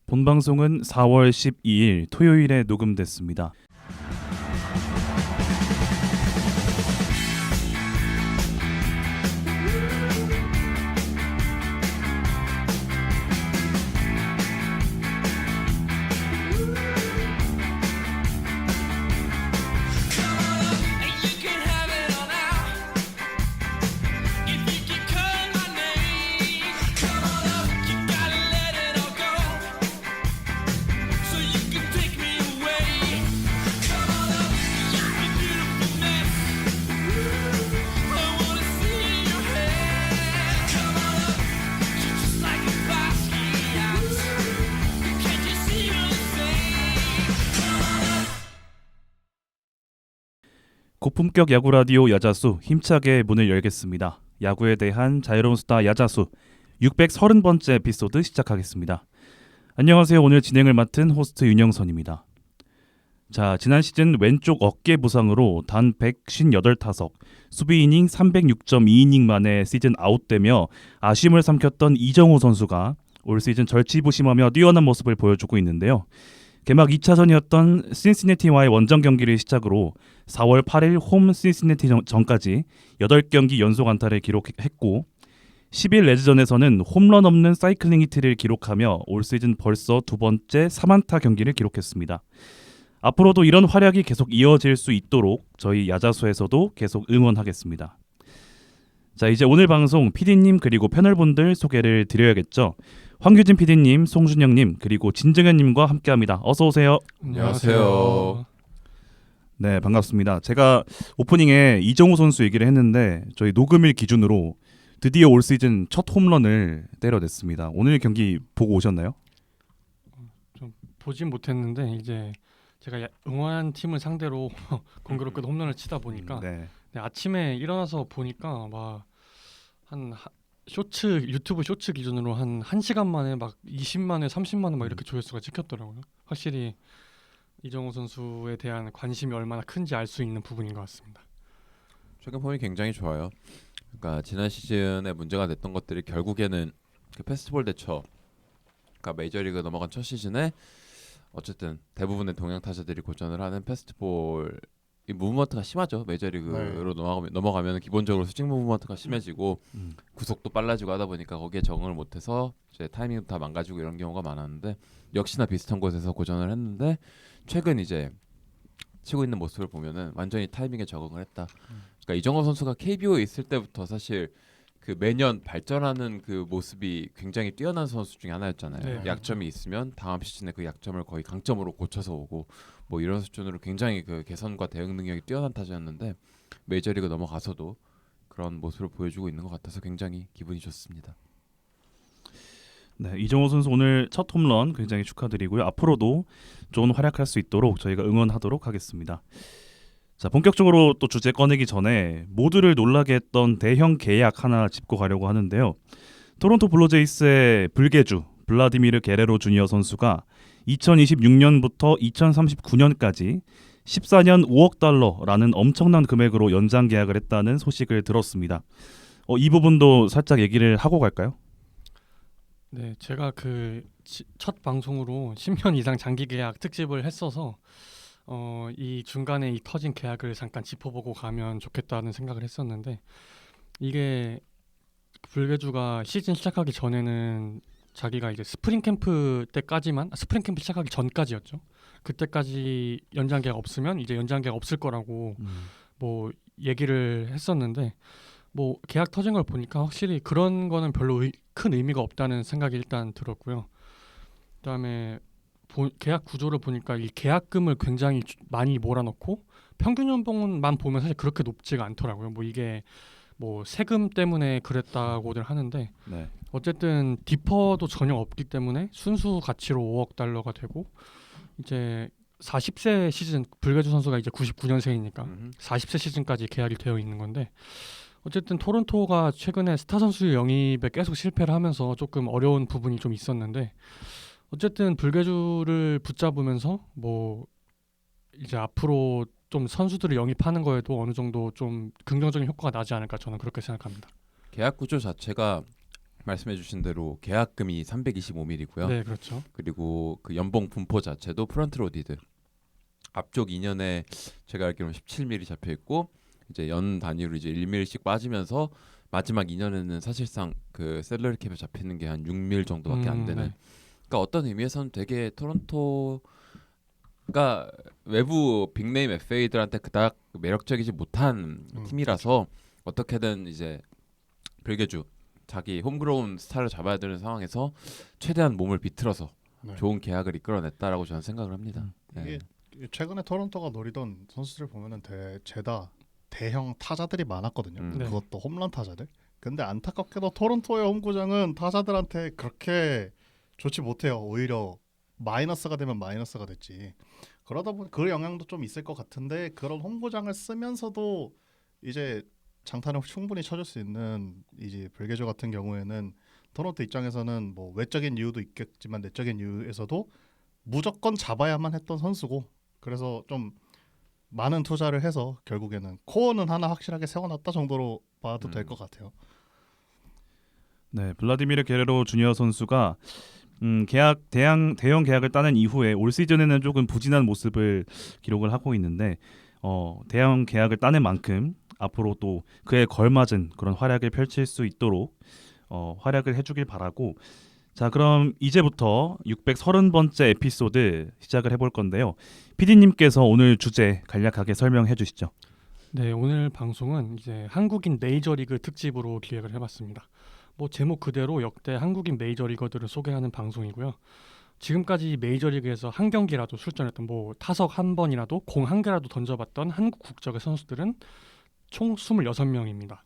본 방송은 4월 12일 토요일에 녹음됐습니다. 고품격 야구 라디오 야자수 힘차게 문을 열겠습니다. 야구에 대한 자유로운 수다 야자수 630번째 에피소드 시작하겠습니다. 안녕하세요. 오늘 진행을 맡은 호스트 윤영선입니다. 자, 지난 시즌 왼쪽 어깨 부상으로 단 158타석, 수비 이닝 306.2이닝 만에 시즌 아웃되며 아쉬움을 삼켰던 이정우 선수가 올 시즌 절치부심하며 뛰어난 모습을 보여주고 있는데요. 개막 2차전이었던 신시내티와의 원정 경기를 시작으로 4월 8일 홈 신시내티 전까지 8경기 연속 안타를 기록했고 10일 레즈전에서는 홈런 없는 사이클링 히트를 기록하며 올 시즌 벌써 두 번째 3안타 경기를 기록했습니다. 앞으로도 이런 활약이 계속 이어질 수 있도록 저희 야자수에서도 계속 응원하겠습니다. 자, 이제 오늘 방송 PD님 그리고 패널분들 소개를 드려야겠죠. 황규진 PD님, 송준영님 그리고 진정현님과 함께합니다. 어서 오세요. 안녕하세요. 네, 반갑습니다. 제가 오프닝에 이정우 선수 얘기를 했는데 저희 녹음일 기준으로 드디어 올 시즌 첫 홈런을 때려냈습니다. 오늘 경기 보고 오셨나요? 좀 보진 못했는데 이제 제가 응원한 팀을 상대로 공교롭게도 홈런을 치다 보니까 네. 아침에 일어나서 보니까 막 한 쇼츠 유튜브 쇼츠 기준으로 한 1시간 만에 막 20만 회, 30만 회 막 이렇게 조회수가 찍혔더라고요. 확실히 이정우 선수에 대한 관심이 얼마나 큰지 알 수 있는 부분인 것 같습니다. 최근 폼이 굉장히 좋아요. 그러니까 지난 시즌에 문제가 됐던 것들이 결국에는 그 패스트볼 대처, 그러니까 메이저리그 넘어간 첫 시즌에 어쨌든 대부분의 동양 타자들이 고전을 하는 패스트볼 이 무브먼트가 심하죠. 메이저리그로 넘어가면 기본적으로 스윙 무브먼트가 심해지고 구속도 빨라지고 하다 보니까 거기에 적응을 못해서 이제 타이밍도 다 망가지고 이런 경우가 많았는데 역시나 비슷한 곳에서 고전을 했는데 최근 이제 치고 있는 모습을 보면은 완전히 타이밍에 적응을 했다. 그러니까 이정호 선수가 KBO에 있을 때부터 사실 그 매년 발전하는 그 모습이 굉장히 뛰어난 선수 중에 하나였잖아요. 네. 약점이 있으면 다음 시즌에 그 약점을 거의 강점으로 고쳐서 오고 뭐 이런 수준으로 굉장히 그 개선과 대응 능력이 뛰어난 타자였는데 메이저리그 넘어가서도 그런 모습을 보여주고 있는 것 같아서 굉장히 기분이 좋습니다. 네, 이정우 선수 오늘 첫 홈런 굉장히 축하드리고요. 앞으로도 좋은 활약할 수 있도록 저희가 응원하도록 하겠습니다. 자, 본격적으로 또 주제 꺼내기 전에 모두를 놀라게 했던 대형 계약 하나 짚고 가려고 하는데요. 토론토 블루제이스의 불개주 블라디미르 게레로 주니어 선수가 2026년부터 2039년까지 14년 5억 달러라는 엄청난 금액으로 연장 계약을 했다는 소식을 들었습니다. 이 부분도 살짝 얘기를 하고 갈까요? 네, 제가 그 첫 방송으로 10년 이상 장기 계약 특집을 했어서 이 중간에 이 터진 계약을 잠깐 짚어보고 가면 좋겠다는 생각을 했었는데 이게 불개주가 시즌 시작하기 전에는 자기가 이제 스프링 캠프 때까지만 스프링 캠프 시작하기 전까지였죠. 그때까지 연장 계약 없으면 이제 연장 계약 없을 거라고 뭐 얘기를 했었는데 뭐 계약 터진 걸 보니까 확실히 그런 거는 별로 큰 의미가 없다는 생각이 일단 들었고요. 그다음에 계약 구조를 보니까 이 계약금을 굉장히 많이 몰아넣고 평균 연봉만 보면 사실 그렇게 높지가 않더라고요. 뭐 이게 뭐 세금 때문에 그랬다고들 하는데 네. 어쨌든 디퍼도 전혀 없기 때문에 순수 가치로 5억 달러가 되고 이제 40세 시즌 불개주 선수가 이제 99년생이니까 40세 시즌까지 계약이 되어 있는 건데 어쨌든 토론토가 최근에 스타 선수 영입에 계속 실패를 하면서 조금 어려운 부분이 좀 있었는데 어쨌든 불개주를 붙잡으면서 뭐 이제 앞으로 좀 선수들을 영입하는 거에도 어느 정도 좀 긍정적인 효과가 나지 않을까 저는 그렇게 생각합니다. 계약 구조 자체가 말씀해주신 대로 계약금이 325ml고요. 네, 그렇죠. 그리고 그 연봉 분포 자체도 프런트 로디드. 앞쪽 2년에 제가 알기로는 17mm 잡혀 있고 이제 연 단위로 이제 1mm씩 빠지면서 마지막 2년에는 사실상 그 셀러리 캡에 잡히는 게 한 6mm 정도밖에 안 되는. 네. 그러니까 어떤 의미에서는 되게 토론토가 외부 빅네임 FA들한테 그닥 매력적이지 못한 팀이라서 어떻게든 이제 벨게주 자기 홈그로운 스타를 잡아야 되는 상황에서 최대한 몸을 비틀어서 네. 좋은 계약을 이끌어냈다라고 저는 생각을 합니다. 네. 이게 최근에 토론토가 노리던 선수들 보면은 죄다 대형 타자들이 많았거든요. 네. 그것도 홈런 타자들. 근데 안타깝게도 토론토의 홈구장은 타자들한테 그렇게 좋지 못해요. 오히려 마이너스가 되면 마이너스가 됐지. 그러다 보니 그 영향도 좀 있을 것 같은데 그런 홈구장을 쓰면서도 이제 장타를 충분히 쳐줄 수 있는 이제 벨게조 같은 경우에는 토론토 입장에서는 뭐 외적인 이유도 있겠지만 내적인 이유에서도 무조건 잡아야만 했던 선수고 그래서 좀 많은 투자를 해서 결국에는 코어는 하나 확실하게 세워놨다 정도로 봐도 될 것 같아요. 네, 블라디미르 게레로 주니어 선수가 대형 계약을 따낸 이후에 올 시즌에는 조금 부진한 모습을 기록을 하고 있는데 대형 계약을 따낸 만큼 앞으로 또 그에 걸맞은 그런 활약을 펼칠 수 있도록 활약을 해주길 바라고 자 그럼 이제부터 630번째 에피소드 시작을 해볼 건데요. PD님께서 오늘 주제 간략하게 설명해 주시죠. 네, 오늘 방송은 이제 한국인 메이저리그 특집으로 기획을 해봤습니다. 뭐 제목 그대로 역대 한국인 메이저리거들을 소개하는 방송이고요. 지금까지 메이저리그에서 한 경기라도 출전했던 뭐 타석 한 번이라도 공 한 개라도 던져봤던 한국 국적의 선수들은 총 26명입니다.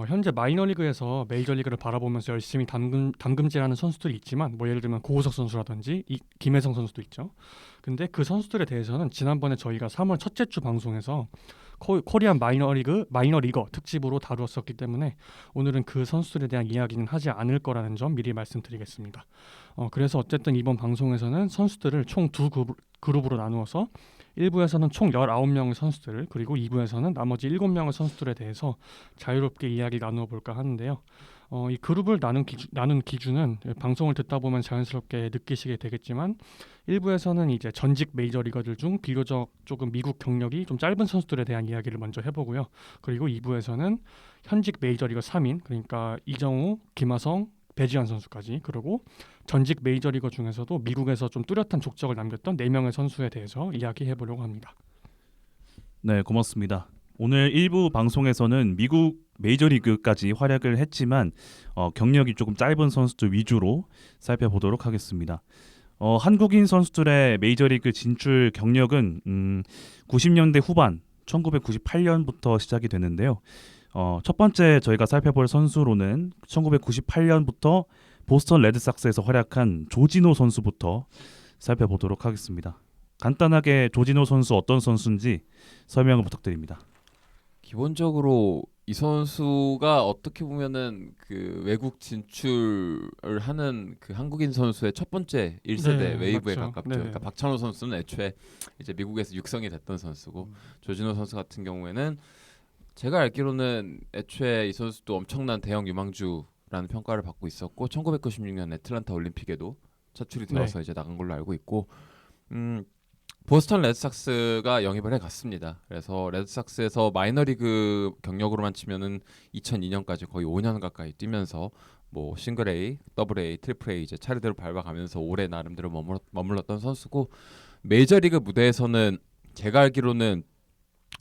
현재 마이너리그에서 메이저리그를 바라보면서 열심히 담금질하는 선수들이 있지만 뭐 예를 들면 고우석 선수라든지 김혜성 선수도 있죠. 근데 그 선수들에 대해서는 지난번에 저희가 3월 첫째 주 방송에서 코리안 마이너리거 특집으로 다루었었기 때문에 오늘은 그 선수들에 대한 이야기는 하지 않을 거라는 점 미리 말씀드리겠습니다. 그래서 어쨌든 이번 방송에서는 선수들을 총 두 그룹으로 나누어서 1부에서는 총 19명의 선수들 그리고 2부에서는 나머지 7명의 선수들에 대해서 자유롭게 이야기 나누어 볼까 하는데요. 이 그룹을 나눈 기준은 방송을 듣다 보면 자연스럽게 느끼시게 되겠지만 1부에서는 이제 전직 메이저리거들 중 비교적 조금 미국 경력이 좀 짧은 선수들에 대한 이야기를 먼저 해보고요. 그리고 2부에서는 현직 메이저리거 3인 그러니까 이정우, 김하성, 배지환 선수까지 그리고 전직 메이저리거 중에서도 미국에서 좀 뚜렷한 족적을 남겼던 4명의 선수에 대해서 이야기해보려고 합니다. 네, 고맙습니다. 오늘 1부 방송에서는 미국 메이저리그까지 활약을 했지만 경력이 조금 짧은 선수들 위주로 살펴보도록 하겠습니다. 한국인 선수들의 메이저리그 진출 경력은 90년대 후반 1998년부터 시작이 되는데요. 첫 번째 저희가 살펴볼 선수로는 1998년부터 보스턴 레드삭스에서 활약한 조진호 선수부터 살펴보도록 하겠습니다. 간단하게 조진호 선수 어떤 선수인지 설명을 부탁드립니다. 기본적으로 이 선수가 어떻게 보면은 그 외국 진출을 하는 그 한국인 선수의 첫 번째 1세대 네, 웨이브에 맞죠. 가깝죠. 네. 그러니까 박찬호 선수는 애초에 이제 미국에서 육성이 됐던 선수고 조진호 선수 같은 경우에는 제가 알기로는 애초에 이 선수도 엄청난 대형 유망주라는 평가를 받고 있었고 1996년 애틀랜타 올림픽에도 차출이 되어서 이제 나간 걸로 알고 있고 보스턴 레드삭스가 영입을 해갔습니다. 그래서 레드삭스에서 마이너리그 경력으로만 치면은 2002년까지 거의 5년 가까이 뛰면서 뭐 싱글 A, 더블 A, 트리플 A 이제 차례대로 밟아가면서 오래 나름대로 머물렀던 선수고 메이저리그 무대에서는 제가 알기로는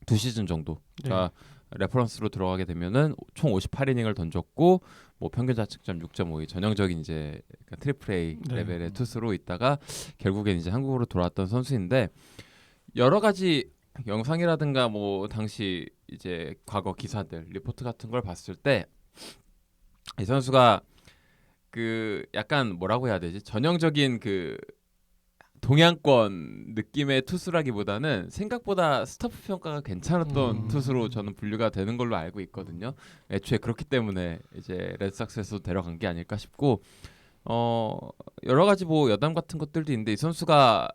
2시즌 정도. 네. 자, 레퍼런스로 들어가게 되면은 총 58이닝을 던졌고 뭐 평균 자책점 6.52 전형적인 이제 트리플 A 네. 레벨의 투수로 있다가 결국엔 이제 한국으로 돌아왔던 선수인데 여러 가지 영상이라든가 뭐 당시 이제 과거 기사들 리포트 같은 걸 봤을 때 이 선수가 그 약간 뭐라고 해야 되지 전형적인 그 동양권 느낌의 투수라기보다는 생각보다 스타프 평가가 괜찮았던 투수로 저는 분류가 되는 걸로 알고 있거든요. 애초에 그렇기 때문에 이제 레드삭스에서 데려간 게 아닐까 싶고 여러 가지 뭐 여담 같은 것들도 있는데 이 선수가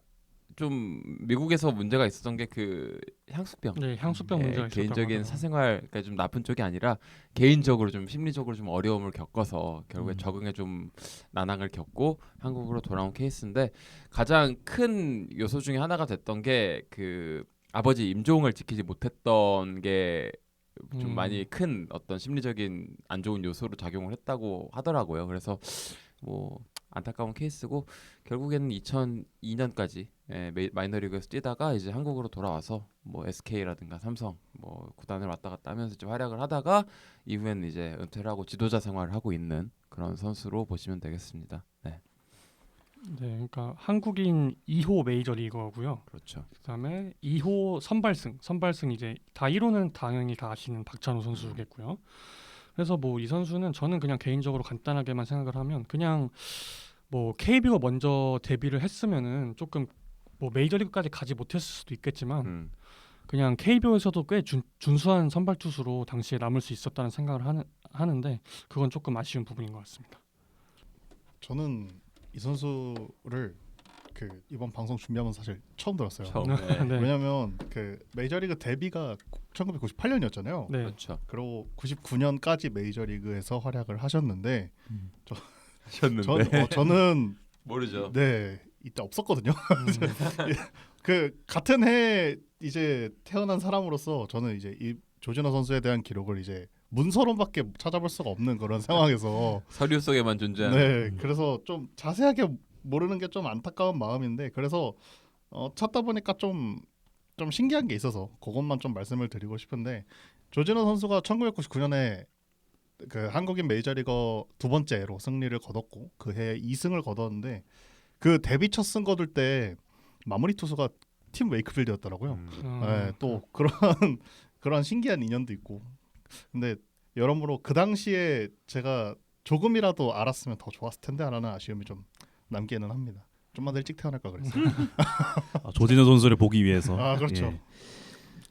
좀 미국에서 문제가 있었던 게 그 향수병. 네, 향수병 문제가 있었다고 개인적인 하더라고요. 사생활, 그러니까 좀 나쁜 쪽이 아니라 개인적으로 좀 심리적으로 좀 어려움을 겪어서 결국에 음. 적응에 좀 난항을 겪고 한국으로 돌아온 케이스인데 가장 큰 요소 중에 하나가 됐던 게 그 아버지 임종을 지키지 못했던 게 좀 많이 큰 어떤 심리적인 안 좋은 요소로 작용을 했다고 하더라고요. 그래서 뭐 안타까운 케이스고 결국에는 2002년까지 마이너리그에서 뛰다가 이제 한국으로 돌아와서 뭐 SK라든가 삼성 뭐 구단을 왔다 갔다 하면서 이제 활약을 하다가 이후에는 이제 은퇴를 하고 지도자 생활을 하고 있는 그런 선수로 보시면 되겠습니다. 네, 네, 그러니까 한국인 2호 메이저 리거고요. 그렇죠. 그다음에 2호 선발승 이제 다 1호는 당연히 다 아시는 박찬호 선수겠고요. 그래서 뭐 이 선수는 저는 그냥 개인적으로 간단하게만 생각을 하면 그냥 뭐 KBO 먼저 데뷔를 했으면은 조금 뭐 메이저리그까지 가지 못했을 수도 있겠지만 그냥 KBO에서도 꽤 준수한 선발 투수로 당시에 남을 수 있었다는 생각을 하는데 그건 조금 아쉬운 부분인 것 같습니다. 저는 이 선수를 그 이번 방송 준비하면서 사실 처음 들었어요. 처음에 네. 왜냐면 그 메이저리그 데뷔가 1998년이었잖아요. 네. 그렇죠. 그리고 99년까지 메이저리그에서 활약을 하셨는데 하셨는데 저는 모르죠. 네 이때 없었거든요. 그 같은 해 이제 태어난 사람으로서 저는 이제 이 조진호 선수에 대한 기록을 이제 문서로밖에 찾아볼 수가 없는 그런 상황에서 서류 속에만 존재하는 네 그래서 좀 자세하게 모르는 게 좀 안타까운 마음인데 그래서 찾다 보니까 좀 신기한 게 있어서 그것만 좀 말씀을 드리고 싶은데 조진호 선수가 1999년에 그 한국인 메이저리거 두 번째로 승리를 거뒀고 그 해 2승을 거뒀는데 그 데뷔 첫 승 거둘 때 마무리 투수가 팀 웨이크필드였더라고요. 네, 또 그런 신기한 인연도 있고 근데 여러모로 그 당시에 제가 조금이라도 알았으면 더 좋았을 텐데라는 아쉬움이 좀 남기는 합니다. 좀만 더 일찍 태어날 걸 그랬어요. 조진호 선수를 보기 위해서. 아 그렇죠. 예.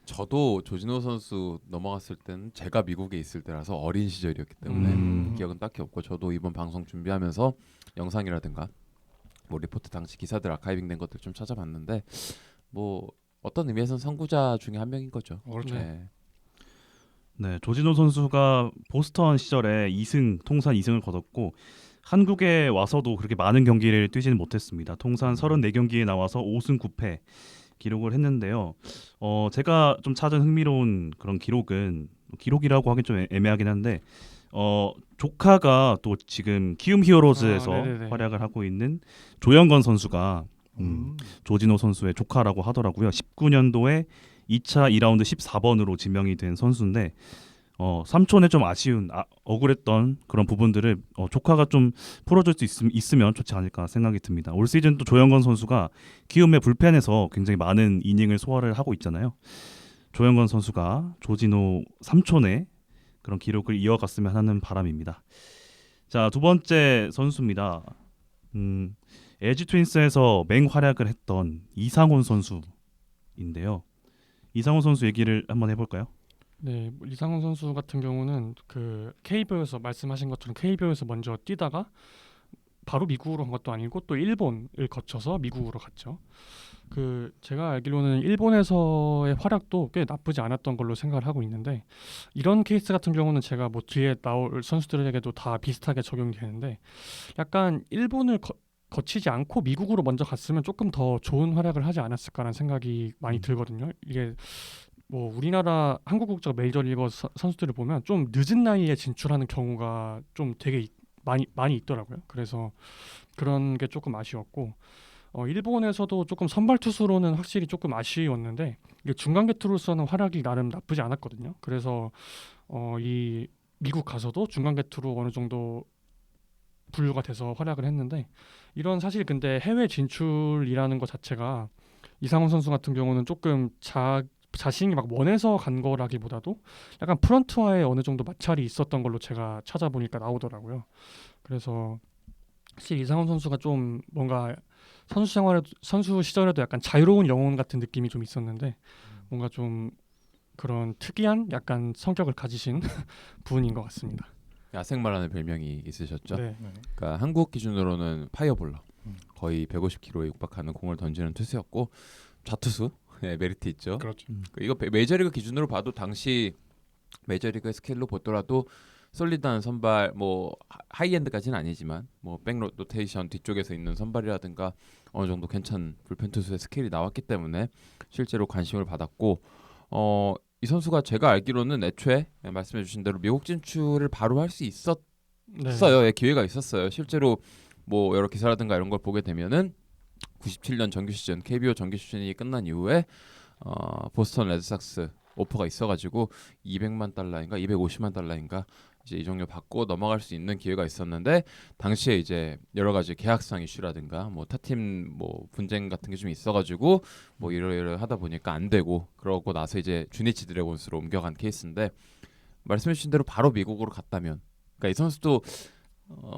저도 조진호 선수 넘어갔을 때는 제가 미국에 있을 때라서 어린 시절이었기 때문에 기억은 딱히 없고 저도 이번 방송 준비하면서 영상이라든가 뭐 리포트 당시 기사들 아카이빙된 것들 좀 찾아봤는데 뭐 어떤 의미에서는 선구자 중에 한 명인 거죠. 그렇죠. 네. 네, 조진호 선수가 보스턴 시절에 통산 2승을 거뒀고 한국에 와서도 그렇게 많은 경기를 뛰지는 못했습니다. 통산 34경기에 나와서 5승 9패 기록을 했는데요. 제가 좀 찾은 흥미로운 그런 기록이라고 하긴 좀 애매하긴 한데 조카가 또 지금 키움 히어로즈에서 네네네. 활약을 하고 있는 조영건 선수가 조진호 선수의 조카라고 하더라고요. 19년도에 2차 2라운드 14번으로 지명이 된 선수인데 삼촌의 좀 아쉬운 억울했던 그런 부분들을 조카가 좀 풀어줄 수 있으면 좋지 않을까 생각이 듭니다. 올 시즌 또 조영건 선수가 키움의 불펜에서 굉장히 많은 이닝을 소화를 하고 있잖아요. 조영건 선수가 조진호 삼촌의 그런 기록을 이어갔으면 하는 바람입니다. 자, 두 번째 선수입니다. LG 트윈스에서 맹활약을 했던 이상훈 선수인데요. 이상훈 선수 얘기를 한번 해볼까요? 네, 뭐 이상훈 선수 같은 경우는 그 KBO에서 말씀하신 것처럼 KBO에서 먼저 뛰다가 바로 미국으로 간 것도 아니고 또 일본을 거쳐서 미국으로 갔죠. 그 제가 알기로는 일본에서의 활약도 꽤 나쁘지 않았던 걸로 생각을 하고 있는데 이런 케이스 같은 경우는 제가 뭐 뒤에 나올 선수들에게도 다 비슷하게 적용이 되는데 약간 일본을 거치지 않고 미국으로 먼저 갔으면 조금 더 좋은 활약을 하지 않았을까라는 생각이 많이 들거든요. 이게 뭐 우리나라 한국 국적 메이저리거 선수들을 보면 좀 늦은 나이에 진출하는 경우가 좀 되게 많이 있더라고요. 그래서 그런 게 조금 아쉬웠고 일본에서도 조금 선발 투수로는 확실히 조금 아쉬웠는데 이게 중간 개투로서는 활약이 나름 나쁘지 않았거든요. 그래서 이 미국 가서도 중간 개투로 어느 정도 분류가 돼서 활약을 했는데 이런 사실 근데 해외 진출이라는 것 자체가 이상훈 선수 같은 경우는 조금 자신이 막 원해서 간 거라기보다도 약간 프런트와의 어느 정도 마찰이 있었던 걸로 제가 찾아보니까 나오더라고요. 그래서 사실 이상훈 선수가 좀 뭔가 선수 시절에도 약간 자유로운 영혼 같은 느낌이 좀 있었는데 뭔가 좀 그런 특이한 약간 성격을 가지신 분인 것 같습니다. 야생마라는 별명이 있으셨죠. 네. 그러니까 한국 기준으로는 파이어볼러. 거의 150km에 육박하는 공을 던지는 투수였고 좌투수 네, 메리트 있죠. 그렇죠. 이거 메이저리그 기준으로 봐도 당시 메이저리그 스케일로 보더라도 솔리드한 선발 뭐 하이엔드까지는 아니지만 뭐 백로테이션 뒤쪽에서 있는 선발이라든가 어느 정도 괜찮은 불펜 투수의 스케일이 나왔기 때문에 실제로 관심을 받았고 이 선수가 제가 알기로는 애초에 말씀해 주신 대로 미국 진출을 바로 할 수 있었어요. 네. 예, 기회가 있었어요. 실제로 뭐 여러 기사라든가 이런 걸 보게 되면은 97년 정규 시즌 KBO 정규 시즌이 끝난 이후에 보스턴 레드삭스 오퍼가 있어가지고 200만 달러인가 250만 달러인가 이제 이적료 받고 넘어갈 수 있는 기회가 있었는데 당시에 이제 여러 가지 계약상 이슈라든가 뭐 타팀 뭐 분쟁 같은 게 좀 있어가지고 뭐 이러이러 하다 보니까 안 되고 그러고 나서 이제 주니치 드래곤스로 옮겨간 케이스인데 말씀해주신 대로 바로 미국으로 갔다면 그러니까 이 선수도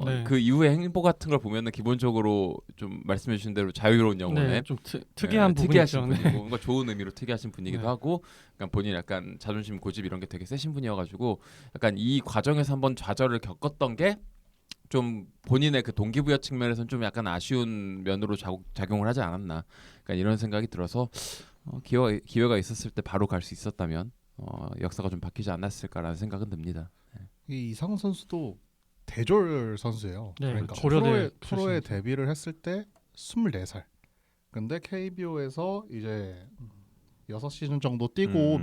네. 그 이후의 행보 같은 걸 보면은 기본적으로 좀 말씀해주신 대로 자유로운 영혼에 네, 좀 특이한 부분이 특이하신 있죠. 분이고 네. 뭔가 좋은 의미로 특이하신 분이기도 네. 하고 약간 본인 약간 자존심 고집 이런 게 되게 세신 분이어가지고 약간 이 과정에서 한번 좌절을 겪었던 게 좀 본인의 그 동기부여 측면에서는 좀 약간 아쉬운 면으로 작용을 하지 않았나 그러니까 이런 생각이 들어서 기회가 있었을 때 바로 갈 수 있었다면 역사가 좀 바뀌지 않았을까라는 생각은 듭니다. 이 이상훈 선수도 대졸 선수예요. 네, 그러니까 고려대 프로에 출신이죠. 데뷔를 했을 때 24살. 근데 KBO에서 이제 6시즌 정도 뛰고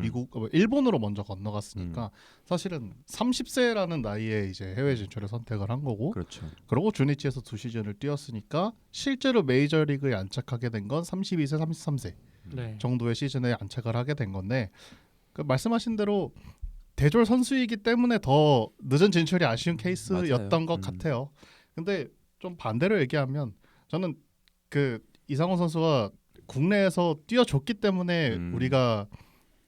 일본으로 먼저 건너갔으니까 사실은 30세라는 나이에 이제 해외 진출을 선택을 한 거고 그렇죠. 그리고 주니치에서 2시즌을 뛰었으니까 실제로 메이저리그에 안착하게 된 건 32세, 33세 네. 정도의 시즌에 안착을 하게 된 건데 그 말씀하신 대로 대졸 선수이기 때문에 더 늦은 진출이 아쉬운 케이스였던 맞아요. 것 같아요. 근데 좀 반대로 얘기하면 저는 그 이상훈 선수가 국내에서 뛰어줬기 때문에 우리가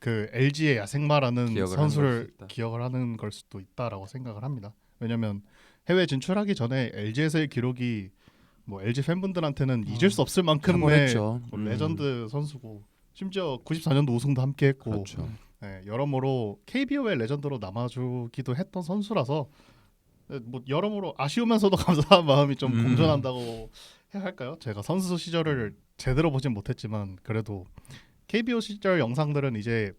그 LG의 야생마라는 기억을 선수를 하는 걸 수도 있다. 기억을 하는 걸 수도 있다라고 생각을 합니다. 왜냐하면 해외 진출하기 전에 LG에서의 기록이 뭐 LG 팬분들한테는 잊을 수 없을 만큼의 탁월했죠. 레전드 선수고 심지어 94년도 우승도 함께했고 그렇죠. 네, 여러모로 KBO의 레전드로 남아주기도 했던 선수라서 뭐 여러모로 아쉬우면서도 감사한 마음이 좀 공존한다고 해야 할까요? 제가 선수 시절을 제대로 보진 못했지만 그래도 KBO 시절 영상들은 이제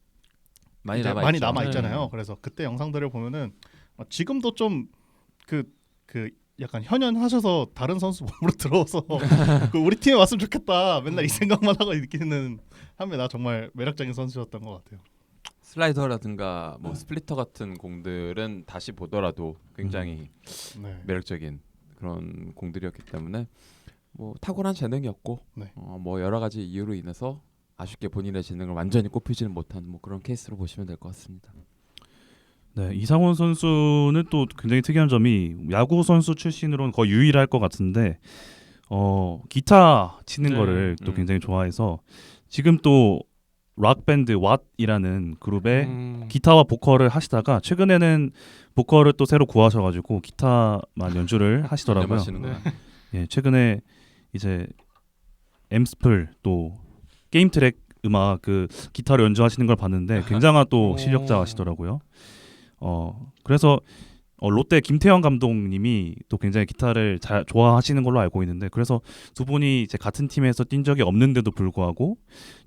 많이 많이 남아 남아 네. 있잖아요. 그래서 그때 영상들을 보면은 지금도 좀 그 약간 현연하셔서 다른 선수 몸으로 들어와서 그 우리 팀에 왔으면 좋겠다. 맨날 이 생각만 하고 있기는 합니다. 정말 매력적인 선수였던 것 같아요. 슬라이더라든가 뭐 스플리터 같은 공들은 다시 보더라도 굉장히 네. 매력적인 그런 공들이었기 때문에 뭐 탁월한 재능이었고 네. 뭐 여러 가지 이유로 인해서 아쉽게 본인의 재능을 완전히 꼽히지는 못한 뭐 그런 케이스로 보시면 될 것 같습니다. 네, 이상훈 선수는 또 굉장히 특이한 점이 야구 선수 출신으로는 거의 유일할 것 같은데 기타 치는 네. 거를 또 굉장히 좋아해서 지금 또 락 밴드 왓이라는 그룹의 기타와 보컬을 하시다가 최근에는 보컬을 또 새로 구하셔가지고 기타만 연주를 하시더라고요. 하시는구나. 예, 최근에 이제 엠스플 또 게임 트랙 음악 그 기타로 연주하시는 걸 봤는데 굉장한 또 오. 실력자시더라고요. 그래서 롯데 김태형 감독님이 또 굉장히 기타를 잘 좋아하시는 걸로 알고 있는데 그래서 두 분이 이제 같은 팀에서 뛴 적이 없는데도 불구하고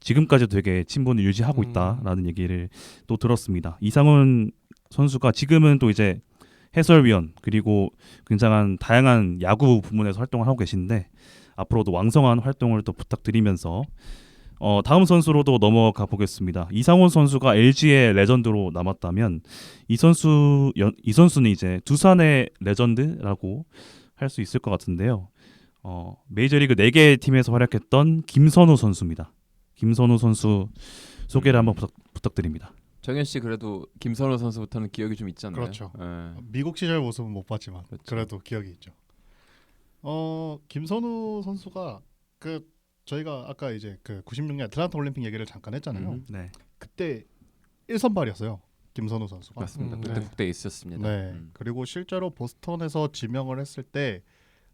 지금까지 되게 친분을 유지하고 있다라는 얘기를 또 들었습니다. 이상훈 선수가 지금은 또 이제 해설위원 그리고 굉장한 다양한 야구 부문에서 활동을 하고 계신데 앞으로도 왕성한 활동을 또 부탁드리면서 다음 선수로도 넘어가 보겠습니다. 이상훈 선수가 LG의 레전드로 남았다면 이 선수는 이제 두산의 레전드라고 할 수 있을 것 같은데요. 메이저리그 4개 팀에서 활약했던 김선우 선수입니다. 김선우 선수 소개를 한번 부탁드립니다. 정현 씨 그래도 김선호 선수부터는 기억이 좀 있잖아요. 그렇죠. 예. 미국 시절 모습은 못 봤지만 그렇죠. 그래도 기억이 있죠. 김선우 선수가 저희가 아까 이제 그 96년 애틀란타 올림픽 얘기를 잠깐 했잖아요. 네. 그때 1선발이었어요. 김선우 선수가. 맞습니다. 그때 네. 국대에 있었습니다. 네. 그리고 실제로 보스턴에서 지명을 했을 때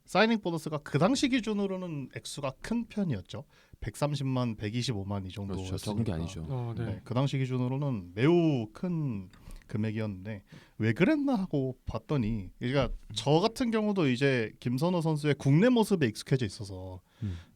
사이닝 보너스가 그 당시 기준으로는 액수가 큰 편이었죠. 130만, 125만 이 정도. 그렇죠. 적은 게 아니죠. 네. 네, 그 당시 기준으로는 매우 큰 금액이었는데 왜 그랬나 하고 봤더니 그러니까 저 같은 경우도 이제 김선호 선수의 국내 모습에 익숙해져 있어서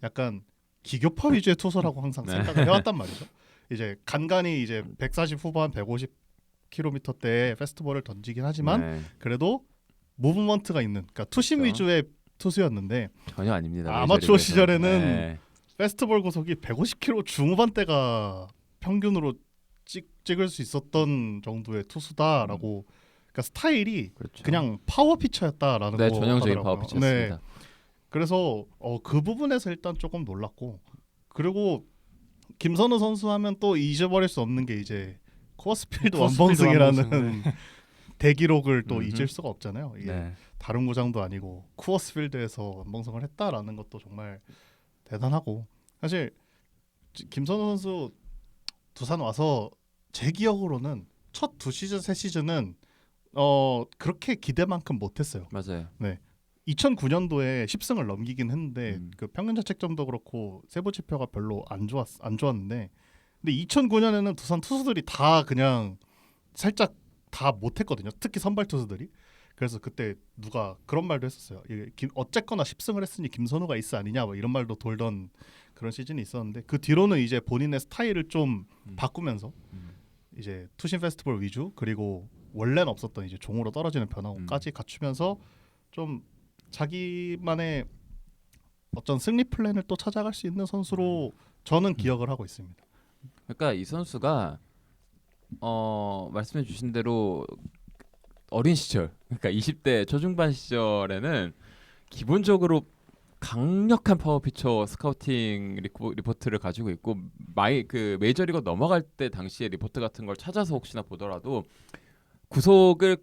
약간 기교파 위주의 투수라고 항상 네. 생각을 해왔단 말이죠. 이제 간간히 이제 140 후반 150km대 페스티벌을 던지긴 하지만 네, 그래도 무브먼트가 있는 그러니까 투심 그렇죠. 위주의 투수였는데 전혀 아닙니다. 아마추어 메이저리그에서는. 시절에는 네. 페스티벌 구속이 150km 중후반대가 평균으로 찍을 수 있었던 정도의 투수다라고 그러니까 스타일이 그렇죠. 그냥 파워 피처였다라는 네, 거 전형적인 하더라고요. 파워 피처였습니다. 네. 그래서 그 부분에서 일단 조금 놀랐고 그리고 김선우 선수 하면 또 잊어버릴 수 없는 게 이제 코어스필드 원봉승이라는 원봉승, 네. 대기록을 또 음흠. 잊을 수가 없잖아요. 이게 네. 다른 구장도 아니고 쿠어스필드에서 원봉승을 했다라는 것도 정말 대단하고 사실 김선우 선수 두산 와서 제 기억으로는 첫 두 시즌 세 시즌은 그렇게 기대만큼 못했어요. 맞아요. 2009년도에 10승을 넘기긴 했는데 음. 그 평균 자책점도 그렇고 세부 지표가 별로 안 좋았는데 근데 2009년에는 두산 투수들이 다 그냥 살짝 다 못했거든요. 특히 선발 투수들이. 그래서 그때 누가 그런 말도 했었어요. 이게 어쨌거나 10승을 했으니 김선우가 있어 아니냐 뭐 이런 말도 돌던 그런 시즌이 있었는데 그 뒤로는 이제 본인의 스타일을 좀 바꾸면서 이제 투심 페스티벌 위주 그리고 원래는 없었던 이제 종으로 떨어지는 변화까지 갖추면서 좀 자기만의 어떤 승리 플랜을 또 찾아갈 수 있는 선수로 저는 기억을 하고 있습니다. 그러니까 이 선수가 말씀해 주신 대로 어린 시절, 그러니까 20대 초중반 시절에는 기본적으로 강력한 파워 피처 스카우팅 리포트를 가지고 있고 그 메이저리그 넘어갈 때 당시에 리포트 같은 걸 찾아서 혹시나 보더라도 구속을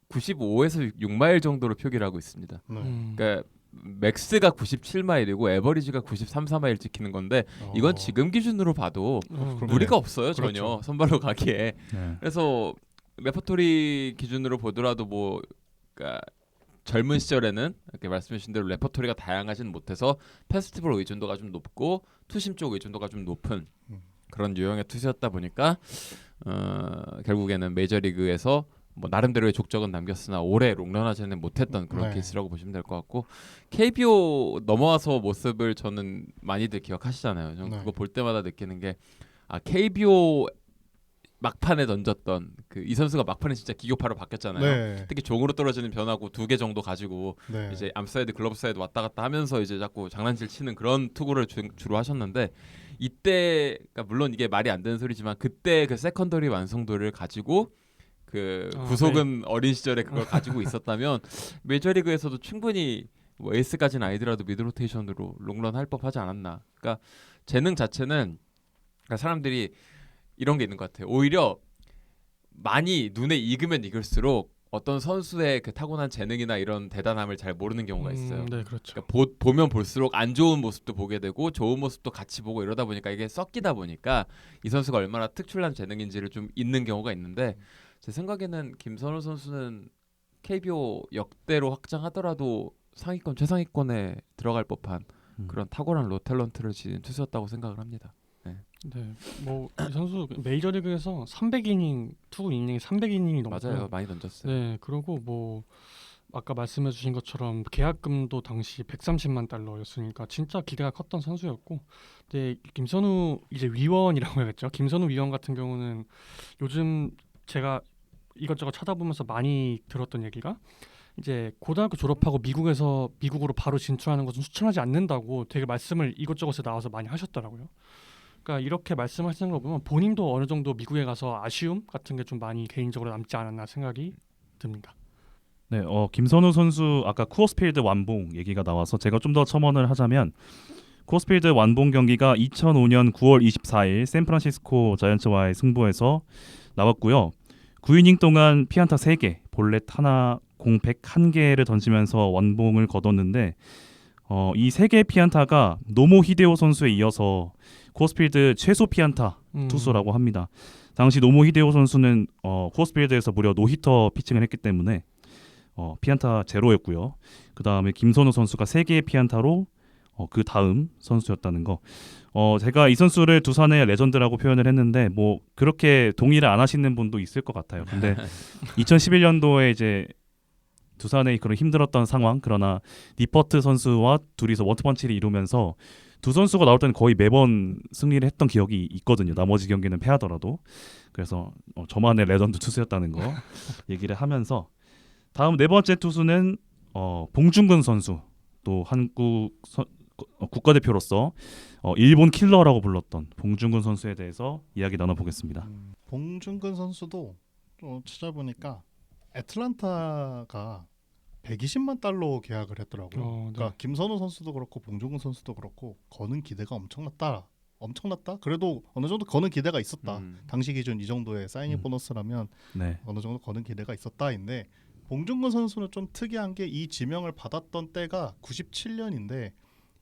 95에서 6마일 정도로 표기를 하고 있습니다. 그러니까 맥스가 97마일이고 에버리지가 93, 4마일 찍히는 건데 이건 지금 기준으로 봐도 무리가 없어요. 전혀 그렇죠. 선발로 가기에. 네. 그래서 레퍼토리 기준으로 보더라도 뭐 그러니까 젊은 시절에는 이렇게 말씀하신 대로 레퍼토리가 다양하지는 못해서 페스티벌 의존도가 좀 높고 투심 쪽 의존도가 좀 높은 그런 유형의 투수였다 보니까 결국에는 메이저리그에서 뭐 나름대로의 족적은 남겼으나 오래 롱런하지는 못했던 그런 네. 케이스라고 보시면 될 것 같고 KBO 넘어와서 모습을 저는 많이들 기억하시잖아요. 저는 네. 그거 볼 때마다 느끼는 게 KBO 막판에 던졌던 이 선수가 막판에 진짜 기교파로 바뀌었잖아요. 네. 특히 종으로 떨어지는 변화구 2개 정도 가지고 네. 이제 암사이드 글러브 사이드 왔다 갔다 하면서 이제 자꾸 장난질 치는 그런 투구를 주로 하셨는데 이때 그러니까 물론 이게 말이 안 되는 소리지만 그때 그 세컨더리 완성도를 가지고 구속은 어린 시절에 그걸 가지고 있었다면 메이저리그에서도 충분히 뭐 에이스까지는 아니더라도 미드 로테이션으로 롱런 할 법하지 않았나. 그러니까 재능 자체는 그러니까 사람들이 이런 게 있는 것 같아요. 오히려 많이 눈에 익으면 익을수록 어떤 선수의 그 타고난 재능이나 이런 대단함을 잘 모르는 경우가 있어요. 네, 그렇죠. 그러니까 보면 볼수록 안 좋은 모습도 보게 되고 좋은 모습도 같이 보고 이러다 보니까 이게 섞이다 보니까 이 선수가 얼마나 특출난 재능인지를 좀 잊는 경우가 있는데 제 생각에는 김선호 선수는 KBO 역대로 확장하더라도 상위권 최상위권에 들어갈 법한 그런 탁월한 로탤런트를 지닌 투수였다고 생각을 합니다. 네, 뭐 이 선수 메이저리그에서 300이닝 투구 이닝이 300이닝이 넘고요. 맞아요, 많이 던졌어요. 네, 그리고 뭐 아까 말씀해주신 것처럼 계약금도 당시 130만 달러였으니까 진짜 기대가 컸던 선수였고, 근데 김선우 이제 위원이라고 해야겠죠. 김선우 위원 같은 경우는 요즘 제가 이것저것 찾아보면서 많이 들었던 얘기가 이제 고등학교 졸업하고 미국으로 바로 진출하는 것은 추천하지 않는다고 되게 말씀을 이것저것에 나와서 많이 하셨더라고요. 그러니까 이렇게 말씀하시는 거 보면 본인도 어느 정도 미국에 가서 아쉬움 같은 게 좀 많이 개인적으로 남지 않았나 생각이 듭니다. 네, 김선우 선수 아까 쿠어스필드 완봉 얘기가 나와서 제가 좀 더 첨언을 하자면 쿠어스필드 완봉 경기가 2005년 9월 24일 샌프란시스코 자이언츠와의 승부에서 나왔고요. 9이닝 동안 피안타 3개, 볼넷 하나, 공 101개를 던지면서 완봉을 거뒀는데 이 3개의 피안타가 노모 히데오 선수에 이어서 쿠어스필드 최소 피안타 투수라고 합니다. 당시 노모 히데오 선수는 쿠어스필드에서 무려 노히터 피칭을 했기 때문에 피안타 제로였고요. 그 다음에 김선우 선수가 3개의 피안타로 그 다음 선수였다는 거. 제가 이 선수를 두산의 레전드라고 표현을 했는데 뭐 그렇게 동의를 안 하시는 분도 있을 것 같아요. 근데 2011년도에 이제 두산의 그런 힘들었던 상황, 그러나 니퍼트 선수와 둘이서 원투펀치를 이루면서 두 선수가 나올 때는 거의 매번 승리를 했던 기억이 있거든요. 나머지 경기는 패하더라도. 그래서 저만의 레전드 투수였다는 거 얘기를 하면서 다음 네 번째 투수는 봉중근 선수. 또 한국 국가대표로서 일본 킬러라고 불렀던 봉중근 선수에 대해서 이야기 나눠보겠습니다. 봉중근 선수도 찾아보니까 애틀란타가 120만 달러 계약을 했더라고요. 네. 그러니까 김선우 선수도 그렇고 봉중근 선수도 그렇고 거는 기대가 엄청났다. 그래도 어느 정도 거는 기대가 있었다. 당시 기준 이 정도의 사이닝 보너스라면 네. 어느 정도 거는 기대가 있었다인데 봉중근 선수는 좀 특이한 게 이 지명을 받았던 때가 97년인데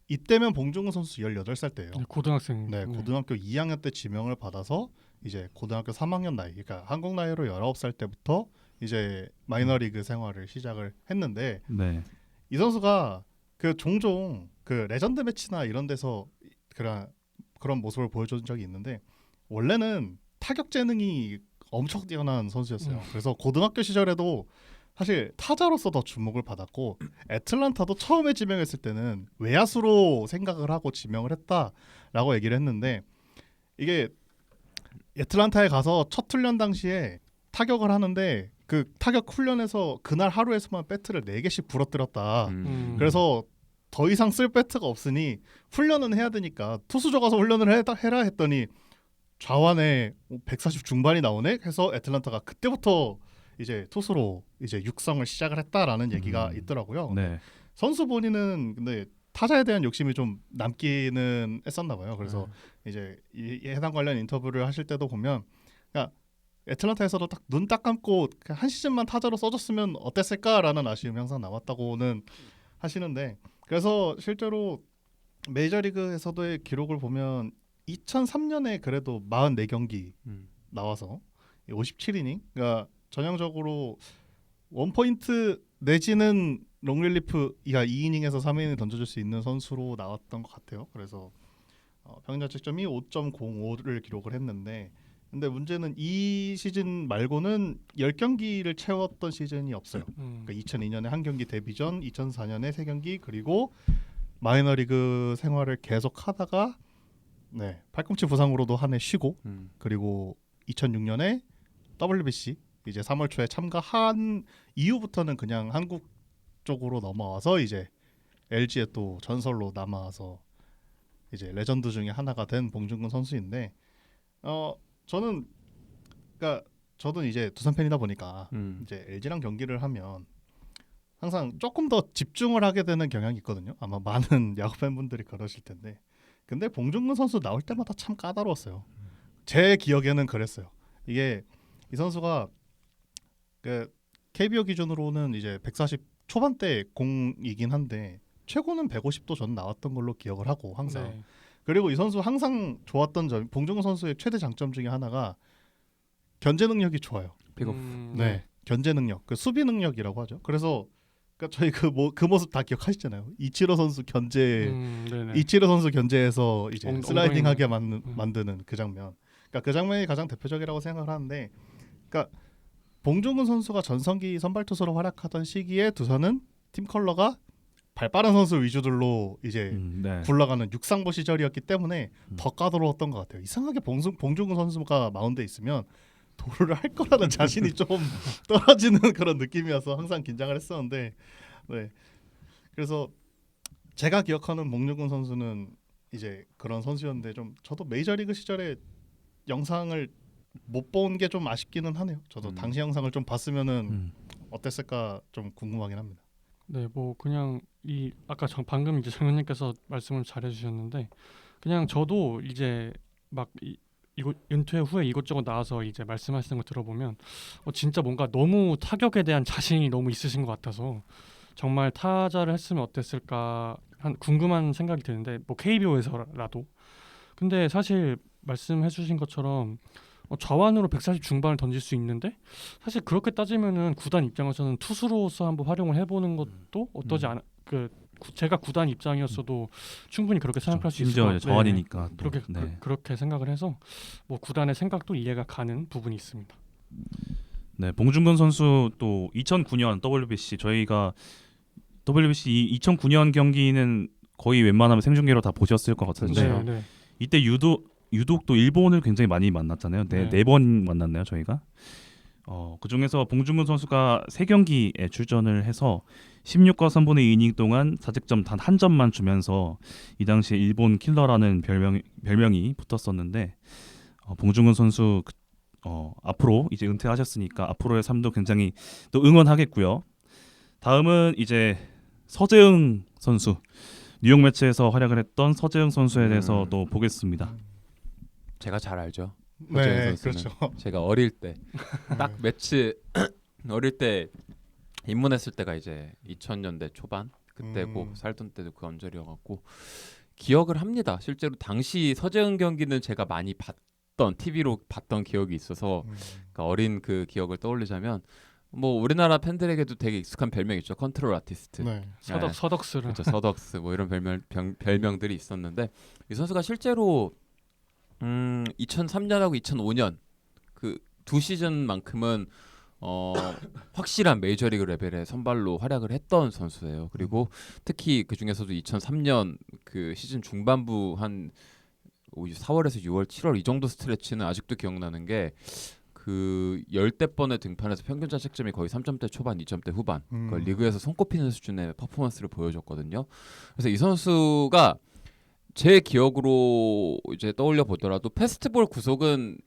이때면 봉중근 선수 18살 때예요. 네, 고등학생. 네, 고등학교 2학년 때 지명을 받아서 이제 고등학교 3학년 나이, 그러니까 한국 나이로 19살 때부터 이제 마이너리그 생활을 시작을 했는데 네. 이 선수가 그 종종 그 레전드 매치나 이런 데서 그런 모습을 보여준 적이 있는데 원래는 타격 재능이 엄청 뛰어난 선수였어요. 그래서 고등학교 시절에도 사실 타자로서 더 주목을 받았고 애틀란타도 처음에 지명했을 때는 외야수로 생각을 하고 지명을 했다라고 얘기를 했는데 이게 애틀란타에 가서 첫 훈련 당시에 타격을 하는데 그 타격 훈련에서 그날 하루에서만 배트를 4개씩 부러뜨렸다. 그래서 더 이상 쓸 배트가 없으니 훈련은 해야 되니까 투수조 가서 훈련을 해라 했더니 좌완에 140 중반이 나오네 해서 애틀란타가 그때부터 이제 투수로 이제 육성을 시작을 했다라는 얘기가 있더라고요. 네. 선수 본인은 근데 타자에 대한 욕심이 좀 남기는 했었나 봐요. 그래서 이제 이 해당 관련 인터뷰를 하실 때도 보면 그러니까 애틀란타에서도 딱 눈 딱 감고 한 시즌만 타자로 써줬으면 어땠을까라는 아쉬움이 항상 남았다고는 하시는데 그래서 실제로 메이저리그에서도의 기록을 보면 2003년에 그래도 44경기 나와서 57이닝 그러니까 전형적으로 원포인트 내지는 롱릴리프 이하 2이닝에서 3이닝 던져줄 수 있는 선수로 나왔던 것 같아요. 그래서 평균 자책점이 5.05를 기록을 했는데 근데 문제는 이 시즌 말고는 10경기를 채웠던 시즌이 없어요. 그러니까 2002년에 한 경기 데뷔전, 2004년에 3경기 그리고 마이너리그 생활을 계속 하다가 네, 팔꿈치 부상으로도 한 해 쉬고 그리고 2006년에 WBC 이제 3월 초에 참가한 이후부터는 그냥 한국 쪽으로 넘어와서 이제 LG에 또 전설로 남아서 이제 레전드 중에 하나가 된 봉중근 선수인데 저는 그러니까 저도 이제 두산 팬이다 보니까 이제 LG랑 경기를 하면 항상 조금 더 집중을 하게 되는 경향이 있거든요. 아마 많은 야구 팬분들이 그러실 텐데 근데 봉중근 선수 나올 때마다 참 까다로웠어요. 제 기억에는 그랬어요. 이게 이 선수가 그 KBO 기준으로는 이제 140 초반대 공이긴 한데 최고는 150도 전 나왔던 걸로 기억을 하고 항상. 네. 그리고 이 선수 항상 좋았던 점, 봉중근 선수의 최대 장점 중에 하나가 견제 능력이 좋아요. 픽업. 네, 견제 능력, 그 수비 능력이라고 하죠. 그래서 그러니까 저희 그 모습 다 기억하시잖아요. 이치로 선수 견제, 이치로 선수 견제에서 이제 슬라이딩하게 만드는 그 장면. 그러니까 그 장면이 가장 대표적이라고 생각을 하는데, 그러니까 봉중근 선수가 전성기 선발 투수로 활약하던 시기에 두산은 팀 컬러가 발 빠른 선수 위주들로 이제 네. 굴러가는 육상부 시절이었기 때문에 더 까다로웠던 것 같아요. 이상하게 봉중근 선수가 마운드에 있으면 도루를 할 거라는 자신이 좀 떨어지는 그런 느낌이어서 항상 긴장을 했었는데, 네. 그래서 제가 기억하는 봉중근 선수는 이제 그런 선수였는데 좀 저도 메이저리그 시절에 영상을 못 본 게 좀 아쉽기는 하네요. 저도 당시 영상을 좀 봤으면은 어땠을까 좀 궁금하긴 합니다. 네, 뭐 그냥 이 아까 방금 이제 정현님께서 말씀을 잘해주셨는데 그냥 저도 이제 막 이거 은퇴 후에 이것저것 나와서 이제 말씀하시는 거 들어보면 진짜 뭔가 너무 타격에 대한 자신이 너무 있으신 것 같아서 정말 타자를 했으면 어땠을까 한 궁금한 생각이 드는데 뭐 KBO에서라도 근데 사실 말씀해주신 것처럼 좌완으로 140 중반을 던질 수 있는데 사실 그렇게 따지면은 구단 입장에서는 투수로서 한번 활용을 해보는 것도 어떠지 않 그 제가 구단 입장이었어도 충분히 그렇게 생각할 수 있을 것 심지어 같아요. 저한이니까 또. 그렇게 네. 그렇게 생각을 해서 뭐 구단의 생각도 이해가 가는 부분이 있습니다. 네, 봉준근 선수 또 2009년 WBC 저희가 WBC 2009년 경기는 거의 웬만하면 생중계로 다 보셨을 것 같은데 네, 네. 이때 유독 또 일본을 굉장히 많이 만났잖아요. 네. 네 번 만났나요, 저희가? 그 중에서 봉준근 선수가 3경기에 출전을 해서 16과 3분의 2이닝 동안 자책점 단 한 점만 주면서 이 당시에 일본 킬러라는 별명이 붙었었는데 봉준근 선수 앞으로 이제 은퇴하셨으니까 앞으로의 삶도 굉장히 또 응원하겠고요. 다음은 이제 서재흥 선수 뉴욕 매치에서 활약을 했던 서재흥 선수에 대해서 또 보겠습니다. 제가 잘 알죠. 네, 선수는. 그렇죠. 제가 어릴 때 딱 네. 매치 어릴 때 입문했을 때가 이제 2000년대 초반 그때고 살던 때도 그 언저리여갖고 기억을 합니다. 실제로 당시 서재흥 경기는 제가 많이 봤던 TV로 봤던 기억이 있어서 그러니까 어린 그 기억을 떠올리자면 뭐 우리나라 팬들에게도 되게 익숙한 별명 있죠. 컨트롤 아티스트. 네. 네. 서덕스를 그렇죠. 서덕스 뭐 이런 별명들이 있었는데 이 선수가 실제로 2003년하고 2005년 그 두 시즌만큼은 확실한 메이저리그 레벨의 선발로 활약을 했던 선수예요. 그리고 특히 그 중에서도 2003년 그 시즌 중반부 한 4월에서 6월, 7월 이 정도 스트레치는 아직도 기억나는 게 그 10대 번의 등판에서 평균 자책점이 거의 3점대 초반, 2점대 후반. 그걸 리그에서 손꼽히는 수준의 퍼포먼스를 보여줬거든요. 그래서 이 선수가 제 기억으로 이제 떠올려 보더라도 패스트볼 구속은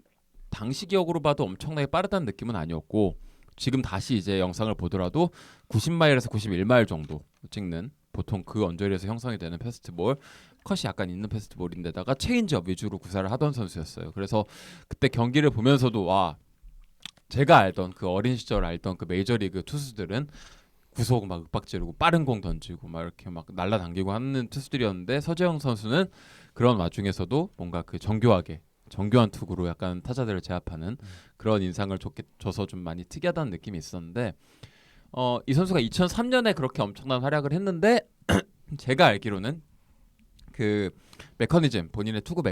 당시 기억으로 봐도 엄청나게 빠르다는 느낌은 아니었고 지금 다시 이제 영상을 보더라도 90마일에서 91마일 정도 찍는 보통 그 언저리에서 형성이 되는 패스트볼 컷이 약간 있는 패스트볼인데다가 체인지업 위주로 구사를 하던 선수였어요. 그래서 그때 경기를 보면서도 와 제가 알던 그 어린 시절 알던 그 메이저리그 투수들은 구속 막 윽박 지르고 빠른 공 던지고 막 이렇게 막 날라당기고 하는 투수들이었는데 서재영 선수는 그런 와중에서도 뭔가 그 정교한 투구로 약간 타자들을 제압하는 그런 인상을 줘서 좀 많이 특이하다는 느낌이 있었는데 이 선수가 2003년에 그렇게 엄청난 활약을 했는데 제가 알기로는 그 메커니즘 본인의 투구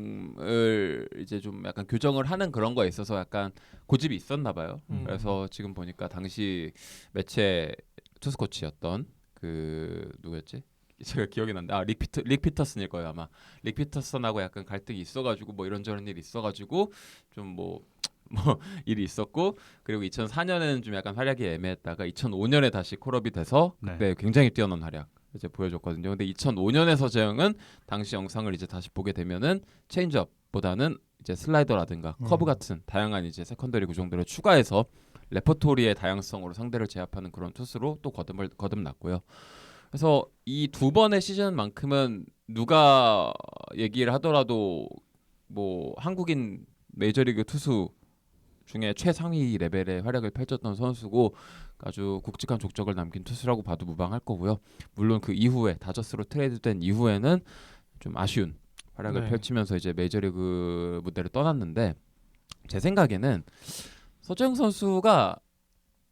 메커니즘을 이제 좀 약간 교정을 하는 그런 거에 있어서 약간 고집이 있었나 봐요. 그래서 지금 보니까 당시 매체 투수 코치였던 그 누구였지? 제가 기억이 난다. 릭 피터슨일 거예요 아마. 릭 피터슨하고 약간 갈등이 있어가지고 뭐 이런저런 일이 있어가지고 좀 뭐 일이 있었고 그리고 2004년에는 좀 약간 활약이 애매했다가 2005년에 다시 콜업이 돼서 그때 굉장히 뛰어난 활약 이제 보여줬거든요. 근데 2005년에 서재영은 당시 영상을 이제 다시 보게 되면은 체인지업보다는 이제 슬라이더라든가 커브 같은 다양한 이제 세컨더리 구종들을 추가해서 레퍼토리의 다양성으로 상대를 제압하는 그런 투수로 또 거듭났고요. 그래서 이 두 번의 시즌만큼은 누가 얘기를 하더라도 뭐 한국인 메이저리그 투수 중에 최상위 레벨의 활약을 펼쳤던 선수고 아주 굵직한 족적을 남긴 투수라고 봐도 무방할 거고요. 물론 그 이후에 다저스로 트레이드된 이후에는 좀 아쉬운 활약을 펼치면서 이제 메이저리그 무대를 떠났는데 제 생각에는 서재영 선수가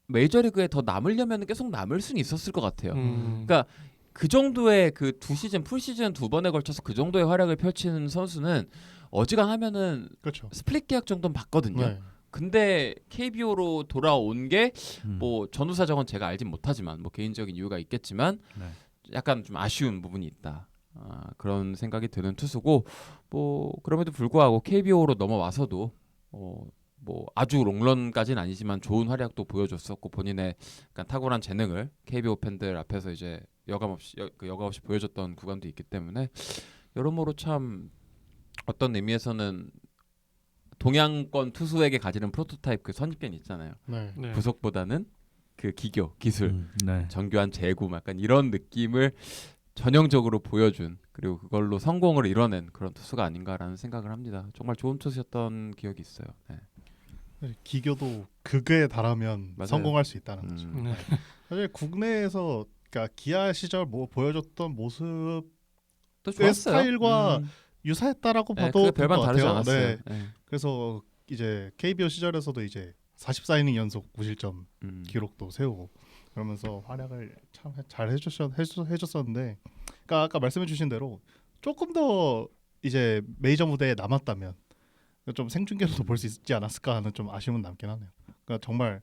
메이저리그에 더 남으려면 계속 남을 수는 있었을 것 같아요. 그러니까 그 정도의 그 두 시즌 풀시즌 두 번에 걸쳐서 그 정도의 활약을 펼치는 선수는 어지간하면은 그렇죠. 스플릿 계약 정도는 받거든요. 네. 근데 KBO로 돌아온 게 뭐 전후 사정은 제가 알진 못하지만 뭐 개인적인 이유가 있겠지만 약간 좀 아쉬운 부분이 있다. 그런 생각이 드는 투수고 뭐 그럼에도 불구하고 KBO로 넘어와서도 뭐 아주 롱런까지는 아니지만 좋은 활약도 보여줬었고 본인의 약간 탁월한 재능을 KBO 팬들 앞에서 이제 여과 없이 보여줬던 구간도 있기 때문에 여러모로 참 어떤 의미에서는 동양권 투수에게 가지는 프로토타입 그 선입견 있잖아요. 네. 네. 구속보다는 그 기교, 기술, 네. 정교한 제구, 약간 이런 느낌을 전형적으로 보여준 그리고 그걸로 성공을 이뤄낸 그런 투수가 아닌가라는 생각을 합니다. 정말 좋은 투수였던 기억이 있어요. 네. 기교도 극에 달하면 맞아요. 성공할 수 있다는 거죠. 네. 사실 국내에서 그러니까 기아 시절 뭐 보여줬던 모습 또 좋았어요. 스타일과 유사했다라고 네, 봐도 그게 될 별반 것 다르지 같아요. 않았어요. 네. 네. 그래서 이제 KBO 시절에서도 이제 44이닝 연속 무실점 음. 기록도 세우고 그러면서 활약을 참 잘 해줬었는데, 그러니까 아까 말씀해주신 대로 조금 더 이제 메이저 무대에 남았다면 좀 생중계로도 볼 수 있지 않았을까 하는 좀 아쉬움은 남긴 하네요. 그러니까 정말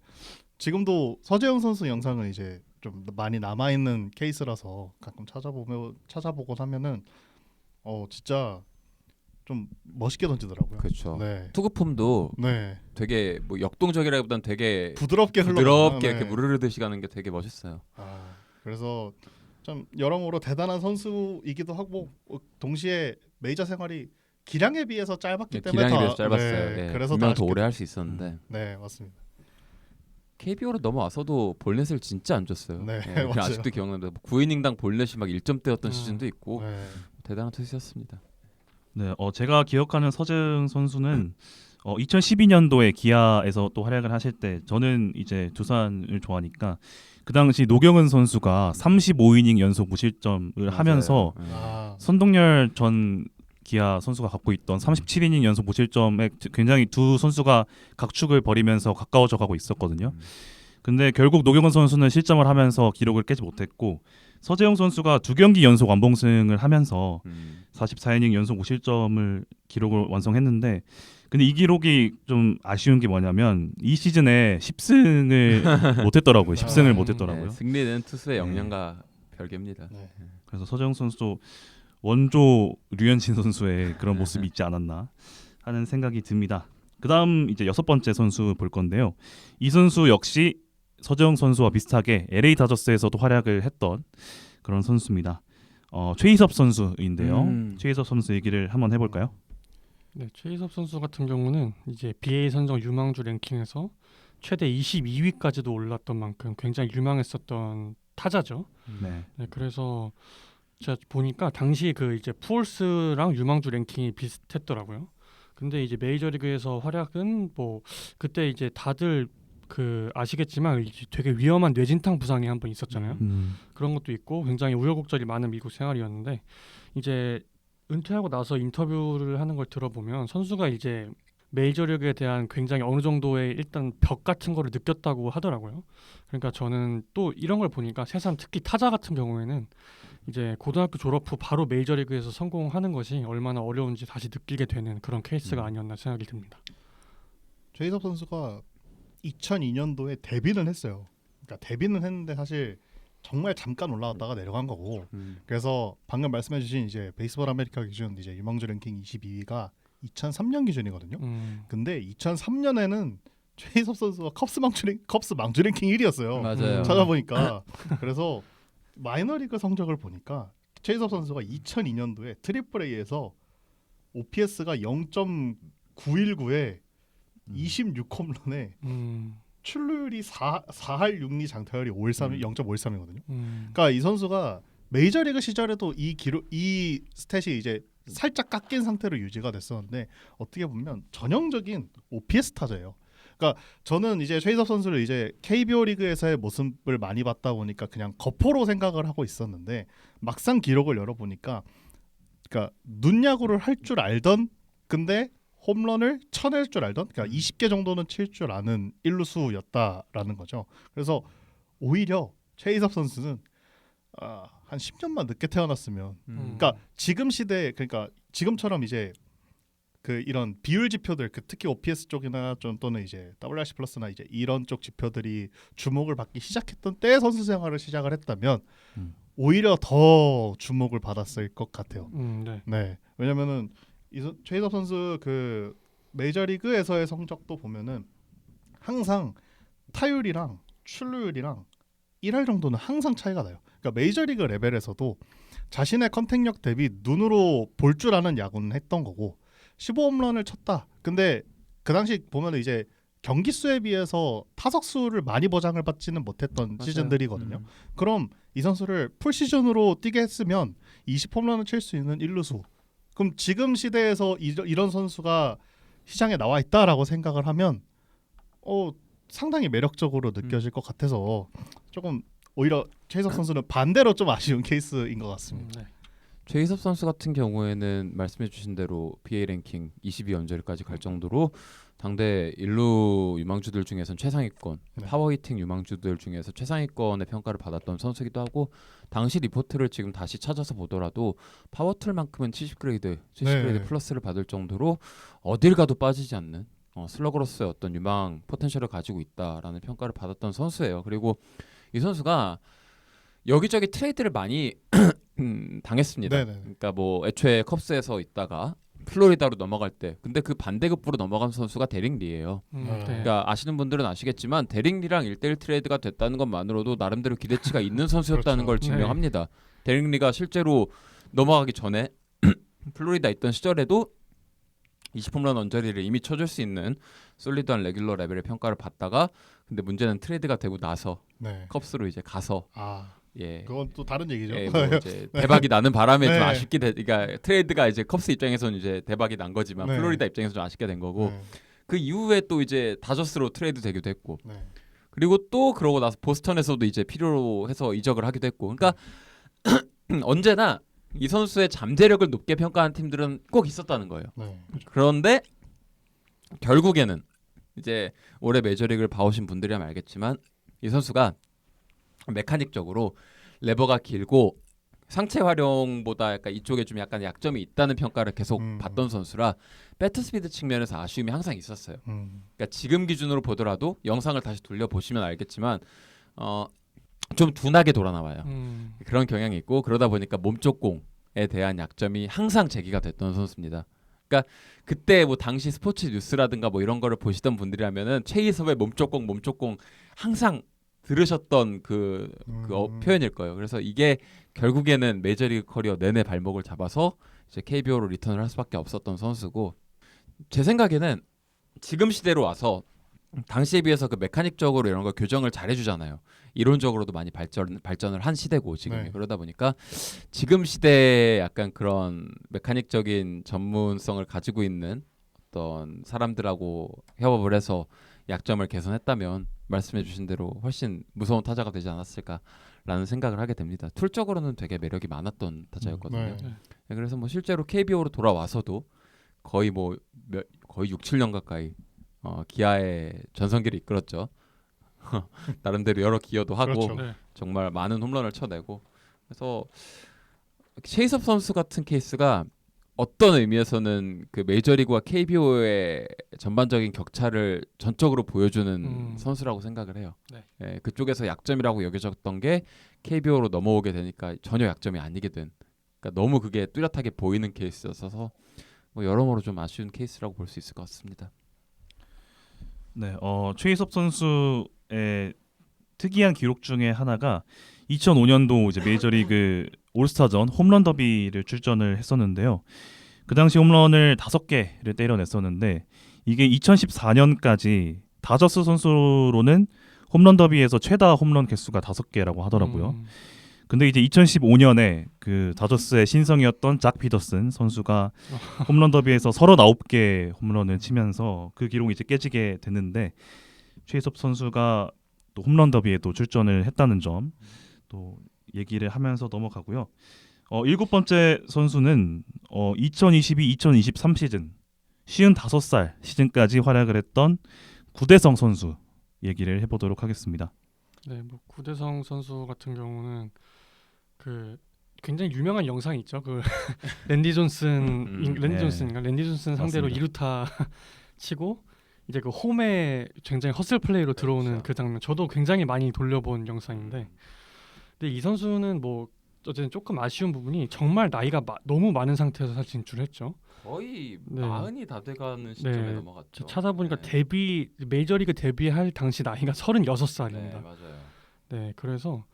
지금도 서재영 선수 영상은 이제 좀 많이 남아 있는 케이스라서 가끔 찾아보곤 하면은 진짜 좀 멋있게 던지더라고요. 그렇죠. 네, 투구폼도 네, 되게 뭐 역동적이라기보다는 되게 부드럽게 부드럽게 네. 이렇게 무르르듯이 가는 게 되게 멋있어요. 그래서 좀 여러모로 대단한 선수이기도 하고 동시에 메이저 생활이 기량에 비해서 짧았기 때문에 기량에 더- 비해서 짧았어요. 네, 예, 그래서 분명 더 더 오래 아쉽게 할 수 있었는데 네, 맞습니다. KBO로 넘어와서도 볼넷을 진짜 안 줬어요. 네, 예, 맞아요. 아직도 기억나는데 9이닝당 볼넷이 막 1점대였던 시즌도 있고 네. 대단한 투수였습니다. 네, 제가 기억하는 서재영 선수는 2012년도에 기아에서 또 활약을 하실 때 저는 이제 두산을 좋아하니까 그 당시 노경은 선수가 35이닝 연속 무실점을 하면서 맞아요. 예. 선동열 전 기아 선수가 갖고 있던 37이닝 연속 무실점에 굉장히 두 선수가 각축을 벌이면서 가까워져 가고 있었거든요. 근데 결국 노경은 선수는 실점을 하면서 기록을 깨지 못했고 서재영 선수가 2경기 연속 완봉승을 하면서 44이닝 연속 무실점을 기록을 완성했는데 근데 이 기록이 좀 아쉬운 게 뭐냐면 이 시즌에 10승을 못했더라고요. 10승을 못했더라고요. 네, 승리는 투수의 네. 역량과 별개입니다. 네. 그래서 서재영 선수도 원조 류현진 선수의 그런 모습이 있지 않았나 하는 생각이 듭니다. 그다음 이제 6번째 선수 볼 건데요. 이 선수 역시 서재영 선수와 비슷하게 LA 다저스에서도 활약을 했던 그런 선수입니다. 최희섭 선수인데요. 최희섭 선수 얘기를 한번 해볼까요? 네, 최희섭 선수 같은 경우는 이제 BA 선정 유망주 랭킹에서 최대 22위까지도 올랐던 만큼 굉장히 유망했었던 타자죠. 네. 네, 그래서 제가 보니까 당시 그 이제 푸올스랑 유망주 랭킹이 비슷했더라고요. 근데 이제 메이저리그에서 활약은 뭐 그때 이제 다들 그 아시겠지만 이제 되게 위험한 뇌진탕 부상이 한 번 있었잖아요. 그런 것도 있고 굉장히 우여곡절이 많은 미국 생활이었는데 이제 은퇴하고 나서 인터뷰를 하는 걸 들어보면 선수가 이제 메이저리그에 대한 굉장히 어느 정도의 일단 벽 같은 거를 느꼈다고 하더라고요. 그러니까 저는 또 이런 걸 보니까 새삼 특히 타자 같은 경우에는 이제 고등학교 졸업 후 바로 메이저리그에서 성공하는 것이 얼마나 어려운지 다시 느끼게 되는 그런 케이스가 아니었나 생각이 듭니다. 최희섭 선수가 2002년도에 데뷔는 했어요. 그러니까 데뷔는 했는데 사실 정말 잠깐 올라왔다가 내려간 거고. 그래서 방금 말씀해주신 이제 베이스볼 아메리카 기준 이제 유망주 랭킹 22위가 2003년 기준이거든요. 근데 2003년에는 최희섭 선수가 컵스 망주 랭킹 1위였어요. 맞아요. 찾아보니까 그래서 마이너리그 성적을 보니까 최희섭 선수가 2002년도에 트리플 A에서 OPS가 0.919에 26홈런에 출루율이 4할 6리 장타율이 0.513이거든요. 그러니까 이 선수가 메이저리그 시절에도 이 스탯이 이제 살짝 깎인 상태로 유지가 됐었는데 어떻게 보면 전형적인 OPS 타자예요. 그러니까 저는 이제 최희섭 선수를 이제 KBO 리그에서의 모습을 많이 봤다 보니까 그냥 거포로 생각을 하고 있었는데 막상 기록을 열어보니까 그러니까 눈야구를 할 줄 알던 근데 홈런을 쳐낼 줄 알던 그러니까 20개 정도는 칠 줄 아는 일루수였다라는 거죠. 그래서 오히려 최희섭 선수는 한 10년만 늦게 태어났으면 그러니까 지금 시대 그러니까 지금처럼 이제 그 이런 비율 지표들 특히 OPS 쪽이나 좀 또는 이제 WRC 플러스나 이제 이런 쪽 지표들이 주목을 받기 시작했던 때 선수 생활을 시작을 했다면 오히려 더 주목을 받았을 것 같아요. 네. 네. 왜냐면은 최희섭 선수 그 메이저리그에서의 성적도 보면은 항상 타율이랑 출루율이랑 1할 정도는 항상 차이가 나요. 그러니까 메이저리그 레벨에서도 자신의 컨택력 대비 눈으로 볼 줄 아는 야구는 했던 거고 15홈런을 쳤다. 근데 그 당시 보면 이제 경기 수에 비해서 타석 수를 많이 보장을 받지는 못했던 맞아요. 시즌들이거든요. 그럼 이 선수를 풀 시즌으로 뛰게 했으면 20홈런을 칠 수 있는 일루수. 그럼 지금 시대에서 이런 선수가 시장에 나와 있다라고 생각을 하면 상당히 매력적으로 느껴질 것 같아서 조금 오히려 최희섭 선수는 반대로 좀 아쉬운 케이스인 것 같습니다. 네. 최희섭 선수 같은 경우에는 말씀해주신 대로 BA 랭킹 22 언저리까지 갈 정도로 당대 일루 유망주들 중에서는 최상위권, 네. 파워히팅 유망주들 중에서 최상위권의 평가를 받았던 선수이기도 하고 당시 리포트를 지금 다시 찾아서 보더라도 파워툴만큼은 70그레이드 네. 플러스를 받을 정도로 어딜 가도 빠지지 않는 슬러그로서의 어떤 유망 포텐셜을 가지고 있다라는 평가를 받았던 선수예요. 그리고 이 선수가 여기저기 트레이드를 많이 당했습니다. 네네. 그러니까 뭐 애초에 컵스에서 있다가 플로리다로 넘어갈 때 근데 그 반대급부로 넘어간 선수가 데릭 리예요. 네. 그러니까 아시는 분들은 아시겠지만 데릭 리랑 1대1 트레이드가 됐다는 것만으로도 나름대로 기대치가 있는 선수였다는 그렇죠. 걸 증명합니다. 데릭 리가 실제로 넘어가기 전에 플로리다 있던 시절에도 20홈런 언저리를 이미 쳐줄 수 있는 솔리드한 레귤러 레벨의 평가를 받다가 근데 문제는 트레이드가 되고 나서 네. 컵스로 이제 가서 아, 예. 그건 또 다른 얘기죠. 예, 뭐 이제 대박이 나는 바람에 네. 좀 아쉽게 그러니까 트레이드가 이제 컵스 입장에서는 이제 대박이 난 거지만 네. 플로리다 입장에서 좀 아쉽게 된 거고 네. 그 이후에 또 이제 다저스로 트레이드 되기도 했고 네. 그리고 또 그러고 나서 보스턴에서도 이제 필요로 해서 이적을 하기도 했고 그러니까 언제나 이 선수의 잠재력을 높게 평가한 팀들은 꼭 있었다는 거예요. 네. 그런데 결국에는 이제 올해 메이저리그를 봐오신 분들이라면 알겠지만 이 선수가 메카닉적으로 레버가 길고 상체 활용보다 약간 이쪽에 좀 약간 약점이 있다는 평가를 계속 받던 선수라 배트 스피드 측면에서 아쉬움이 항상 있었어요. 그러니까 지금 기준으로 보더라도 영상을 다시 돌려보시면 알겠지만 좀 둔하게 돌아 나와요. 그런 경향이 있고 그러다 보니까 몸쪽 공에 대한 약점이 항상 제기가 됐던 선수입니다. 그러니까 그때 뭐 당시 스포츠 뉴스라든가 뭐 이런 거를 보시던 분들이라면은 최희섭의 몸쪽 공 항상 들으셨던 그 표현일 거예요. 그래서 이게 결국에는 메이저리그 커리어 내내 발목을 잡아서 이제 KBO로 리턴을 할 수밖에 없었던 선수고 제 생각에는 지금 시대로 와서 당시에 비해서 그 메카닉적으로 이런 거 교정을 잘 해주잖아요. 이론적으로도 많이 발전을 한 시대고 지금이 네. 그러다 보니까 지금 시대에 약간 그런 메카닉적인 전문성을 가지고 있는 어떤 사람들하고 협업을 해서 약점을 개선했다면 말씀해주신 대로 훨씬 무서운 타자가 되지 않았을까라는 생각을 하게 됩니다. 툴적으로는 되게 매력이 많았던 타자였거든요. 네. 그래서 뭐 실제로 KBO로 돌아와서도 거의 거의 6, 7년 가까이 기아의 전성기를 이끌었죠. 나름대로 여러 기여도 하고 그렇죠. 네. 정말 많은 홈런을 쳐내고 그래서 최희섭 선수 같은 케이스가 어떤 의미에서는 그 메이저리그와 KBO의 전반적인 격차를 전적으로 보여주는 선수라고 생각을 해요. 네. 예, 그쪽에서 약점이라고 여겨졌던 게 KBO로 넘어오게 되니까 전혀 약점이 아니게 된. 그러니까 너무 그게 뚜렷하게 보이는 케이스였어서 뭐 여러모로 좀 아쉬운 케이스라고 볼 수 있을 것 같습니다. 네, 최희섭 선수의 특이한 기록 중에 하나가 2005년도 이제 메이저리그 올스타전 홈런 더비를 출전을 했었는데요. 그 당시 홈런을 5개를 때려냈었는데 이게 2014년까지 다저스 선수로는 홈런 더비에서 최다 홈런 개수가 5개라고 하더라고요. 근데 이제 2015년에 그 다저스의 신성이었던 작 피더슨 선수가 홈런 더비에서 39개 홈런을 치면서 그 기록이 이제 깨지게 됐는데 최희섭 선수가 또 홈런 더비에도 출전을 했다는 점 또 얘기를 하면서 넘어가고요. 7번째 선수는 2022-2023 시즌 55살 시즌까지 활약을 했던 구대성 선수 얘기를 해보도록 하겠습니다. 네, 뭐 구대성 선수 같은 경우는 그 굉장히 유명한 영상이 있죠. 그 랜디 존슨 랜디 존슨 상대로 맞습니다. 2루타 치고 이제 그 홈에 굉장히 허슬 플레이로 들어오는 그렇죠. 그 장면. 저도 굉장히 많이 돌려본 영상인데, 근데 이 선수는 뭐 어쨌든 조금 아쉬운 부분이 정말 나이가 너무 많은 상태에서 사실 진출했죠. 거의 네. 40이 다 돼가는 시점에 네. 넘어갔죠. 찾아보니까 네. 메이저리그 데뷔할 당시 나이가 36살입니다. 네, 맞아요. 네, 그래서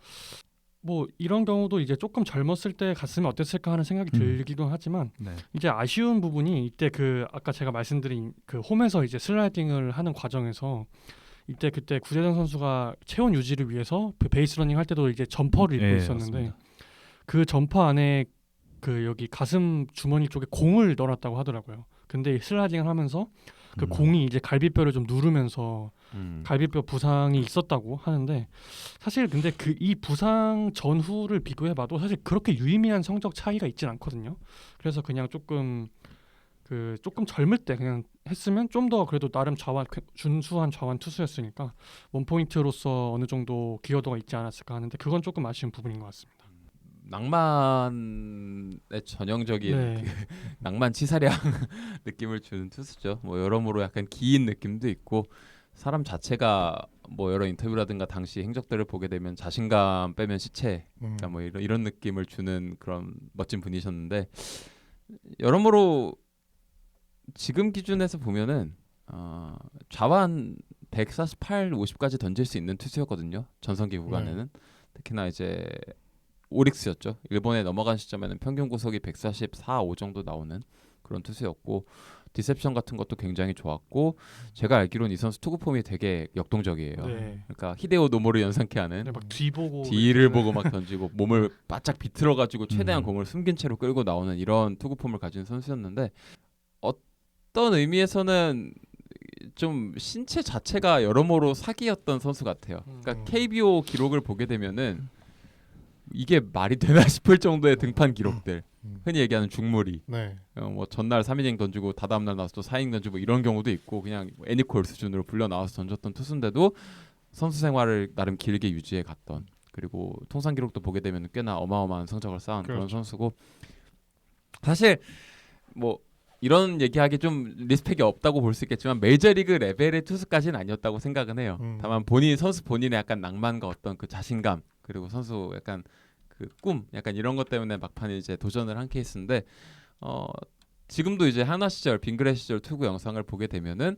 뭐 이런 경우도 이제 조금 젊었을 때 갔으면 어땠을까 하는 생각이 들기도 하지만 네. 이제 아쉬운 부분이 이때 그 아까 제가 말씀드린 그 홈에서 이제 슬라이딩을 하는 과정에서 이때 그때 구대성 선수가 체온 유지를 위해서 그 베이스 러닝 할 때도 이제 점퍼를 입고 네, 있었는데 맞습니다. 그 점퍼 안에 그 여기 가슴 주머니 쪽에 공을 넣어놨다고 하더라고요. 근데 슬라이딩을 하면서 그 공이 이제 갈비뼈를 좀 누르면서 갈비뼈 부상이 있었다고 하는데 사실 근데 그 이 부상 전후를 비교해봐도 사실 그렇게 유의미한 성적 차이가 있진 않거든요. 그래서 그냥 조금 젊을 때 그냥 했으면 좀 더 그래도 나름 준수한 자완 투수였으니까 원 포인트로서 어느 정도 기여도가 있지 않았을까 하는데 그건 조금 아쉬운 부분인 것 같습니다. 낭만의 전형적인 네. 그 낭만 치사량 느낌을 주는 투수죠. 뭐 여러모로 약간 기인 느낌도 있고 사람 자체가 뭐 여러 인터뷰라든가 당시 행적들을 보게 되면 자신감 빼면 시체, 그러니까 뭐 이런 느낌을 주는 그런 멋진 분이셨는데 여러모로 지금 기준에서 보면은 좌완 148, 50까지 던질 수 있는 투수였거든요. 전성기 구간에는 특히나 이제 오릭스였죠. 일본에 넘어간 시점에는 평균 구속이 144, 5 정도 나오는 그런 투수였고 디셉션 같은 것도 굉장히 좋았고 제가 알기로는 이 선수 투구 폼이 되게 역동적이에요. 네. 그러니까 히데오 노모를 연상케 하는 네, 막 뒤보고 뒤를 보고 막 던지고 몸을 바짝 비틀어가지고 최대한 음. 공을 숨긴 채로 끌고 나오는 이런 투구 폼을 가진 선수였는데 어떤 의미에서는 좀 신체 자체가 여러모로 사기였던 선수 같아요. 그러니까 KBO 기록을 보게 되면은 이게 말이 되나 싶을 정도의 등판 기록들, 흔히 얘기하는 중무리, 네. 뭐 전날 3이닝 던지고 다다음 날 나와서 또 4이닝 던지고 이런 경우도 있고 그냥 애니콜 수준으로 불려 나와서 던졌던 투수인데도 선수 생활을 나름 길게 유지해 갔던, 그리고 통산 기록도 보게 되면 꽤나 어마어마한 성적을 쌓은 그런 그렇죠. 선수고 사실 뭐 이런 얘기하기 좀 리스펙이 없다고 볼 수 있겠지만 메이저리그 레벨의 투수까지는 아니었다고 생각은 해요. 다만 선수 본인의 약간 낭만과 어떤 그 자신감 그리고 선수 약간 그 꿈 약간 이런 것 때문에 막판에 이제 도전을 한 케이스인데 지금도 이제 한화 시절 빙그레 시절 투구 영상을 보게 되면은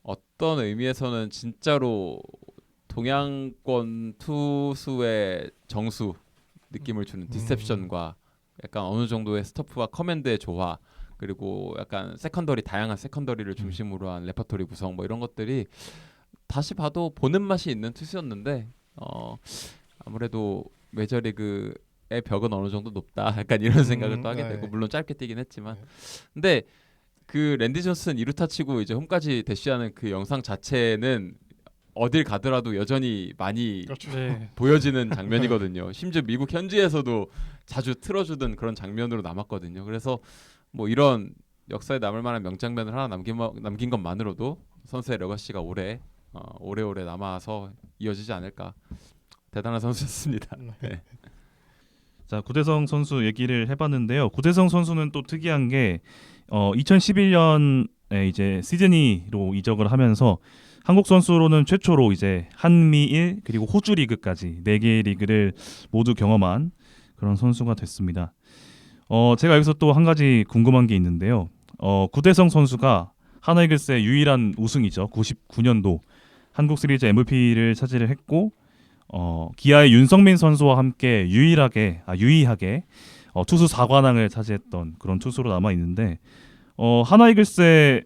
어떤 의미에서는 진짜로 동양권 투수의 정수 느낌을 주는 디셉션과 약간 어느 정도의 스토프와 커맨드의 조화 그리고 약간 다양한 세컨더리를 중심으로 한 레퍼토리 구성 뭐 이런 것들이 다시 봐도 보는 맛이 있는 투수였는데 아무래도 메이저리그의 벽은 어느 정도 높다 약간 이런 생각을 또 하게 되고 물론 짧게 뛰긴 했지만 근데 그 랜디 존슨 2루타 치고 이제 홈까지 대시하는 그 영상 자체는 어딜 가더라도 여전히 많이 그렇죠. 네. 보여지는 장면이거든요. 심지어 미국 현지에서도 자주 틀어주던 그런 장면으로 남았거든요. 그래서 뭐 이런 역사에 남을 만한 명장면을 하나 남긴 것만으로도 선수의 레거시가 오래오래 남아서 이어지지 않을까. 대단한 선수였습니다. 네. 자, 구대성 선수 얘기를 해봤는데요. 구대성 선수는 또 특이한 게 2011년에 이제 시드니로 이적을 하면서 한국 선수로는 최초로 이제 한미일 그리고 호주 리그까지 4개의 리그를 모두 경험한 그런 선수가 됐습니다. 제가 여기서 또 한 가지 궁금한 게 있는데요. 구대성 선수가 하나이글스의 유일한 우승이죠. 99년도 한국 시리즈 MVP를 차지를 했고 기아의 윤성민 선수와 함께 유의하게 투수 4관왕을 차지했던 그런 투수로 남아 있는데 하나이글스의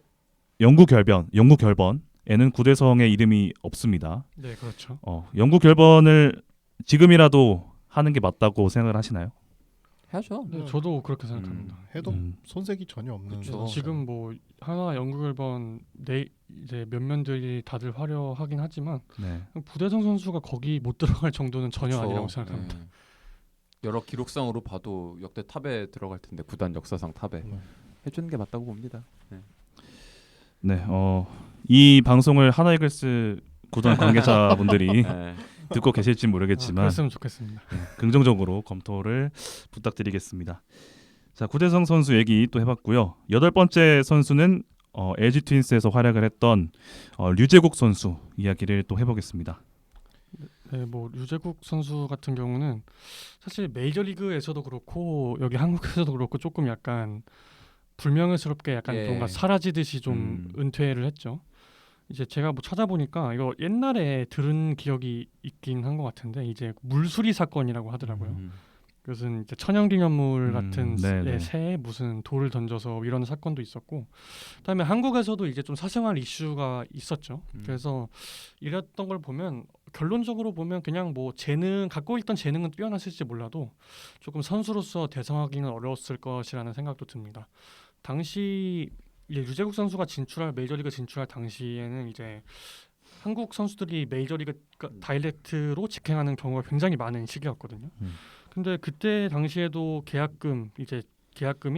영구 결번에는 구대성의 이름이 없습니다. 네, 그렇죠. 영구 결번을 지금이라도 하는 게 맞다고 생각을 하시나요? 해야죠. 네, 저도 그렇게 생각합니다. 해도 손색이 전혀 없는. 그쵸. 지금 뭐 하나 연구결번 이제 면면들이 다들 화려하긴 하지만 네. 부대성 선수가 거기 못 들어갈 정도는 전혀 그쵸. 아니라고 생각합니다. 네. 여러 기록상으로 봐도 역대 탑에 들어갈 텐데 구단 역사상 탑에 해주는 게 맞다고 봅니다. 네. 이 방송을 하나이글스 구단 관계자분들이 네. 듣고 계실지 모르겠지만 그랬으면 좋겠습니다. 긍정적으로 검토를 부탁드리겠습니다. 자, 구대성 선수 얘기 또 해봤고요. 8번째 선수는 LG 트윈스에서 활약을 했던 류제국 선수 이야기를 또 해보겠습니다. 네, 뭐 류제국 선수 같은 경우는 사실 메이저리그에서도 그렇고 여기 한국에서도 그렇고 조금 약간 불명예스럽게 약간 예. 뭔가 사라지듯이 좀 은퇴를 했죠. 이제 제가 뭐 찾아보니까 이거 옛날에 들은 기억이 있긴 한 것 같은데 이제 물수리 사건이라고 하더라고요. 그것은 이제 천연기념물 같은 네네. 새에 무슨 돌을 던져서 이런 사건도 있었고, 그다음에 한국에서도 이제 좀 사생활 이슈가 있었죠. 그래서 이랬던 걸 보면 결론적으로 보면 그냥 뭐 갖고 있던 재능은 뛰어났을지 몰라도 조금 선수로서 대성하기는 어려웠을 것이라는 생각도 듭니다. 당시 이제 류제국 선수가 메이저리그 진출할 당시에는 이제 한국 선수들이 메이저리그 다이렉트로 직행하는 경우가 굉장히 많은 시기였거든요. 근데 그때 당시에도 계약금이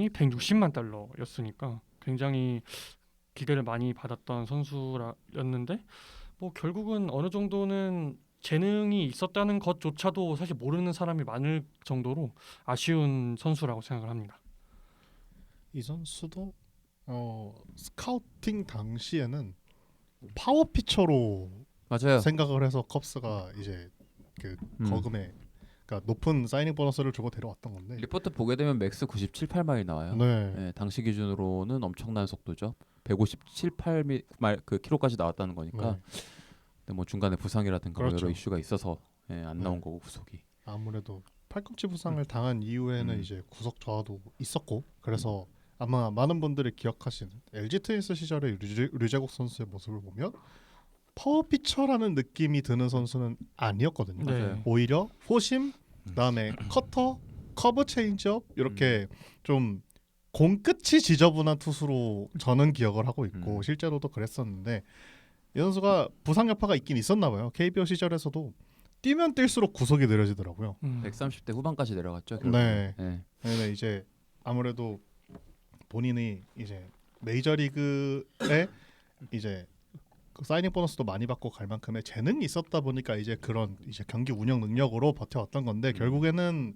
160만 달러였으니까 굉장히 기대를 많이 받았던 선수였는데 뭐 결국은 어느 정도는 재능이 있었다는 것조차도 사실 모르는 사람이 많을 정도로 아쉬운 선수라고 생각을 합니다. 이 선수도 스카우팅 당시에는 파워 피처로 맞아요. 생각을 해서 컵스가 이제 그 거금에 그러니까 높은 사이닝 보너스를 주고 데려왔던 건데. 리포트 보게 되면 맥스 97, 8마일 나와요. 네. 네, 당시 기준으로는 엄청난 속도죠. 157, 8마일 그 키로까지 나왔다는 거니까. 네. 근데 뭐 중간에 부상이라든가 뭐 그렇죠. 여러 이슈가 있어서 안 나온 네. 거고 구속이. 아무래도 팔꿈치 부상을 당한 이후에는 이제 구속 저하도 있었고 그래서 음. 아마 많은 분들이 기억하시는 LG 트윈스 시절의 류제국 선수의 모습을 보면 파워 피처라는 느낌이 드는 선수는 아니었거든요. 네. 오히려 포심, 그다음에 커터, 커브 체인지업 이렇게 좀 공끝이 지저분한 투수로 저는 기억을 하고 있고 실제로도 그랬었는데 이 선수가 부상 여파가 있긴 있었나 봐요. KBO 시절에서도 뛰면 뛸수록 구속이 느려지더라고요. 130대 후반까지 내려갔죠. 네. 네. 네, 이제 아무래도 본인이 이제 메이저리그에 이제 그 사이닝 보너스도 많이 받고 갈 만큼의 재능이 있었다 보니까 이제 그런 이제 경기 운영 능력으로 버텨왔던 건데 결국에는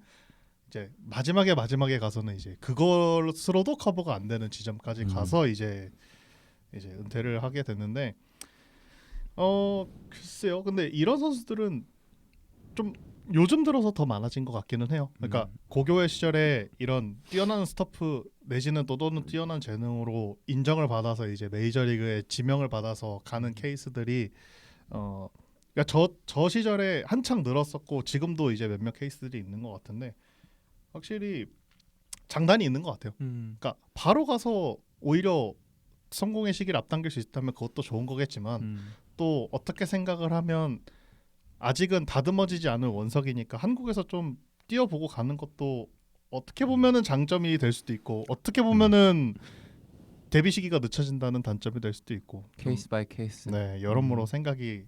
이제 마지막에 가서는 이제 그것으로도 커버가 안 되는 지점까지 가서 이제 은퇴를 하게 됐는데 글쎄요. 근데 이런 선수들은 좀 요즘 들어서 더 많아진 것 같기는 해요. 그러니까 고교의 시절에 이런 뛰어난 스터프 내지는 또는 뛰어난 재능으로 인정을 받아서 이제 메이저리그에 지명을 받아서 가는 케이스들이 그러니까 저 시절에 한창 늘었었고 지금도 이제 몇몇 케이스들이 있는 것 같은데 확실히 장단이 있는 것 같아요. 그러니까 바로 가서 오히려 성공의 시기를 앞당길 수 있다면 그것도 좋은 거겠지만 또 어떻게 생각을 하면 아직은 다듬어지지 않은 원석이니까 한국에서 좀 뛰어보고 가는 것도 어떻게 보면은 장점이 될 수도 있고 어떻게 보면은 데뷔 시기가 늦춰진다는 단점이 될 수도 있고 케이스 바이 케이스. 네 여러모로 생각이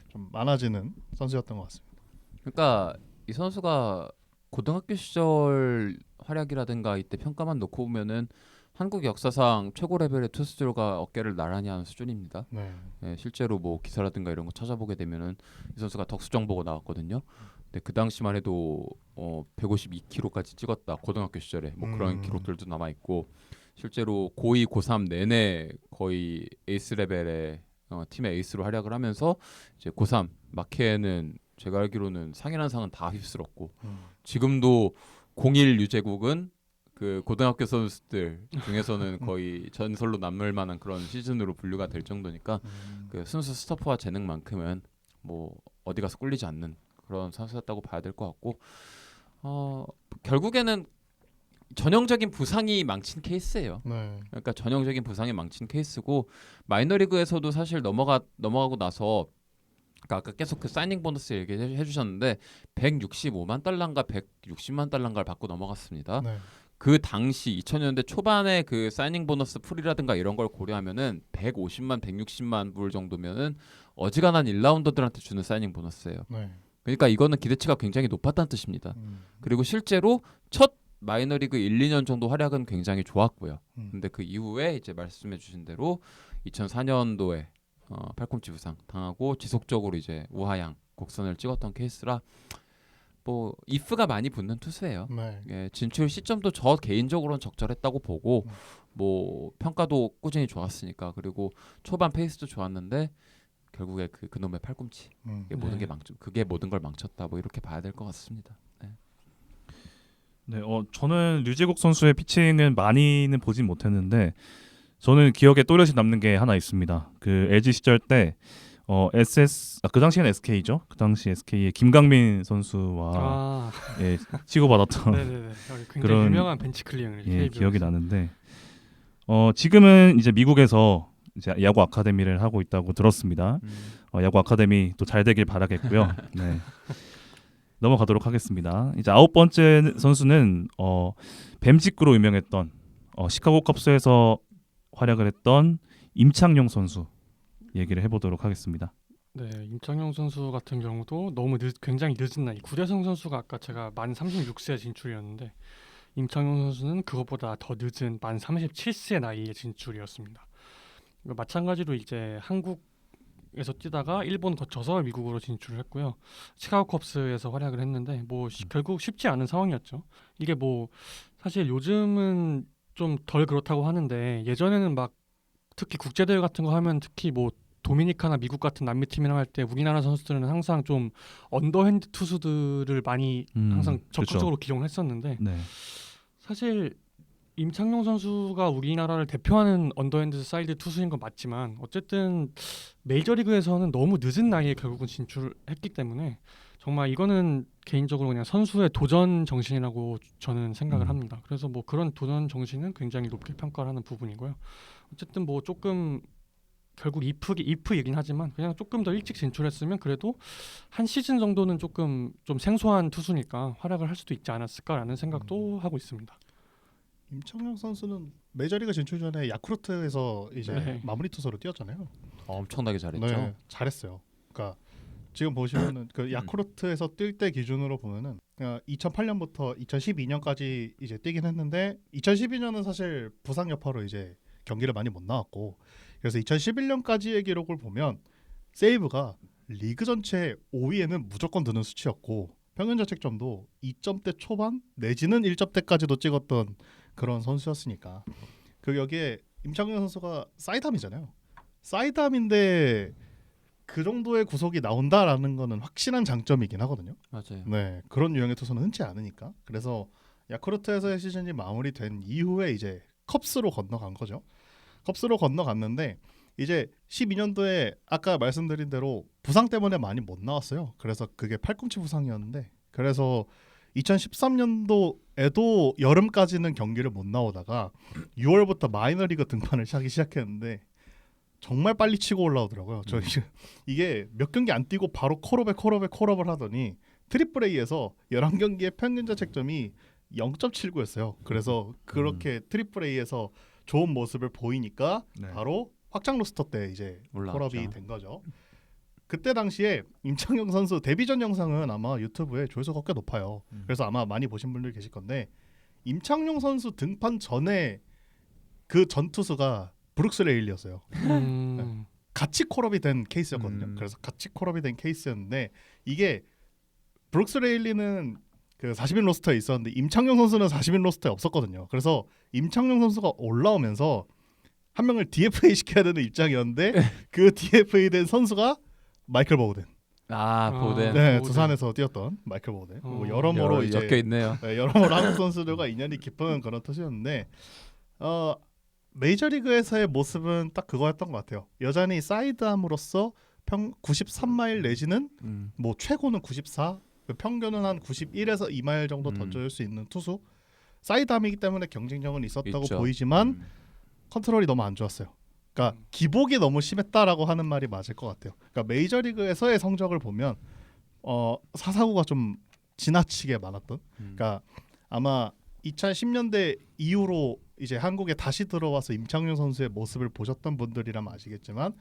좀 많아지는 선수였던 것 같습니다. 그러니까 이 선수가 고등학교 시절 활약이라든가 이때 평가만 놓고 보면은 한국 역사상 최고 레벨의 투수들과 어깨를 나란히 하는 수준입니다. 네. 예, 실제로 뭐 기사라든가 이런 거 찾아보게 되면은 이 선수가 덕수정 보고 나왔거든요. 근데 그 당시만 해도 152kg까지 찍었다. 고등학교 시절에 뭐 그런 기록들도 남아 있고 실제로 고2, 고3 내내 거의 에이스 레벨의 팀의 에이스로 활약을 하면서 이제 고3 마케는 제가 알기로는 상이라는 상은 다 휩쓸었고 지금도 01 유제국은 그 고등학교 선수들 중에서는 거의 전설로 남을 만한 그런 시즌으로 분류가 될 정도니까 그 순수 스토퍼와 재능만큼은 뭐 어디 가서 꿀리지 않는 그런 선수였다고 봐야 될 것 같고 결국에는 전형적인 부상이 망친 케이스예요. 네. 그러니까 전형적인 부상이 망친 케이스고 마이너리그에서도 사실 넘어가고 나서 그러니까 아까 계속 그 사이닝 보너스 얘기해 주셨는데 165만 달러인가 160만 달러인가를 받고 넘어갔습니다. 네. 그 당시 2000년대 초반에 그 사이닝 보너스 풀이라든가 이런 걸 고려하면은 150만, 160만 불 정도면은 어지간한 1라운더들한테 주는 사이닝 보너스예요. 네. 그러니까 이거는 기대치가 굉장히 높았다는 뜻입니다. 그리고 실제로 첫 마이너리그 1, 2년 정도 활약은 굉장히 좋았고요. 근데 그 이후에 이제 말씀해 주신 대로 2004년도에 팔꿈치 부상 당하고 지속적으로 이제 우하향 곡선을 찍었던 케이스라 뭐 if가 많이 붙는 투수예요. 네. 예, 진출 시점도 저 개인적으로는 적절했다고 보고 뭐 평가도 꾸준히 좋았으니까 그리고 초반 페이스도 좋았는데 결국에 그놈의 팔꿈치 그게 모든 걸 망쳤다 뭐 이렇게 봐야 될 것 같습니다. 네. 네, 저는 류제국 선수의 피칭은 많이는 보진 못했는데 저는 기억에 또렷이 남는 게 하나 있습니다. 그 LG 시절 때 그 당시에는 SK죠. 그 당시 SK의 김강민 선수와 아, 예, 치고받았던 네네네. 굉장히 그런, 유명한 벤치 클리어를 예, 기억이 나는데 지금은 이제 미국에서 이제 야구 아카데미를 하고 있다고 들었습니다. 야구 아카데미 또 잘 되길 바라겠고요. 네. 넘어가도록 하겠습니다. 이제 9번째 선수는 뱀직구로 유명했던 시카고 컵스에서 활약을 했던 임창용 선수 얘기를 해보도록 하겠습니다. 네, 임창용 선수 같은 경우도 굉장히 늦은 나이. 구대성 선수가 아까 제가 만 36세 진출이었는데 임창용 선수는 그것보다 더 늦은 만 37세 나이의 진출이었습니다. 마찬가지로 이제 한국에서 뛰다가 일본 거쳐서 미국으로 진출을 했고요. 시카고 컵스에서 활약을 했는데 결국 쉽지 않은 상황이었죠. 이게 사실 요즘은 좀 덜 그렇다고 하는데 예전에는 막 특히 국제대회 같은 거 하면 특히 도미니카나 미국 같은 남미 팀이랑 할 때 우리나라 선수들은 항상 좀 언더핸드 투수들을 많이 항상 적극적으로 기용을 했었는데 네. 사실 임창용 선수가 우리나라를 대표하는 언더핸드 사이드 투수인 건 맞지만 어쨌든 메이저리그에서는 너무 늦은 나이에 결국은 진출했기 때문에 정말 이거는 개인적으로 그냥 선수의 도전 정신이라고 저는 생각을 합니다. 그래서 그런 도전 정신은 굉장히 높게 평가를 하는 부분이고요. 어쨌든 조금 결국 이프이긴 하지만 그냥 조금 더 일찍 진출했으면 그래도 한 시즌 정도는 조금 좀 생소한 투수니까 활약을 할 수도 있지 않았을까라는 생각도 하고 있습니다. 임창용 선수는 메이저리그 진출 전에 야쿠르트에서 이제 네. 마무리 투수로 뛰었잖아요. 엄청나게 잘했죠. 네, 잘했어요. 그러니까 지금 보시면은 그 야쿠르트에서 뛸 때 기준으로 보면은 2008년부터 2012년까지 이제 뛰긴 했는데 2012년은 사실 부상 여파로 이제 경기를 많이 못 나왔고 그래서 2011년까지의 기록을 보면 세이브가 리그 전체 5위에는 무조건 드는 수치였고 평균 자책점도 2점대 초반 내지는 1점대까지도 찍었던 그런 선수였으니까 그 여기에 임창용 선수가 사이담이잖아요. 사이담인데 그 정도의 구속이 나온다라는 거는 확실한 장점이긴 하거든요. 맞아요. 네, 그런 유형의 투수는 흔치 않으니까. 그래서 야쿠르트에서의 시즌이 마무리된 이후에 이제 컵스로 건너간 거죠. 컵스로 건너갔는데 이제 12년도에 아까 말씀드린 대로 부상 때문에 많이 못 나왔어요. 그래서 그게 팔꿈치 부상이었는데 그래서 2013년도에도 여름까지는 경기를 못 나오다가 6월부터 마이너리그 등판을 하기 시작했는데 정말 빨리 치고 올라오더라고요. 저 이게 몇 경기 안 뛰고 바로 콜업을 하더니 트리플 A에서 11경기의 평균 자책점이 0.79였어요. 그래서 그렇게 트리플 A에서 좋은 모습을 보이니까 네. 바로 확장 로스터 때 이제 올라왔죠. 콜업이 된 거죠. 그때 당시에 임창용 선수 데뷔전 영상은 아마 유튜브에 조회수가 꽤 높아요. 그래서 아마 많이 보신 분들 계실 건데 임창용 선수 등판 전에 그 전투수가 브룩스 레일리였어요. 같이 콜업이 된 케이스였거든요. 그래서 같이 콜업이 된 케이스였는데 이게 브룩스 레일리는 그 40인 로스터에 있었는데 임창용 선수는 40인 로스터에 없었거든요. 그래서 임창용 선수가 올라오면서 한 명을 DFA 시켜야 되는 입장이었는데 그 DFA 된 선수가 마이클 보우덴. 보덴. 네, 보우덴. 두산에서 뛰었던 마이클 보우덴. 그리고 여러모로 이제 엮여 있네요. 네, 여러모로 한국 선수들과 인연이 깊은 그런 투수였는데 메이저리그에서의 모습은 딱 그거였던 것 같아요. 여전히 사이드암으로서 93마일 내지는 뭐 최고는 94, 평균은 한 91에서 2마일 정도 던져줄 수 있는 투수. 사이드암이기 때문에 경쟁력은 있었다고 있죠. 보이지만 컨트롤이 너무 안 좋았어요. 그러니까 기복이 너무 심했다라고 하는 말이 맞을 것 같아요. 그러니까 메이저리그에서의 성적을 보면 사사구가 좀 지나치게 많았던. 그러니까 아마 2010년대 이후로 이제 한국에 다시 들어와서 임창용 선수의 모습을 보셨던 분들이라면 아시겠지만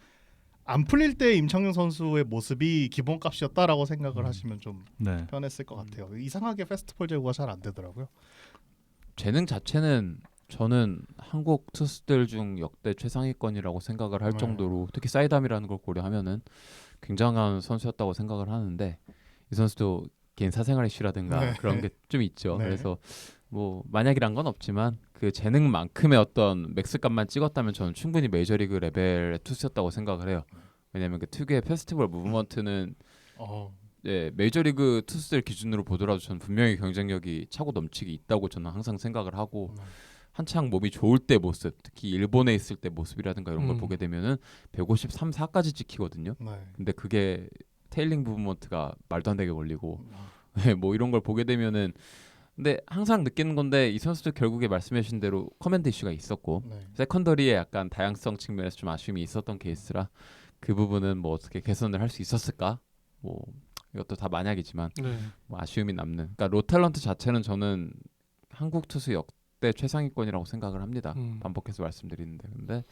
안 풀릴 때 임창용 선수의 모습이 기본값이었다라고 생각을 하시면 좀 네. 편했을 것 같아요. 이상하게 페스티벌 제구가 잘 안 되더라고요. 재능 자체는 저는 한국 투수들 중 역대 최상위권이라고 생각을 할 네. 정도로 특히 사이담이라는 걸 고려하면은 굉장한 선수였다고 생각을 하는데 이 선수도 개인 사생활 이슈라든가 네. 그런 게 좀 있죠. 네. 그래서 뭐 만약이란 건 없지만 그 재능만큼의 어떤 맥스값만 찍었다면 저는 충분히 메이저리그 레벨의 투수였다고 생각을 해요. 왜냐하면 그 특유의 페스티벌 무브먼트는 메이저리그 투수들 기준으로 보더라도 저는 분명히 경쟁력이 차고 넘치게 있다고 저는 항상 생각을 하고 한창 몸이 좋을 때 모습, 특히 일본에 있을 때 모습이라든가 이런 걸 음. 보게 되면은 153, 4까지 찍히거든요. 네. 근데 그게 테일링 무브먼트가 말도 안 되게 걸리고 음. 뭐 이런 걸 보게 되면은 근데 항상 느끼는 건데 이 선수들 결국에 말씀하신 대로 커맨드 이슈가 있었고 네. 세컨더리에 약간 다양성 측면에서 좀 아쉬움이 있었던 케이스라 그 부분은 뭐 어떻게 개선을 할 수 있었을까? 뭐 이것도 다 만약이지만 네. 뭐 아쉬움이 남는. 그러니까 로탤런트 자체는 저는 한국 투수 역대 최상위권이라고 생각을 합니다. 반복해서 말씀드리는데 근데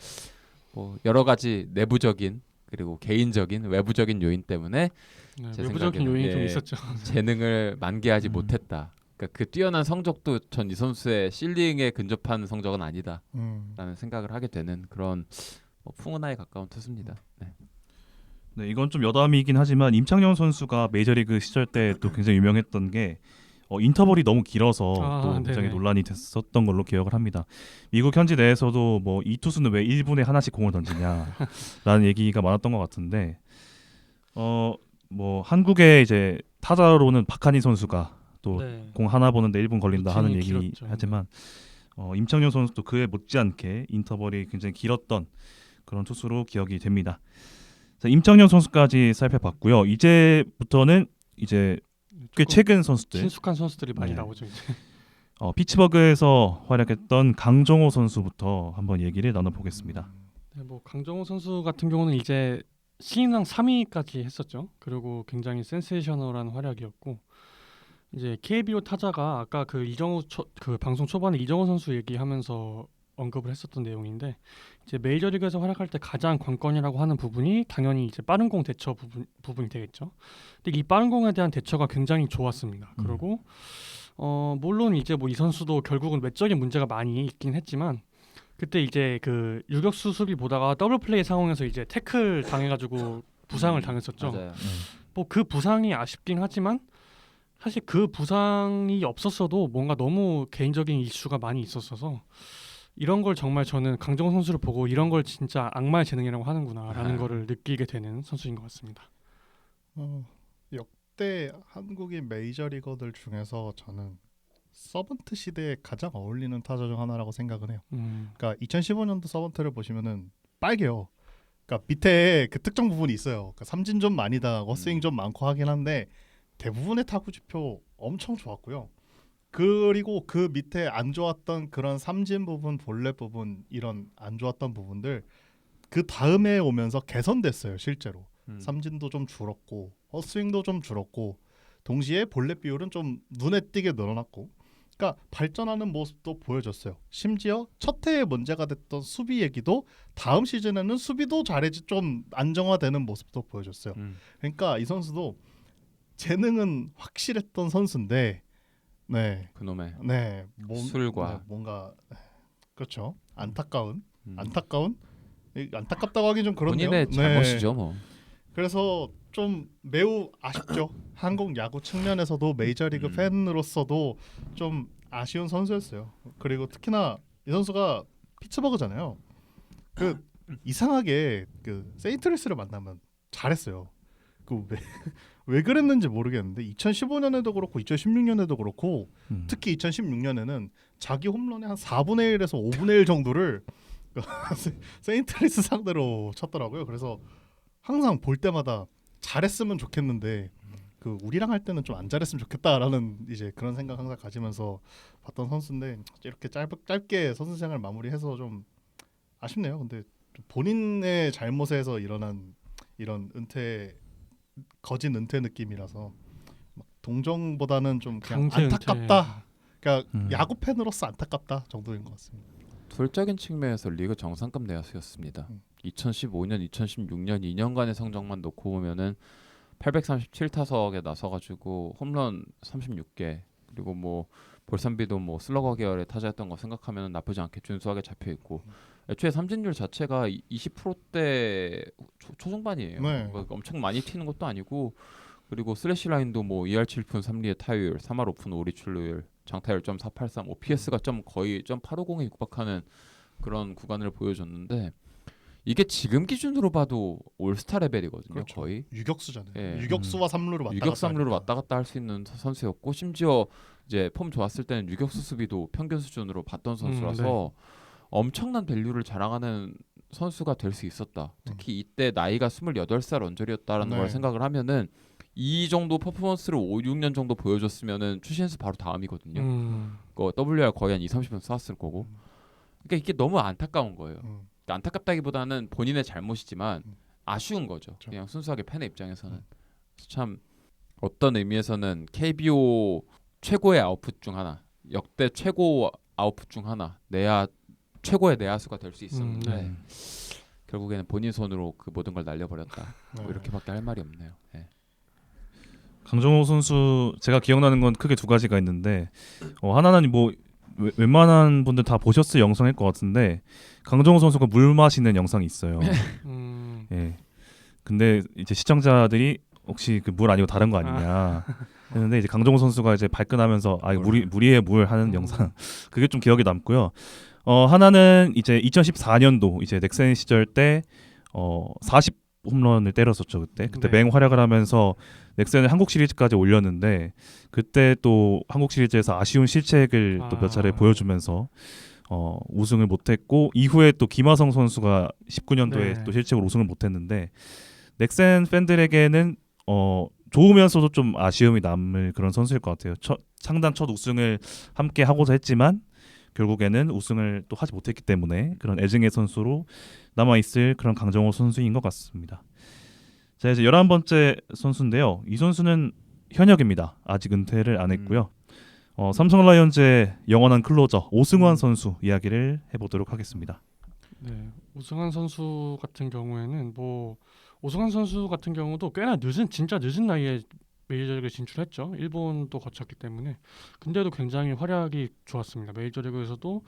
뭐 여러 가지 내부적인 그리고 개인적인 외부적인 요인 때문에 네, 제 외부적인 생각에는, 요인이 좀 예, 있었죠. 재능을 만개하지 음. 못했다. 그러니까 그 뛰어난 성적도 전 이 선수의 실링에 근접한 성적은 아니다라는 생각을 하게 되는 그런 뭐 풍은하에 가까운 투수입니다. 네. 네, 이건 좀 여담이긴 하지만 임창용 선수가 메이저리그 시절 때 또 굉장히 유명했던 게 인터벌이 너무 길어서 아, 또 굉장히 네네. 논란이 됐었던 걸로 기억을 합니다. 미국 현지 내에서도 뭐 이 투수는 왜 1분에 하나씩 공을 던지냐라는 얘기가 많았던 것 같은데 뭐 한국의 이제 타자로는 박한희 선수가 또 네. 공 하나 보는데 1분 걸린다 하는 루틴이 얘기 길었죠. 하지만 임창용 선수도 그에 못지않게 인터벌이 굉장히 길었던 그런 투수로 기억이 됩니다. 자, 임창용 선수까지 살펴봤고요. 이제부터는 이제 꽤 조금 최근 선수들 친숙한 선수들이 많이 네. 나오죠 이제. 피츠버그에서 활약했던 강정호 선수부터 한번 얘기를 나눠보겠습니다. 네, 뭐 강정호 선수 같은 경우는 이제 신인왕 3위까지 했었죠. 그리고 굉장히 센세이셔널한 활약이었고 이제 KBO 타자가 아까 그 그 방송 초반에 이정호 선수 얘기하면서 언급을 했었던 내용인데 이제 메이저리그에서 활약할 때 가장 관건이라고 하는 부분이 당연히 이제 빠른 공 대처 부분이 되겠죠. 근데 이 빠른 공에 대한 대처가 굉장히 좋았습니다. 그리고 물론 이제 뭐 이 선수도 결국은 외적인 문제가 많이 있긴 했지만 그때 이제 그 유격수 수비 보다가 더블 플레이 상황에서 이제 태클 당해가지고 부상을 당했었죠. 맞아요. 뭐 그 부상이 아쉽긴 하지만 사실 그 부상이 없었어도 뭔가 너무 개인적인 이슈가 많이 있었어서 이런 걸 정말 저는 강정호 선수를 보고 이런 걸 진짜 악마의 재능이라고 하는구나라는 거를 느끼게 되는 선수인 것 같습니다. 역대 한국인 메이저리거들 중에서 저는 서번트 시대에 가장 어울리는 타자 중 하나라고 생각은 해요. 그러니까 2015년도 서번트를 보시면은 빨개요. 그러니까 밑에 그 특정 부분이 있어요. 그러니까 삼진 좀 많이 당하고 헛스윙 좀 많고 하긴 한데 대부분의 타구 지표 엄청 좋았고요. 그리고 그 밑에 안 좋았던 그런 삼진 부분, 볼넷 부분 이런 안 좋았던 부분들 그 다음에 오면서 개선됐어요. 실제로 삼진도 좀 줄었고 헛스윙도 좀 줄었고 동시에 볼넷 비율은 좀 눈에 띄게 늘어났고 그러니까 발전하는 모습도 보여줬어요. 심지어 첫 해에 문제가 됐던 수비 얘기도 다음 시즌에는 수비도 잘해지 좀 안정화되는 모습도 보여줬어요. 그러니까 이 선수도 재능은 확실했던 선수인데 그놈의 술과 술과 그렇죠. 안타까운 안타깝다고 하긴 좀 그런데요. 본인의 잘못이죠 뭐. 그래서 좀 매우 아쉽죠. 한국 야구 측면에서도 메이저리그 팬으로서도 좀 아쉬운 선수였어요. 그리고 특히나 이 선수가 피츠버그잖아요. 그 이상하게 그 세인트루이스를 만나면 잘했어요. 그 왜 그랬는지 모르겠는데 2015년에도 그렇고 2016년에도 그렇고 특히 2016년에는 자기 홈런의 한 4분의 1에서 5분의 1 정도를 세인트루이스 상대로 쳤더라고요. 그래서 항상 볼 때마다 잘했으면 좋겠는데 그 우리랑 할 때는 좀 안 잘했으면 좋겠다라는 이제 그런 생각 항상 가지면서 봤던 선수인데 이렇게 짧게 선수 생활 마무리해서 좀 아쉽네요. 근데 좀 본인의 잘못에서 일어난 이런 거진 은퇴 느낌이라서 막 동정보다는 좀 그냥 강제 안타깝다. 그러니까 야구 팬으로서 안타깝다 정도인 것 같습니다. 둘적인 측면에서 리그 정상급 내야수였습니다. 2015년, 2016년 2년간의 성적만 놓고 보면은 837타석에 나서가지고 홈런 36개 그리고 뭐 볼산비도 뭐 슬러거 계열의 타자였던 거 생각하면 나쁘지 않게 준수하게 잡혀 있고 애초에 삼진율 자체가 20%대 초중반이에요. 그러니까 엄청 많이 튀는 것도 아니고 그리고 슬래시 라인도 뭐 2할 7푼 3리의 타율, 3할 5푼 5리 출루율, 장타율 .483, OPS가 거의 .850에 육박하는 그런 구간을 보여줬는데 이게 지금 기준으로 봐도 올스타 레벨이거든요. 그렇죠. 거의 유격수잖아요. 예. 유격수와 3루를 왔다 유격 갔다 3루로 하니까. 왔다 갔다 할 수 있는 선수였고 심지어 이제 폼 좋았을 때는 유격수 수비도 평균 수준으로 봤던 선수라서 엄청난 밸류를 자랑하는 선수가 될 수 있었다. 특히 이때 나이가 28살 언저리였다라는 네. 걸 생각을 하면은 이 정도 퍼포먼스를 5, 6년 정도 보여줬으면은 추신수 바로 다음이거든요. 그 WR 거의 한 2, 30년 쐈을 거고. 그러니까 이게 너무 안타까운 거예요. 그러니까 안타깝다기보다는 본인의 잘못이지만 아쉬운 거죠. 그렇죠. 그냥 순수하게 팬의 입장에서는. 그래서 참 어떤 의미에서는 KBO 최고의 아웃풋 중 하나, 역대 최고 아웃풋 중 하나, 내야 최고의 내야수가 될 수 있었는데 네. 결국에는 본인 손으로 그 모든 걸 날려버렸다. 네. 뭐 이렇게밖에 할 말이 없네요. 예. 강정호 선수 제가 기억나는 건 크게 두 가지가 있는데 하나는 뭐 웬만한 분들 다 보셨을 영상일 것 같은데 강정호 선수가 물 마시는 영상이 있어요. 예. 근데 이제 시청자들이 혹시 그 물 아니고 다른 거 아니냐 했는데 이제 강정호 선수가 이제 발끈하면서 이거 물이에요 물 하는 영상 그게 좀 기억에 남고요. 하나는 이제 2014년도 이제 넥센 시절 때 40 홈런을 때렸었죠 그때 네. 맹활약을 하면서 넥센을 한국 시리즈까지 올렸는데 그때 또 한국 시리즈에서 아쉬운 실책을 또 몇 차례 보여주면서 우승을 못했고 이후에 또 김하성 선수가 19년도에 네. 또 실책으로 우승을 못했는데 넥센 팬들에게는 좋으면서도 좀 아쉬움이 남을 그런 선수일 것 같아요. 창단 첫 우승을 함께 하고자 했지만 결국에는 우승을 또 하지 못했기 때문에 그런 애증의 선수로 남아있을 그런 강정호 선수인 것 같습니다. 자 이제 11번째 선수인데요. 이 선수는 현역입니다. 아직 은퇴를 안 했고요. 삼성 라이온즈의 영원한 클로저 오승환 선수 이야기를 해보도록 하겠습니다. 네, 오승환 선수 같은 경우에는 오승환 선수 같은 경우도 꽤나 진짜 늦은 나이에 메이저리그 진출했죠. 일본도 거쳤기 때문에. 근데도 굉장히 활약이 좋았습니다. 메이저리그에서도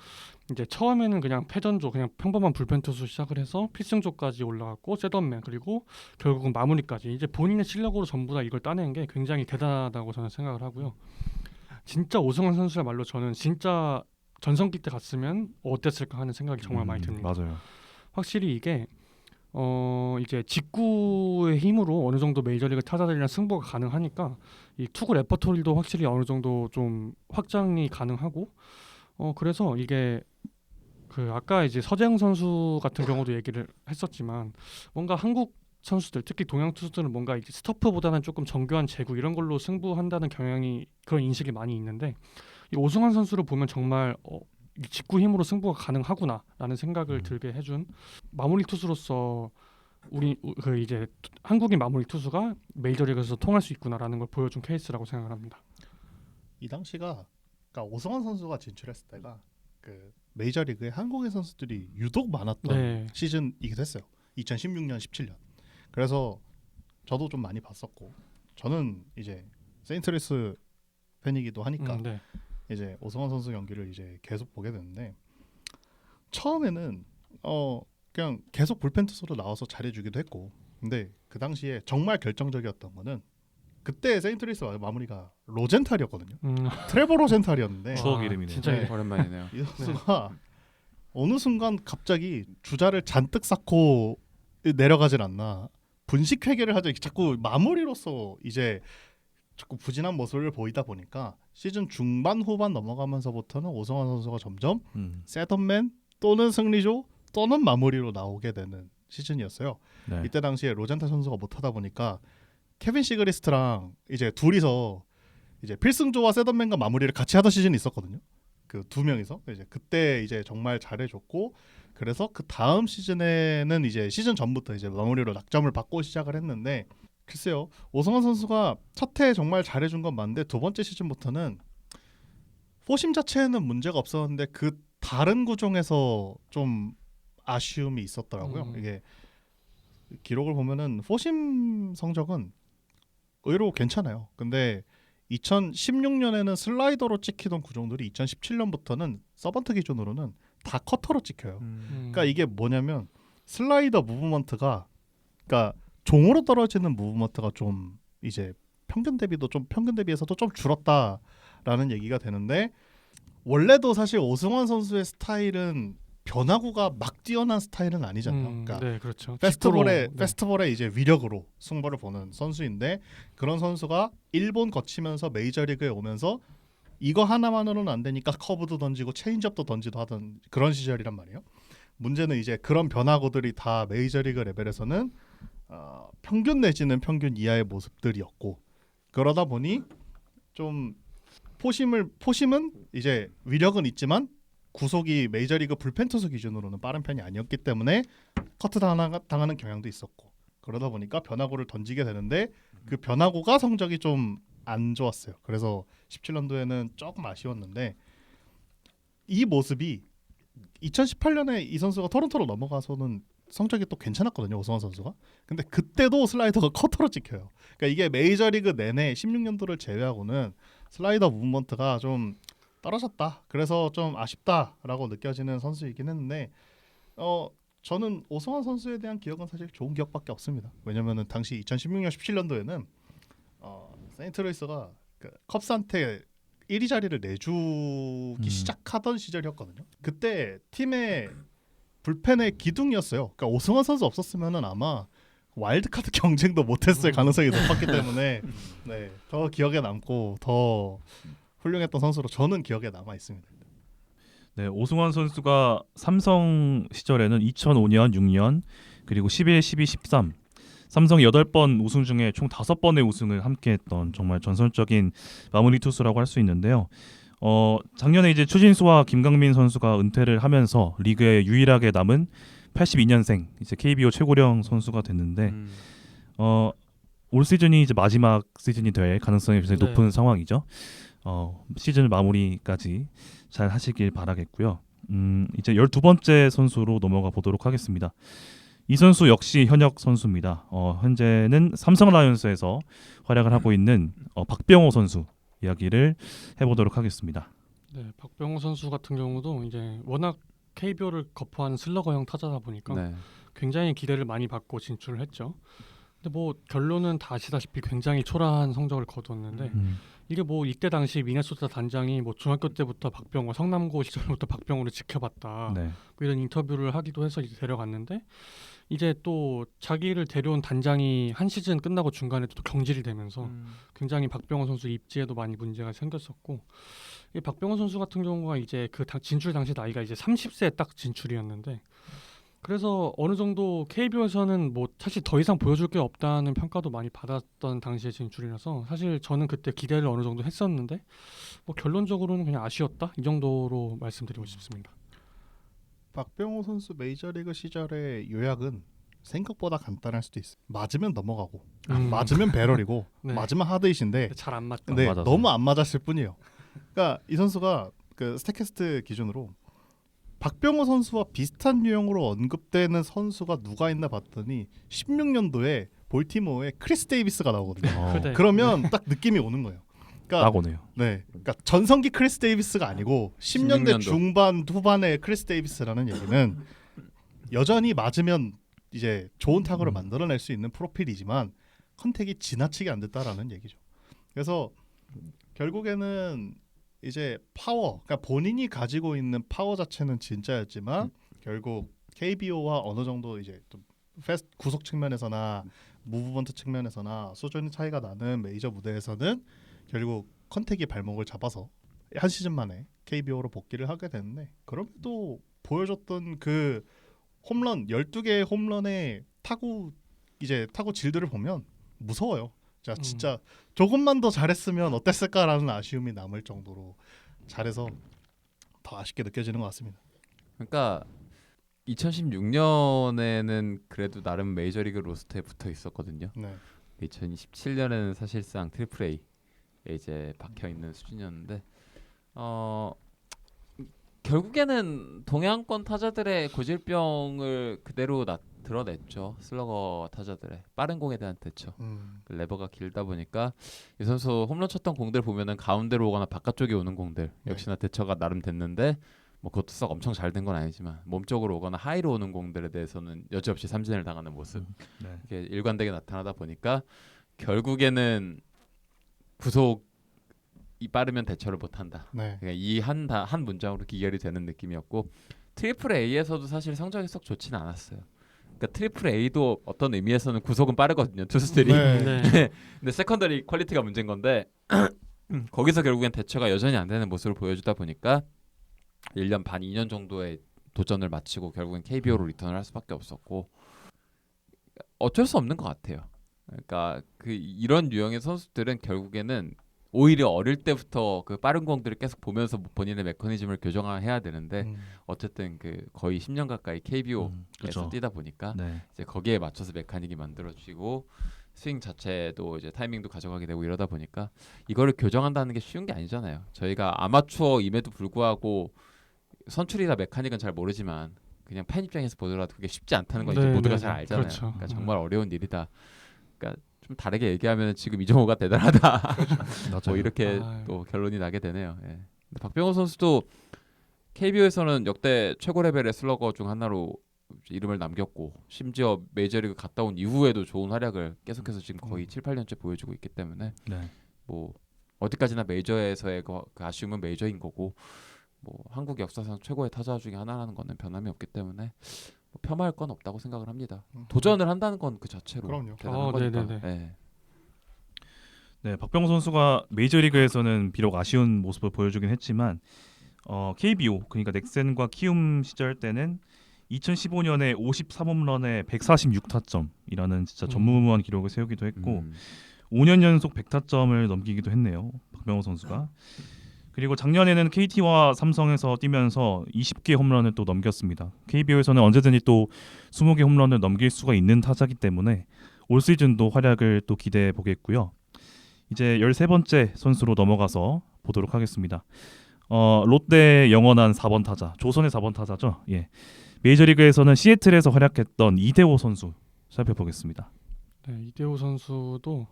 이제 처음에는 그냥 패전조, 그냥 평범한 불펜 투수 시작을 해서 필승조까지 올라갔고 셋업맨 그리고 결국은 마무리까지 이제 본인의 실력으로 전부 다 이걸 따낸 게 굉장히 대단하다고 저는 생각을 하고요. 진짜 오승환 선수야말로 저는 진짜 전성기 때 갔으면 어땠을까 하는 생각이 정말 많이 듭니다. 맞아요. 확실히 이게 이제 직구의 힘으로 어느 정도 메이저리그 타자들이랑 승부가 가능하니까 이 투구 레퍼토리도 확실히 어느 정도 좀 확장이 가능하고 그래서 이게 그 아까 이제 서재영 선수 같은 경우도 얘기를 했었지만 뭔가 한국 선수들 특히 동양 투수들은 뭔가 이제 스토프보다는 조금 정교한 제구 이런 걸로 승부한다는 경향이 그런 인식이 많이 있는데 이 오승환 선수를 보면 정말 이 직구 힘으로 승부가 가능하구나라는 생각을 들게 해준 마무리 투수로서 그 이제 한국인 마무리 투수가 메이저리그에서 통할 수 있구나라는 걸 보여준 케이스라고 생각을 합니다. 이 당시가 그러니까 오승환 선수가 진출했을 때가 그 메이저리그에 한국인 선수들이 유독 많았던 네. 시즌이기도 했어요. 2016년, 17년. 그래서 저도 좀 많이 봤었고 저는 이제 세인트루이스 팬이기도 하니까 네. 이제 오승환 선수 경기를 이제 계속 보게 됐는데 처음에는 그냥 계속 불펜 투수로 나와서 잘해주기도 했고 근데 그 당시에 정말 결정적이었던 거는 그때 세인트루이스 마무리가 로젠탈이었거든요. 트레버 로젠탈이었는데 추억 와, 이름이네요. 진짜 네. 오랜만이네요. 이 선수가 어느 순간 갑자기 주자를 잔뜩 쌓고 내려가질 않나 분식 회계를 하자 자꾸 마무리로서 이제 자꾸 부진한 모습을 보이다 보니까 시즌 중반 후반 넘어가면서부터는 오승환 선수가 점점 셋업맨 또는 승리조 또는 마무리로 나오게 되는 시즌이었어요. 네. 이때 당시에 로젠타 선수가 못하다 보니까 케빈 시그리스트랑 이제 둘이서 이제 필승조와 셋업맨과 마무리를 같이 하던 시즌이 있었거든요. 그 두 명이서 이제 그때 이제 정말 잘해줬고 그래서 그 다음 시즌에는 이제 시즌 전부터 이제 마무리로 낙점을 받고 시작을 했는데 글쎄요 오승환 선수가 첫 해 정말 잘해준 건 맞는데 두 번째 시즌부터는 포심 자체에는 문제가 없었는데 그 다른 구종에서 좀 아쉬움이 있었더라고요. 이게 기록을 보면은 포심 성적은 의외로 괜찮아요. 근데 2016년에는 슬라이더로 찍히던 구종들이 2017년부터는 서번트 기준으로는 다 커터로 찍혀요. 그러니까 이게 뭐냐면 슬라이더 무브먼트가 그러니까 종으로 떨어지는 무브먼트가 좀 이제 평균 대비해서도 좀 줄었다라는 얘기가 되는데 원래도 사실 오승환 선수의 스타일은 변화구가 막 뛰어난 스타일은 아니잖아요. 그러니까 네, 그렇죠. 페스티벌의 직구로, 페스티벌의 이제 위력으로 승부를 보는 선수인데 그런 선수가 일본 거치면서 메이저리그에 오면서 이거 하나만으로는 안 되니까 커브도 던지고 체인지업도 던지도 하던 그런 시절이란 말이에요. 문제는 이제 그런 변화구들이 다 메이저리그 레벨에서는 평균 내지는 평균 이하의 모습들이었고 그러다 보니 좀 포심은 이제 위력은 있지만 구속이 메이저리그 불펜 투수 기준으로는 빠른 편이 아니었기 때문에 커트 당하는 경향도 있었고 그러다 보니까 변화구를 던지게 되는데 그 변화구가 성적이 좀 안 좋았어요. 그래서 17년도에는 조금 아쉬웠는데 이 모습이 2018년에 이 선수가 토론토로 넘어가서는 성적이 또 괜찮았거든요. 오승환 선수가. 근데 그때도 슬라이더가 커터로 찍혀요. 그러니까 이게 메이저리그 내내 16년도를 제외하고는 슬라이더 무브먼트가 좀 떨어졌다. 그래서 좀 아쉽다라고 느껴지는 선수이긴 했는데 저는 오승환 선수에 대한 기억은 사실 좋은 기억밖에 없습니다. 왜냐면은 당시 2016년 17년도에는 세인트루이스가 그 컵스한테 1위 자리를 내주기 시작하던 시절이었거든요. 그때 팀의 불펜의 기둥이었어요. 그러니까 오승환 선수 없었으면은 아마 와일드카드 경쟁도 못했을 가능성이 높았기 때문에 네, 더 기억에 남고 더 훌륭했던 선수로 저는 기억에 남아 있습니다. 네, 오승환 선수가 삼성 시절에는 2005년, 6년 그리고 11, 12, 13 삼성 8번 우승 중에 총 5번의 우승을 함께했던 정말 전설적인 마무리 투수라고 할 수 있는데요. 작년에 이제 추진수와 김강민 선수가 은퇴를 하면서 리그에 유일하게 남은 82년생 이제 KBO 최고령 선수가 됐는데 올 시즌이 이제 마지막 시즌이 될 가능성이 굉장히 네. 높은 상황이죠. 시즌 마무리까지 잘 하시길 바라겠고요. 이제 12번째 선수로 넘어가 보도록 하겠습니다. 이 선수 역시 현역 선수입니다. 현재는 삼성 라이온스에서 활약을 하고 있는 박병호 선수 이야기를 해보도록 하겠습니다. 네, 박병호 선수 같은 경우도 이제 워낙 KBO를 거부하는 슬러거형 타자다 보니까 네. 굉장히 기대를 많이 받고 진출을 했죠. 근데 뭐 결론은 다 아시다시피 굉장히 초라한 성적을 거뒀는데 이게 뭐 이때 당시 미네소타 단장이 뭐 중학교 때부터 박병호 성남고 시절부터 박병호를 지켜봤다 네. 뭐 이런 인터뷰를 하기도 해서 이제 데려갔는데 이제 또 자기를 데려온 단장이 한 시즌 끝나고 중간에 또 경질이 되면서 굉장히 박병호 선수 입지에도 많이 문제가 생겼었고 이 박병호 선수 같은 경우가 이제 그 진출 당시 나이가 이제 30세 딱 진출이었는데 그래서 어느 정도 KBO에서는 뭐 사실 더 이상 보여줄 게 없다는 평가도 많이 받았던 당시의 진출이라서 사실 저는 그때 기대를 어느 정도 했었는데 뭐 결론적으로는 그냥 아쉬웠다 이 정도로 말씀드리고 싶습니다. 박병호 선수 메이저리그 시절의 요약은 생각보다 간단할 수도 있어요. 맞으면 넘어가고 맞으면 배럴이고 네. 맞으면 하드잇인데 잘 안 맞다. 네, 맞아서. 너무 안 맞았을 뿐이에요. 그러니까 이 선수가 그 스태캐스트 기준으로 박병호 선수와 비슷한 유형으로 언급되는 선수가 누가 있나 봤더니 16년도에 볼티모어에 크리스 데이비스가 나오거든요. 그대. 그러면 딱 느낌이 오는 거예요. 그러니까 딱 오네요. 네, 그러니까 전성기 크리스 데이비스가 아니고 10년대 16년도. 중반 후반의 크리스 데이비스라는 얘기는 여전히 맞으면 이제 좋은 타구를 만들어낼 수 있는 프로필이지만 컨택이 지나치게 안 됐다라는 얘기죠. 그래서 결국에는 이제 파워, 그러니까 본인이 가지고 있는 파워 자체는 진짜였지만 결국 KBO와 어느 정도 이제 좀 구속 측면에서나 무브먼트 측면에서나 수준의 차이가 나는 메이저 무대에서는 결국 컨택이 발목을 잡아서 한 시즌 만에 KBO로 복귀를 하게 됐는데 그럼에도 보여줬던 그 홈런 12개의 홈런의 타구 질들을 보면 무서워요. 자, 진짜 조금만 더 잘했으면 어땠을까라는 아쉬움이 남을 정도로 잘해서 더 아쉽게 느껴지는 것 같습니다. 그러니까 2016년에는 그래도 나름 메이저리그 로스터에 붙어 있었거든요. 네. 2017년에는 사실상 트리플 A에 이제 박혀 있는 수준이었는데 결국에는 동양권 타자들의 고질병을 그대로 드러냈죠. 슬러거 타자들의 빠른 공에 대한 대처. 그 레버가 길다 보니까 이 선수 홈런 쳤던 공들 보면은 가운데로 오거나 바깥쪽에 오는 공들 역시나 대처가 나름 됐는데 뭐 그것도 썩 엄청 잘 된 건 아니지만 몸쪽으로 오거나 하이로 오는 공들에 대해서는 여지없이 삼진을 당하는 모습 네. 이게 일관되게 나타나다 보니까 결국에는 구속이 빠르면 대처를 못한다. 네. 그러니까 이 한 문장으로 기결이 되는 느낌이었고 트리플 A에서도 사실 성적이 썩 좋지는 않았어요. 그러니까 트리플 A도 어떤 의미에서는 구속은 빠르거든요. 투수들이. 네. 네. 근데 세컨더리 퀄리티가 문제인 건데 거기서 결국엔 대처가 여전히 안 되는 모습을 보여주다 보니까 1년 반, 2년 정도의 도전을 마치고 결국엔 KBO로 리턴을 할 수밖에 없었고 어쩔 수 없는 것 같아요. 그러니까 이런 유형의 선수들은 결국에는 오히려 어릴 때부터 그 빠른 공들을 계속 보면서 본인의 메커니즘을 교정해야 되는데 어쨌든 거의 10년 가까이 KBO에서 그렇죠. 뛰다 보니까 네. 이제 거기에 맞춰서 메카닉이 만들어지고 스윙 자체도 이제 타이밍도 가져가게 되고 이러다 보니까 이거를 교정한다는 게 쉬운 게 아니잖아요. 저희가 아마추어임에도 불구하고 선출이나 메카닉은 잘 모르지만 그냥 팬 입장에서 보더라도 그게 쉽지 않다는 건 이제 네, 모두가 네, 잘 네. 알잖아요. 그렇죠. 그러니까 정말 어려운 일이다. 그러니까 좀 다르게 얘기하면 지금 이정호가 대단하다. 맞아요. 뭐 이렇게 아유. 또 결론이 나게 되네요. 예. 근데 박병호 선수도 KBO에서는 역대 최고 레벨의 슬러거 중 하나로 이름을 남겼고 심지어 메이저리그 갔다 온 이후에도 좋은 활약을 계속해서 지금 거의 7, 8년째 보여주고 있기 때문에 네. 뭐 어디까지나 메이저에서의 그 아쉬움은 메이저인 거고 뭐 한국 역사상 최고의 타자 중에 하나라는 거는 변함이 없기 때문에 뭐 폄하할 건 없다고 생각을 합니다. 도전을 한다는 건 그 자체로 그럼요. 대단한 거니까. 네네네. 예. 네, 박병호 선수가 메이저리그에서는 비록 아쉬운 모습을 보여주긴 했지만 KBO 그러니까 넥센과 키움 시절 때는 2015년에 53홈런에 146타점이라는 진짜 전무후무한 기록을 세우기도 했고 5년 연속 100타점을 넘기기도 했네요. 박병호 선수가. 그리고 작년에는 KT와 삼성에서 뛰면서 20개 홈런을 또 넘겼습니다. KBO에서는 언제든지 또 20개 홈런을 넘길 수가 있는 타자기 때문에 올 시즌도 활약을 또 기대해 보겠고요. 이제 13번째 선수로 넘어가서 보도록 하겠습니다. 롯데 영원한 4번 타자, 조선의 4번 타자죠. 예. 메이저리그에서는 시애틀에서 활약했던 이대호 선수 살펴보겠습니다. 네, 이대호 선수도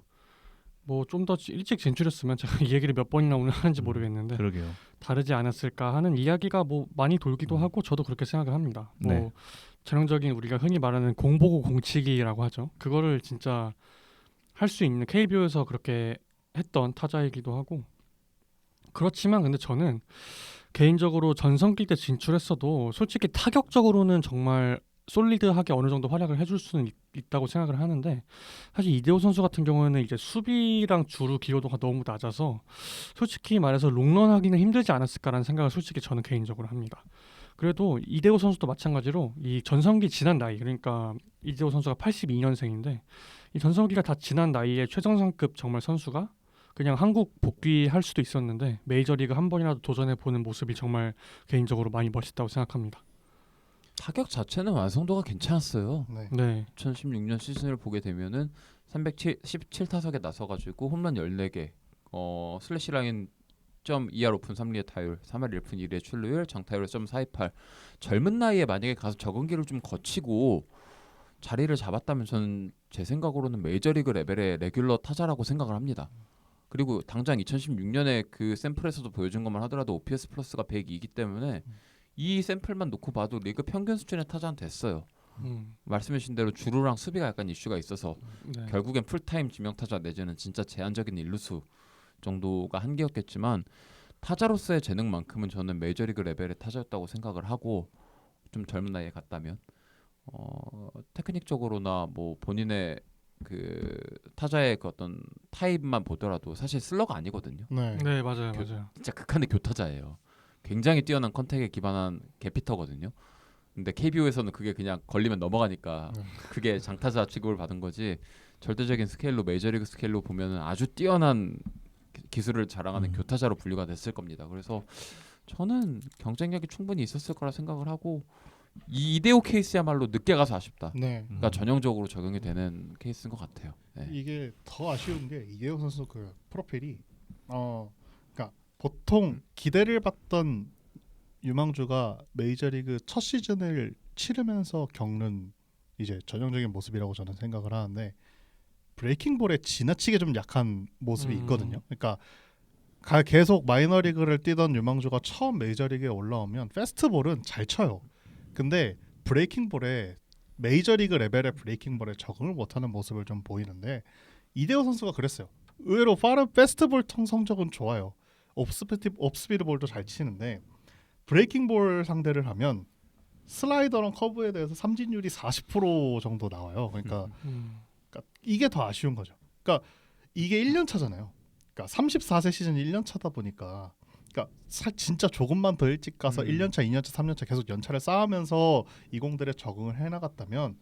뭐 좀 더 일찍 진출했으면 제가 이 얘기를 몇 번이나 오늘 하는지 모르겠는데 그러게요. 다르지 않았을까 하는 이야기가 뭐 많이 돌기도 하고 저도 그렇게 생각을 합니다. 뭐 네. 전형적인 우리가 흔히 말하는 공보고 공치기라고 하죠. 그거를 진짜 할 수 있는 KBO에서 그렇게 했던 타자이기도 하고 그렇지만 근데 저는 개인적으로 전성기 때 진출했어도 솔직히 타격적으로는 정말 솔리드하게 어느 정도 활약을 해줄 수는 있다고 생각을 하는데 사실 이대호 선수 같은 경우에는 이제 수비랑 주루 기여도가 너무 낮아서 솔직히 말해서 롱런하기는 힘들지 않았을까라는 생각을 솔직히 저는 개인적으로 합니다. 그래도 이대호 선수도 마찬가지로 이 전성기 지난 나이 그러니까 이대호 선수가 82년생인데 이 전성기가 다 지난 나이에 최정상급 정말 선수가 그냥 한국 복귀할 수도 있었는데 메이저리그 한 번이라도 도전해보는 모습이 정말 개인적으로 많이 멋있다고 생각합니다. 타격 자체는 완성도가 괜찮았어요. 네. 네, 2016년 시즌을 보게 되면은 317타석에 나서가지고 홈런 14개, 슬래시 라인 .2할 오픈 3리의 타율, 3할 1푼 1리의 출루율, 장타율 .428. 젊은 나이에 만약에 가서 적응기를 좀 거치고 자리를 잡았다면 저는 제 생각으로는 메이저리그 레벨의 레귤러 타자라고 생각을 합니다. 그리고 당장 2016년에 그 샘플에서도 보여준 것만 하더라도 OPS 플러스가 102이기 때문에 이 샘플만 놓고 봐도 리그 평균 수준의 타자는 됐어요. 말씀해주신 대로 주루랑 수비가 약간 이슈가 있어서 네. 결국엔 풀타임 지명타자 내지는 진짜 제한적인 일루수 정도가 한계였겠지만 타자로서의 재능만큼은 저는 메이저리그 레벨의 타자였다고 생각을 하고 좀 젊은 나이에 갔다면 테크닉적으로나 뭐 본인의 그 타자의 그 어떤 타입만 보더라도 사실 슬러가 아니거든요. 네. 네, 맞아요, 맞아요. 진짜 극한의 교타자예요. 굉장히 뛰어난 컨택에 기반한 개피터거든요. 근데 KBO에서는 그게 그냥 걸리면 넘어가니까 그게 장타자 취급을 받은 거지 절대적인 스케일로 메이저리그 스케일로 보면은 아주 뛰어난 기술을 자랑하는 교타자로 분류가 됐을 겁니다. 그래서 저는 경쟁력이 충분히 있었을 거라 생각을 하고 이 이대호 케이스야말로 늦게 가서 아쉽다. 네. 그러니까 전형적으로 적용이 되는 케이스인 것 같아요. 네. 이게 더 아쉬운 게 이대호 선수 그 프로필이 그러니까 보통 기대를 받던 유망주가 메이저리그 첫 시즌을 치르면서 겪는 이제 전형적인 모습이라고 저는 생각을 하는데 브레이킹볼에 지나치게 좀 약한 모습이 있거든요. 그러니까 계속 마이너리그를 뛰던 유망주가 처음 메이저리그에 올라오면 페스트볼은 잘 쳐요. 근데 브레이킹볼에 메이저리그 레벨의 브레이킹볼에 적응을 못하는 모습을 좀 보이는데 이대호 선수가 그랬어요. 의외로 빠른 페스트볼 성적은 좋아요. 옵스피드 볼도 잘 치는데 브레이킹볼 상대를 하면 슬라이더랑 커브에 대해서 삼진율이 40% 정도 나와요. 그러니까 이게 더 아쉬운 거죠. 그러니까 이게 1년 차잖아요. 그러니까 34세 시즌 1년 차다 보니까 그러니까 진짜 조금만 더 일찍 가서 1년 차, 2년 차, 3년 차 계속 연차를 쌓으면서 이 공들에 적응을 해 나갔다면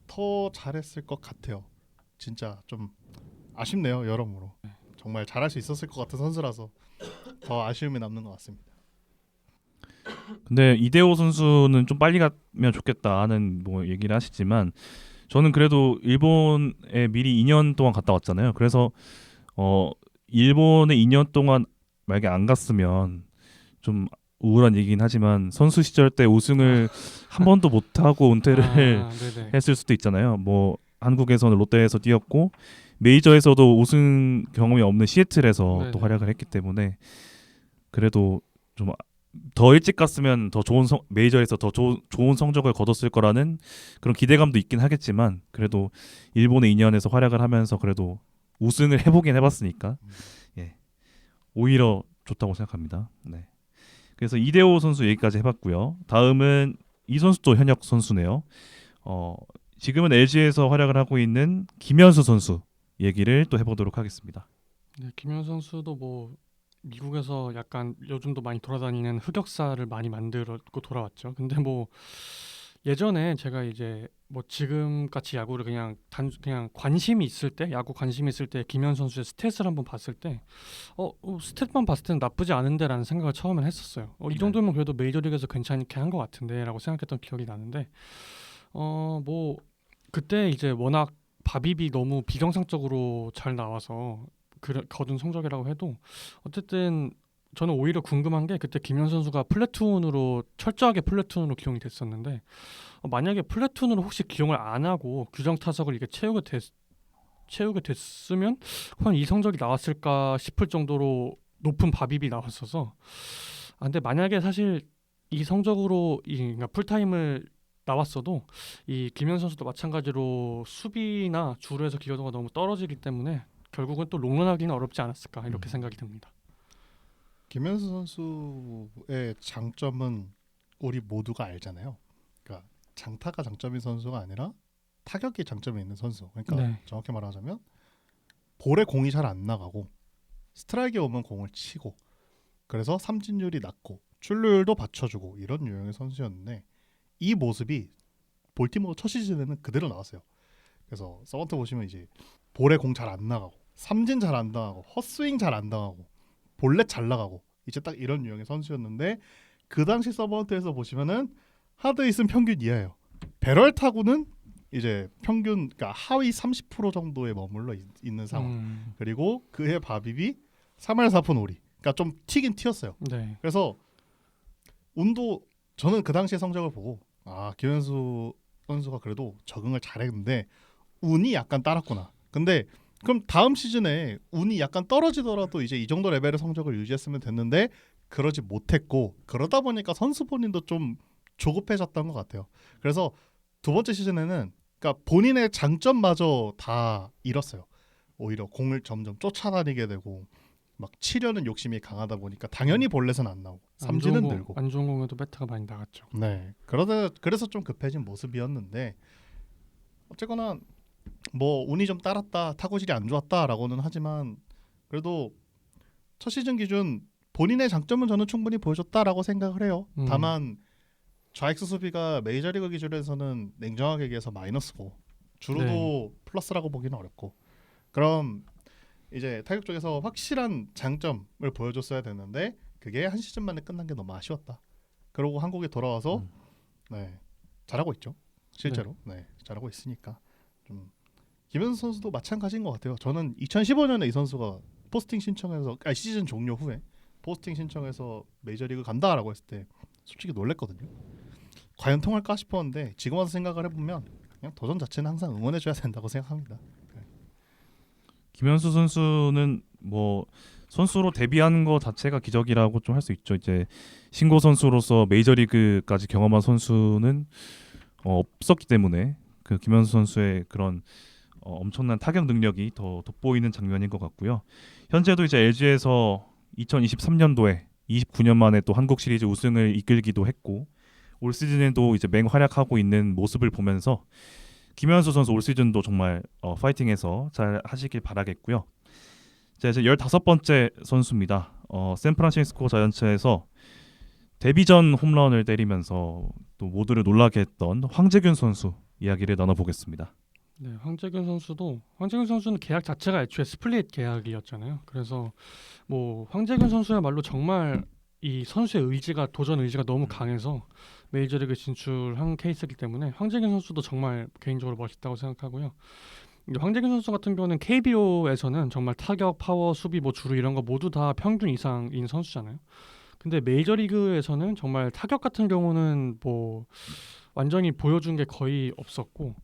더 잘했을 것 같아요. 진짜 좀 아쉽네요, 여러모로. 정말 잘할 수 있었을 것 같은 선수라서 더 아쉬움이 남는 것 같습니다. 근데 이대호 선수는 좀 빨리 가면 좋겠다 하는 뭐 얘기를 하시지만 저는 그래도 일본에 미리 2년 동안 갔다 왔잖아요. 그래서 일본에 2년 동안 만약에 안 갔으면 좀 우울한 얘기긴 하지만 선수 시절 때 우승을 한 번도 못 하고 은퇴를 네네. 했을 수도 있잖아요. 뭐 한국에서는 롯데에서 뛰었고 메이저에서도 우승 경험이 없는 시애틀에서 네네. 또 활약을 했기 때문에 그래도 좀 더 일찍 갔으면 더 좋은 메이저에서 더 좋은 성적을 거뒀을 거라는 그런 기대감도 있긴 하겠지만 그래도 일본의 2년에서 활약을 하면서 그래도 우승을 해보긴 해봤으니까 예, 오히려 좋다고 생각합니다. 네. 그래서 이대호 선수 얘기까지 해봤고요. 다음은 이 선수도 현역 선수네요. 지금은 LG에서 활약을 하고 있는 김현수 선수 얘기를 또 해보도록 하겠습니다. 네, 김현 선수도 뭐 미국에서 약간 요즘도 많이 돌아다니는 흑역사를 많이 만들었고 돌아왔죠. 근데 뭐 예전에 제가 이제 뭐 지금 같이 야구를 그냥 관심이 있을 때, 야구 관심이 있을 때 김현 선수의 스탯을 한번 봤을 때 스탯만 봤을 때는 나쁘지 않은데라는 생각을 처음엔 했었어요. 이 정도면 그래도 메이저리그에서 괜찮게 한 것 같은데라고 생각했던 기억이 나는데 뭐 그때 이제 워낙 바빕이 너무 비정상적으로 잘 나와서 거둔 성적이라고 해도 어쨌든 저는 오히려 궁금한 게 그때 김현 선수가 철저하게 플래툰으로 기용이 됐었는데 만약에 플래툰으로 혹시 기용을 안 하고 규정 타석을 이게 채우게 됐으면 과연 이 성적이 나왔을까 싶을 정도로 높은 바빕이 나왔어서 근데 만약에 사실 이 성적으로 그러니까 풀타임을 나왔어도 이 김현 선수도 마찬가지로 수비나 주루에서 기여도가 너무 떨어지기 때문에 결국은 또 롱런하기는 어렵지 않았을까 이렇게 생각이 듭니다. 김현수 선수의 장점은 우리 모두가 알잖아요. 그러니까 장타가 장점인 선수가 아니라 타격이 장점이 있는 선수. 그러니까 네. 정확히 말하자면 볼에 공이 잘 안 나가고 스트라이크에 오면 공을 치고 그래서 삼진율이 낮고 출루율도 받쳐주고 이런 유형의 선수였는데 이 모습이 볼티모어 첫 시즌에는 그대로 나왔어요. 그래서 서번트 보시면 이제 볼에 공 잘 안 나가고 삼진 잘 안 당하고 헛스윙 잘 안 당하고 볼넷 잘 나가고 이제 딱 이런 유형의 선수였는데 그 당시 서번트에서 보시면은 하드히스는 평균 이하예요. 배럴 타구는 이제 평균 그러니까 하위 30% 정도에 머물러 있는 상황. 그리고 그의 바빕이 3할 4푼 5리. 그러니까 좀 튀긴 튀었어요. 네. 그래서 운도 저는 그 당시의 성적을 보고 김현수 선수가 그래도 적응을 잘했는데 운이 약간 따랐구나. 근데 그럼 다음 시즌에 운이 약간 떨어지더라도 이제 이 정도 레벨의 성적을 유지했으면 됐는데 그러지 못했고 그러다 보니까 선수 본인도 좀 조급해졌던 것 같아요. 그래서 두 번째 시즌에는 그러니까 본인의 장점마저 다 잃었어요. 오히려 공을 점점 쫓아다니게 되고 막 치려는 욕심이 강하다 보니까 당연히 볼넷은 안 나오고 삼진은 늘고 안 좋은 공에도 배트가 많이 나갔죠. 네. 그래서 좀 급해진 모습이었는데 어쨌거나 뭐 운이 좀 따랐다 타구질이 안 좋았다라고는 하지만 그래도 첫 시즌 기준 본인의 장점은 저는 충분히 보여줬다라고 생각을 해요. 다만 좌익수 수비가 메이저리그 기준에서는 냉정하게 얘기해서 마이너스고 주로도 네. 플러스라고 보기는 어렵고 그럼 이제 타격 쪽에서 확실한 장점을 보여줬어야 되는데 그게 한 시즌 만에 끝난 게 너무 아쉬웠다. 그러고 한국에 돌아와서 네, 잘하고 있죠. 실제로 네, 잘하고 있으니까 좀 김현수 선수도 마찬가지인 것 같아요. 저는 2015년에 이 선수가 포스팅 신청해서 시즌 종료 후에 포스팅 신청해서 메이저리그 간다라고 했을 때 솔직히 놀랬거든요. 과연 통할까 싶었는데 지금 와서 생각을 해보면 그냥 도전 자체는 항상 응원해줘야 된다고 생각합니다. 김현수 선수는 뭐 선수로 데뷔하는 거 자체가 기적이라고 좀 할 수 있죠. 이제 신고 선수로서 메이저리그까지 경험한 선수는 없었기 때문에 그 김현수 선수의 그런 엄청난 타격 능력이 더 돋보이는 장면인 것 같고요. 현재도 이제 LG에서 2023년도에 29년 만에 또 한국 시리즈 우승을 이끌기도 했고 올 시즌에도 이제 맹활약하고 있는 모습을 보면서 김현수 선수 올 시즌도 정말 파이팅해서 잘 하시길 바라겠고요. 자, 이제 15번째 선수입니다. 샌프란시스코 자이언츠에서 데뷔 전 홈런을 때리면서 또 모두를 놀라게 했던 황재균 선수 이야기를 나눠보겠습니다. 네, 황재균 선수는 계약 자체가 애초에 스플릿 계약이었잖아요. 그래서 뭐 황재균 선수야말로 정말 이 선수의 의지가 도전 의지가 너무 강해서 메이저리그 진출한 케이스이기 때문에 황재균 선수도 정말 개인적으로 멋있다고 생각하고요. 이제 황재균 선수 같은 경우는 KBO에서는 정말 타격, 파워, 수비, 뭐 주루 이런 거 모두 다 평균 이상인 선수잖아요. 근데 메이저리그에서는 정말 타격 같은 경우는 뭐 완전히 보여준 게 거의 없었고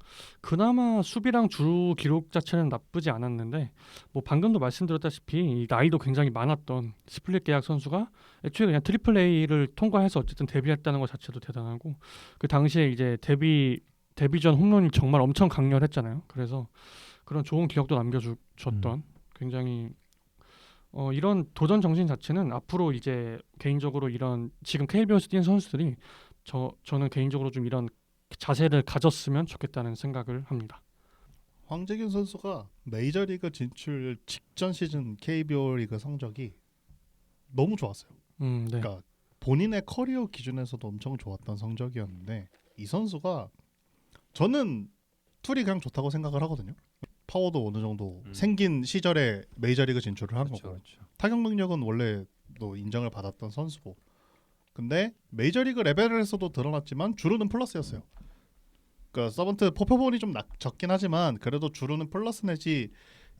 그나마 수비랑 주루 기록 자체는 나쁘지 않았는데 뭐 방금도 말씀드렸다시피 이 나이도 굉장히 많았던 스플릿 계약 선수가 애초에 그냥 트리플 A를 통과해서 어쨌든 데뷔했다는 것 자체도 대단하고 그 당시에 이제 데뷔 전 홈런이 정말 엄청 강렬했잖아요. 그래서 그런 좋은 기억도 남겨줬던 굉장히 이런 도전 정신 자체는 앞으로 이제 개인적으로 이런 지금 KBO에서 뛰는 선수들이 저는 개인적으로 좀 이런 자세를 가졌으면 좋겠다는 생각을 합니다. 황재균 선수가 메이저리그 진출 직전 시즌 KBO 리그 성적이 너무 좋았어요. 네. 그러니까 본인의 커리어 기준에서도 엄청 좋았던 성적이었는데 이 선수가 저는 툴이 그냥 좋다고 생각을 하거든요. 파워도 어느 정도 생긴 시절에 메이저리그 진출을 한 그렇죠, 거고 그렇죠. 타격 능력은 원래도 인정을 받았던 선수고 근데 메이저리그 레벨에서도 드러났지만 주루는 플러스였어요. 그러니까 서번트 포표본이 좀 적긴 하지만 그래도 주루는 플러스 내지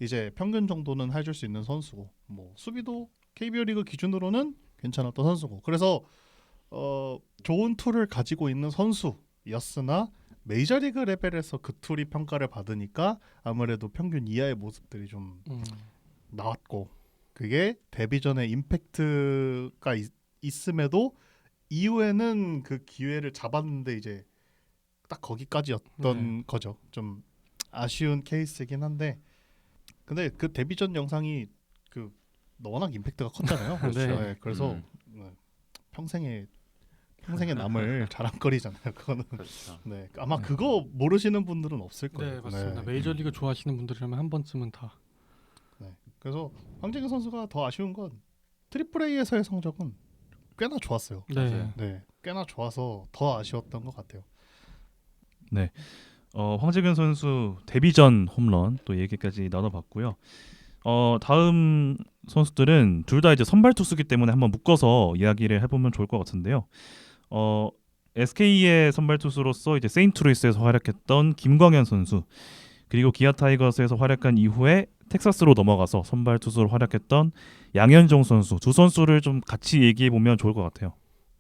이제 평균 정도는 해줄 수 있는 선수고 뭐 수비도 KBO 리그 기준으로는 괜찮았던 선수고 그래서 좋은 툴을 가지고 있는 선수였으나 메이저리그 레벨에서 그 툴이 평가를 받으니까 아무래도 평균 이하의 모습들이 좀 나왔고 그게 데뷔 전에 임팩트가 있음에도 이후에는 그 기회를 잡았는데 이제 딱 거기까지였던 거죠. 좀 아쉬운 케이스이긴 한데 근데 그 데뷔 전 영상이 그 워낙 임팩트가 컸잖아요. 그렇죠. 네, 그래서 평생에 남을 자랑거리잖아요. 그거는 그렇죠. 네 아마 그거 모르시는 분들은 없을 거예요. 네, 맞습니다. 네. 메이저리그 좋아하시는 분들이라면 한 번쯤은 다. 그래서 황재균 선수가 더 아쉬운 건 트리플 A에서의 성적은 꽤나 좋았어요. 네. 네, 꽤나 좋아서 더 아쉬웠던 것 같아요. 황재균 선수 데뷔 전 홈런 또 얘기까지 나눠봤고요. 다음 선수들은 둘 다 이제 선발 투수기 때문에 한번 묶어서 이야기를 해보면 좋을 것 같은데요. SK의 선발 투수로서 이제 세인트루이스에서 활약했던 김광현 선수 그리고 기아 타이거스에서 활약한 이후에 텍사스로 넘어가서 선발 투수로 활약했던 양현종 선수 두 선수를 좀 같이 얘기해 보면 좋을 것 같아요.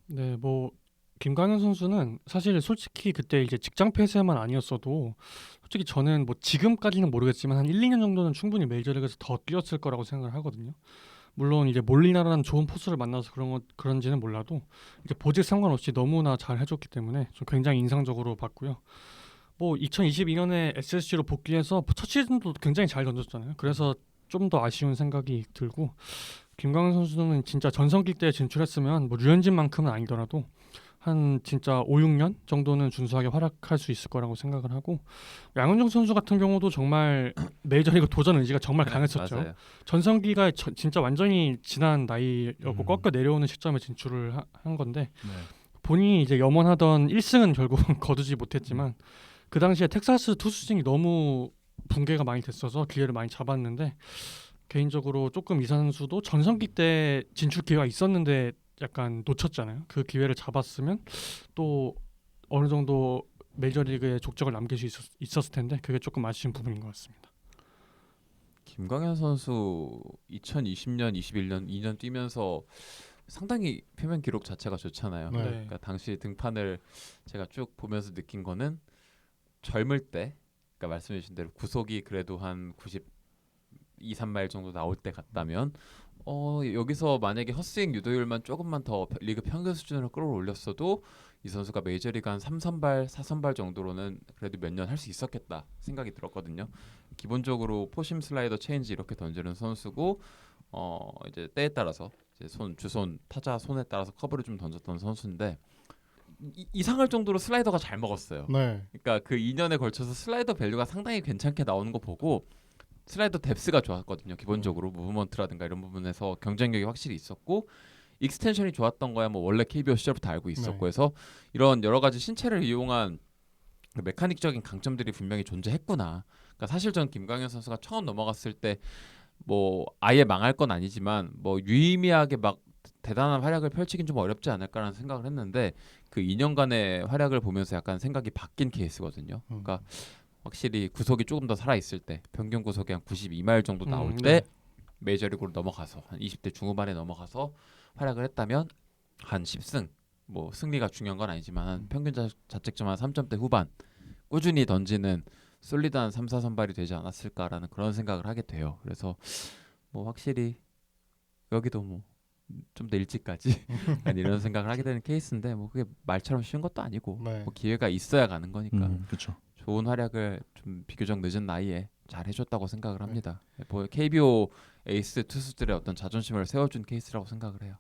네, 뭐 김광현 선수는 사실 솔직히 그때 이제 직장 폐쇄만 아니었어도 솔직히 저는 뭐 지금까지는 모르겠지만 한 1, 2년 정도는 충분히 메이저리그에서 더 뛰었을 거라고 생각을 하거든요. 물론 이제 몰리나라는 좋은 포수를 만나서 그런지는 몰라도 이제 보직 상관없이 너무나 잘 해줬기 때문에 좀 굉장히 인상적으로 봤고요. 뭐 2022년에 SSG로 복귀해서 첫 시즌도 굉장히 잘 던졌잖아요. 그래서 좀 더 아쉬운 생각이 들고 김광현 선수는 진짜 전성기 때 진출했으면 뭐 류현진만큼은 아니더라도 한 진짜 5, 6년 정도는 준수하게 활약할 수 있을 거라고 생각을 하고 양현종 선수 같은 경우도 정말 메이저리그 도전 의지가 정말 강했었죠. 맞아요. 전성기가 진짜 완전히 지난 나이였고 꺾여 내려오는 시점에 진출을 한 건데 본인이 이제 염원하던 1승은 결국 거두지 못했지만 그 당시에 텍사스 투수진이 너무 붕괴가 많이 됐어서 기회를 많이 잡았는데 개인적으로 조금 이 선수도 전성기 때 진출 기회가 있었는데 약간 놓쳤잖아요. 그 기회를 잡았으면 또 어느 정도 메이저리그에 족적을 남길 수 있었을 텐데 그게 조금 아쉬운 부분인 것 같습니다. 김광현 선수 2020년, 21년 2년 뛰면서 상당히 표면 기록 자체가 좋잖아요. 네. 그러니까 당시 등판을 제가 쭉 보면서 느낀 거는 젊을 때, 그러니까 말씀해 주신 대로 구속이 그래도 한 92, 3마일 정도 나올 때 같다면 여기서 만약에 헛스윙 유도율만 조금만 더 리그 평균 수준으로 끌어올렸어도 이 선수가 메이저리그 한 3선발, 4선발 정도로는 그래도 몇 년 할 수 있었겠다 생각이 들었거든요. 기본적으로 포심 슬라이더 체인지 이렇게 던지는 선수고 이제 때에 따라서 이제 주손 타자 손에 따라서 커브를 좀 던졌던 선수인데 이상할 정도로 슬라이더가 잘 먹었어요. 네. 그러니까 그 2년에 걸쳐서 슬라이더 밸류가 상당히 괜찮게 나오는 거 보고 슬라이더 뎁스가 좋았거든요. 기본적으로 무브먼트라든가 이런 부분에서 경쟁력이 확실히 있었고 익스텐션이 좋았던 거야 뭐 원래 KBO 시절부터 알고 있었고 네. 해서 이런 여러 가지 신체를 이용한 그 메카닉적인 강점들이 분명히 존재했구나. 그러니까 사실 전 김광현 선수가 처음 넘어갔을 때 뭐 아예 망할 건 아니지만 뭐 유의미하게 막 대단한 활약을 펼치긴 좀 어렵지 않을까라는 생각을 했는데 그 2년간의 활약을 보면서 약간 생각이 바뀐 케이스거든요. 그러니까 확실히 구속이 조금 더 살아 있을 때 평균 구속이 한 92마일 정도 나올 때 네. 메이저리그로 넘어가서 한 20대 중후반에 넘어가서 활약을 했다면 한 10승 뭐 승리가 중요한 건 아니지만 한 평균 자책점 한 3점대 후반 꾸준히 던지는 솔리드한 3사 선발이 되지 않았을까라는 그런 생각을 하게 돼요. 그래서 뭐 확실히 여기도 뭐 좀 더 일찍까지 약간 이런 생각을 하게 되는 케이스인데 뭐 그게 말처럼 쉬운 것도 아니고 네. 뭐 기회가 있어야 가는 거니까 그렇죠. 좋은 활약을 좀 비교적 늦은 나이에 잘 해줬다고 생각을 합니다. 뭐 KBO 에이스 투수들의 어떤 자존심을 세워준 케이스라고 생각을 해요.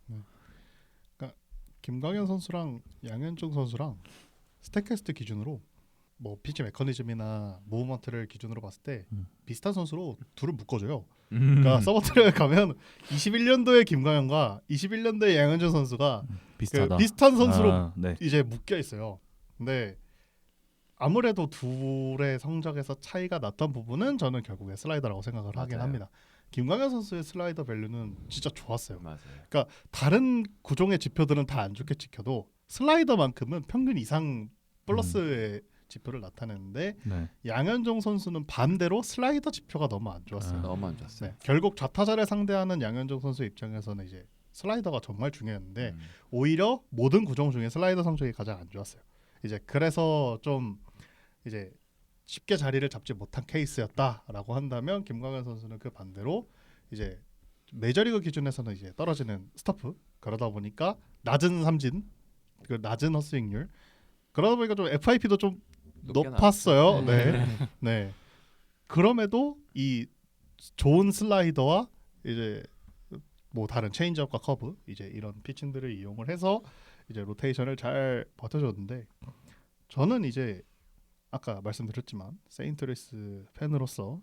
김광현 선수랑 양현종 선수랑 스태캐스트 기준으로 뭐 피치 메커니즘이나 무브먼트를 기준으로 봤을 때 비슷한 선수로 둘을 묶어줘요. 그러니까 서버트를 가면 21년도의 김광현과 21년도의 양현종 선수가 비슷하다. 그 비슷한 선수로 아, 네. 이제 묶여 있어요. 근데 아무래도 둘의 성적에서 차이가 났던 부분은 저는 결국에 슬라이더라고 생각을 하긴 맞아요. 합니다. 김광현 선수의 슬라이더 밸류는 진짜 좋았어요. 맞아요. 다른 구종의 지표들은 다 안 좋게 찍혀도 슬라이더만큼은 평균 이상 플러스의 지표를 나타내는데 네. 양현종 선수는 반대로 슬라이더 지표가 너무 안 좋았어요. 너무 안 좋았어요. 네, 결국 좌타자를 상대하는 양현종 선수 입장에서는 이제 슬라이더가 정말 중요했는데 오히려 모든 구종 중에 슬라이더 성적이 가장 안 좋았어요. 이제 그래서 좀 이제 쉽게 자리를 잡지 못한 케이스였다라고 한다면 김광현 선수는 그 반대로 이제 메이저리그 기준에서는 이제 떨어지는 스토프 그러다 보니까 낮은 삼진 그 낮은 헛스윙률 그러다 보니까 좀 FIP도 좀 높게 높았어요. 나왔죠. 네. 네. 그럼에도 이 좋은 슬라이더와 이제 뭐 다른 체인지업과 커브 이제 이런 피칭들을 이용을 해서 이제 로테이션을 잘 버텨줬는데 저는 이제 아까 말씀드렸지만 세인트루이스 팬으로서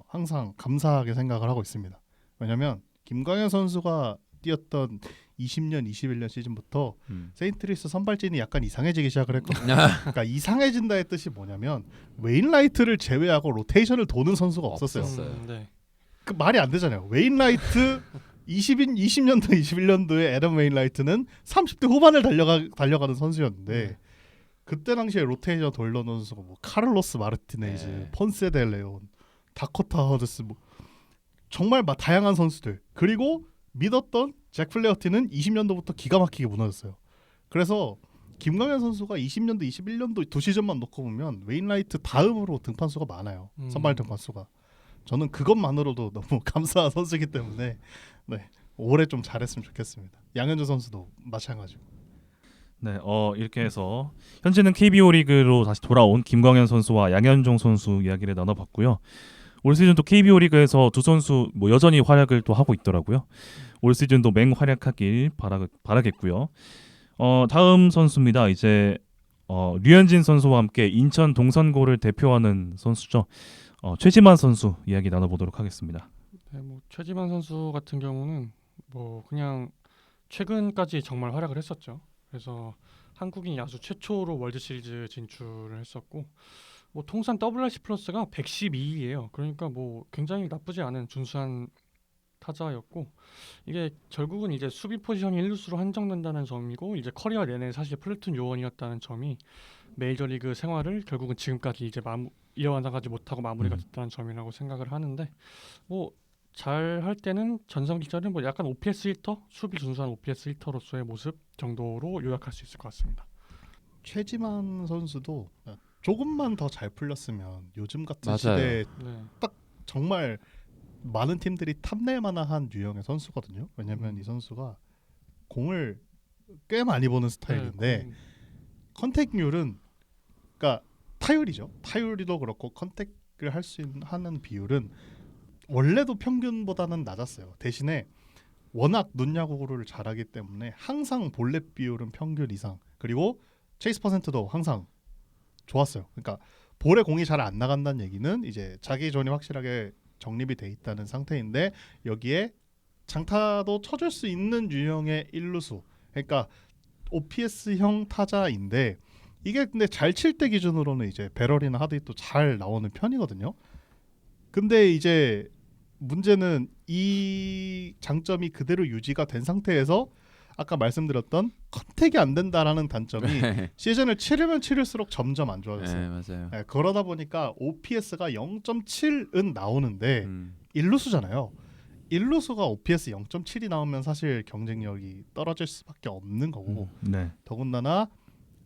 항상 감사하게 생각을 하고 있습니다. 왜냐하면 김광현 선수가 뛰었던 20년, 21년 시즌부터 세인트루이스 선발진이 약간 이상해지기 시작을 했거든요. 그러니까 이상해진다의 뜻이 뭐냐면 웨인라이트를 제외하고 로테이션을 도는 선수가 없었어요. 네. 그 말이 안 되잖아요. 웨인라이트 20년도 21년도에 애덤 웨인라이트는 30대 후반을 달려가는 선수였는데 그때 당시에 로테이션 돌려놓은 선수가 뭐 카를로스 마르티네이즈, 네. 폰세 델 레온, 다코타 허드스 뭐 정말 다양한 선수들 그리고 믿었던 잭 플레어티는 20년도부터 기가 막히게 무너졌어요. 그래서 김광현 선수가 20년도, 21년도 두 시즌만 놓고 보면 웨인라이트 다음으로 등판수가 많아요. 선발 등판수가. 저는 그것만으로도 너무 감사한 선수이기 때문에 네, 올해 좀 잘했으면 좋겠습니다. 양현종 선수도 마찬가지고. 네, 이렇게 해서 현재는 KBO 리그로 다시 돌아온 김광현 선수와 양현종 선수 이야기를 나눠봤고요. 올 시즌 또 KBO 리그에서 두 선수 뭐 여전히 활약을 또 하고 있더라고요. 올 시즌도 맹활약하길 바라겠고요. 다음 선수입니다. 이제 류현진 선수와 함께 인천 동선고를 대표하는 선수죠. 최지만 선수 이야기 나눠보도록 하겠습니다. 네, 뭐 최지만 선수 같은 경우는 뭐 그냥 최근까지 정말 활약을 했었죠. 그래서 한국인 야수 최초로 월드 시리즈 진출을 했었고 뭐 통산 WRC 플러스가 112예요. 그러니까 뭐 굉장히 나쁘지 않은 준수한 타자였고 이게 결국은 이제 수비 포지션이 1루수로 한정된다는 점이고 이제 커리어 내내 사실 플래툰 요원이었다는 점이 메이저리그 생활을 결국은 지금까지 이제 이어나가지 못하고 마무리가 됐다는 점이라고 생각을 하는데 뭐 잘 할 때는 전성 기자는 뭐 약간 OPS 히터 수비 준수한 OPS 히터로서의 모습 정도로 요약할 수 있을 것 같습니다. 최지만 선수도 조금만 더 잘 풀렸으면 요즘 같은 맞아요. 시대에 네. 정말 많은 팀들이 탐낼 만한 유형의 선수거든요. 왜냐하면 이 선수가 공을 꽤 많이 보는 스타일인데 네, 컨택률은 그러니까 타율이죠. 타율도 그렇고 컨택을 할 수 하는 비율은 원래도 평균보다는 낮았어요. 대신에 워낙 눈야구를 잘하기 때문에 항상 볼넷 비율은 평균 이상 그리고 체이스 퍼센트도 항상 좋았어요. 그러니까 볼에 공이 잘 안 나간다는 얘기는 이제 자기 존이 확실하게 정립이 돼 있다는 상태인데 여기에 장타도 쳐줄 수 있는 유형의 일루수. 그러니까 OPS형 타자인데 이게 근데 잘 칠 때 기준으로는 이제 배럴이나 하드hit도 잘 나오는 편이거든요. 근데 이제 문제는 이 장점이 그대로 유지가 된 상태에서 아까 말씀드렸던 컨택이 안 된다라는 단점이 네. 시즌을 치르면 치를수록 점점 안 좋아졌어요. 네, 맞아요. 네, 그러다 보니까 OPS가 0.7은 나오는데 음. 일루수잖아요. 일루수가 OPS 0.7이 나오면 사실 경쟁력이 떨어질 수밖에 없는 거고 네. 더군다나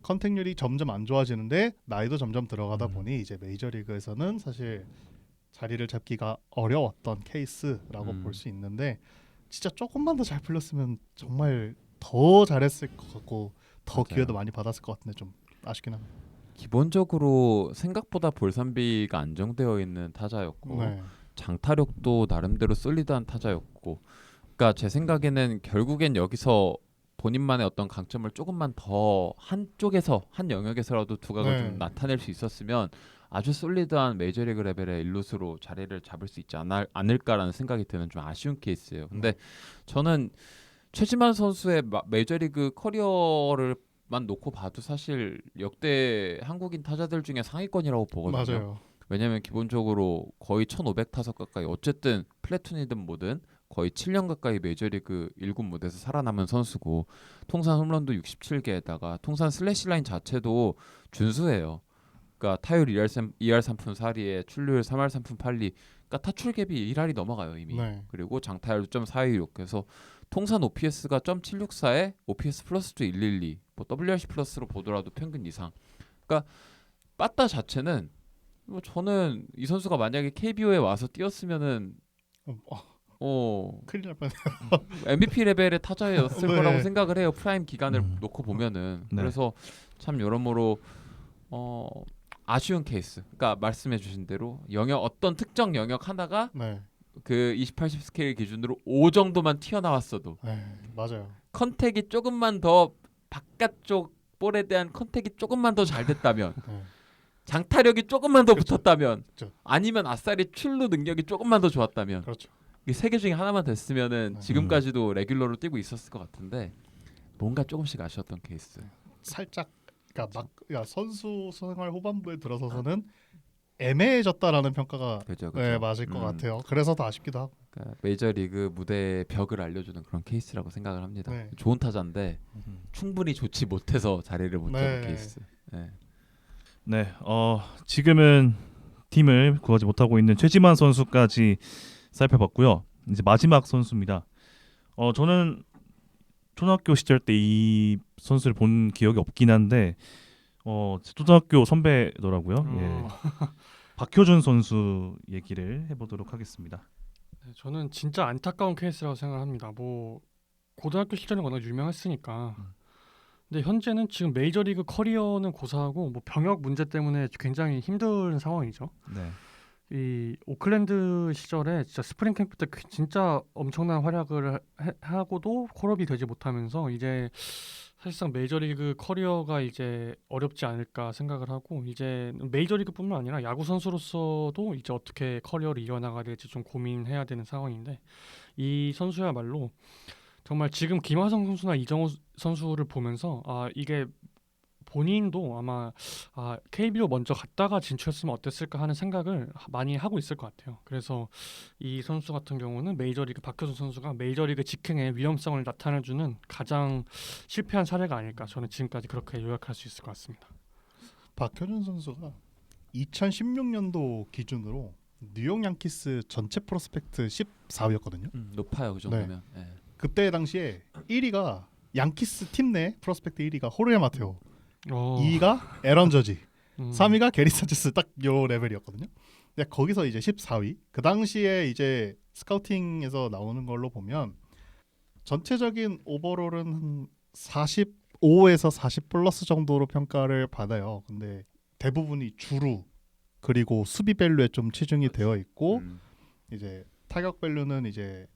컨택률이 점점 안 좋아지는데 나이도 점점 들어가다 보니 이제 메이저리그에서는 사실 자리를 잡기가 어려웠던 케이스라고 볼 수 있는데 진짜 조금만 더 잘 풀렸으면 정말 더 잘했을 것 같고 더 맞아요. 기회도 많이 받았을 것 같은데 좀 아쉽긴 합니다. 기본적으로 생각보다 볼산비가 안정되어 있는 타자였고 네. 장타력도 나름대로 솔리드한 타자였고, 그러니까 제 생각에는 결국엔 여기서 본인만의 어떤 강점을 조금만 더 한쪽에서 한 영역에서라도 두각을 네. 좀 나타낼 수 있었으면 아주 솔리드한 메이저리그 레벨의 일루수로 자리를 잡을 수 있지 않을까라는 생각이 드는 좀 아쉬운 케이스예요. 근데 저는 최지만 선수의 메이저리그 커리어를만 놓고 봐도 사실 역대 한국인 타자들 중에 상위권이라고 보거든요. 맞아요. 왜냐하면 기본적으로 거의 1,500 타석 가까이 어쨌든 플래툰이든 뭐든 거의 7년 가까이 메이저리그 1군 무대에서 살아남은 선수고 통산 홈런도 67개에다가 통산 슬래시 라인 자체도 준수해요. 그러니까 타율 2할 3푼 4리에 출루율 3할 3푼 8리, 그러니까 타출 갭이 1할이 넘어가요 이미. 네. 그리고 장타율 0.416, 그래서 통산 OPS가 0.764에 OPS 플러스도 112, 뭐 WRC 플러스로 보더라도 평균 이상. 그러니까 빠따 자체는 뭐 저는 이 선수가 만약에 KBO에 와서 뛰었으면은 큰일 날 뻔. MVP 레벨의 타자였을 네. 거라고 생각을 해요. 프라임 기간을 놓고 보면은. 네. 그래서 참 여러모로 아쉬운 케이스. 그러니까 말씀해주신 대로 어떤 특정 영역 하나가 네. 그 28, 10 스케일 기준으로 5 정도만 튀어나왔어도 네. 맞아요. 컨택이 조금만 더 바깥쪽 볼에 대한 컨택이 조금만 더 잘 됐다면 네. 장타력이 조금만 더 그렇죠. 붙었다면 그렇죠. 아니면 아싸리 출루 능력이 조금만 더 좋았다면 그렇죠. 이 세 개 중에 하나만 됐으면은 네. 지금까지도 레귤러로 뛰고 있었을 것 같은데 뭔가 조금씩 아쉬웠던 케이스. 살짝 그러니까 선수 생활 후반부에 들어서서는 애매해졌다라는 평가가 그죠, 그죠. 네, 맞을 것 같아요. 그래서 더 아쉽기도 하고. 그러니까 메이저리그 무대의 벽을 알려주는 그런 케이스라고 생각을 합니다. 네. 좋은 타자인데 충분히 좋지 못해서 자리를 못 잡은 네. 케이스. 네. 네. 지금은 팀을 구하지 못하고 있는 최지만 선수까지 살펴봤고요. 이제 마지막 선수입니다. 저는 초등학교 시절 때 이 선수를 본 기억이 없긴 한데 초등학교 선배더라고요. 예. 박효준 선수 얘기를 해보도록 하겠습니다. 네, 저는 진짜 안타까운 케이스라고 생각합니다. 뭐 고등학교 시절은 워낙 유명했으니까. 근데 현재는 지금 메이저리그 커리어는 고사하고 뭐 병역 문제 때문에 굉장히 힘든 상황이죠. 네. 이 오클랜드 시절에 진짜 스프링 캠프 때 진짜 엄청난 활약을 하고도 콜업이 되지 못하면서 이제 사실상 메이저리그 커리어가 이제 어렵지 않을까 생각을 하고 이제 메이저리그뿐만 아니라 야구 선수로서도 이제 어떻게 커리어를 이어나가야 될지 좀 고민해야 되는 상황인데 이 선수야말로 정말 지금 김하성 선수나 이정우 선수를 보면서 이게 본인도 아마 KBO 먼저 갔다가 진출했으면 어땠을까 하는 생각을 많이 하고 있을 것 같아요. 그래서 이 선수 같은 경우는 메이저리그 박효준 선수가 메이저리그 직행의 위험성을 나타내주는 가장 실패한 사례가 아닐까 저는 지금까지 그렇게 요약할 수 있을 것 같습니다. 박효준 선수가 2016년도 기준으로 뉴욕 양키스 전체 프로스펙트 14위였거든요. 높아요 그 정도면. 네. 그때 당시에 1위가 양키스 팀 내 프로스펙트 1위가 호르헤 마테오, 2위가 에런 저지, 3위가 게리 산체스, 딱 요 레벨이었거든요. 근데 거기서 이제 14위. 그 당시에 이제 스카우팅에서 나오는 걸로 보면 전체적인 오버롤은 한 45에서 40 플러스 정도로 평가를 받아요. 근데 대부분이 주루 그리고 수비 밸류에 좀 치중이 되어 있고 이제 타격 밸류는 이제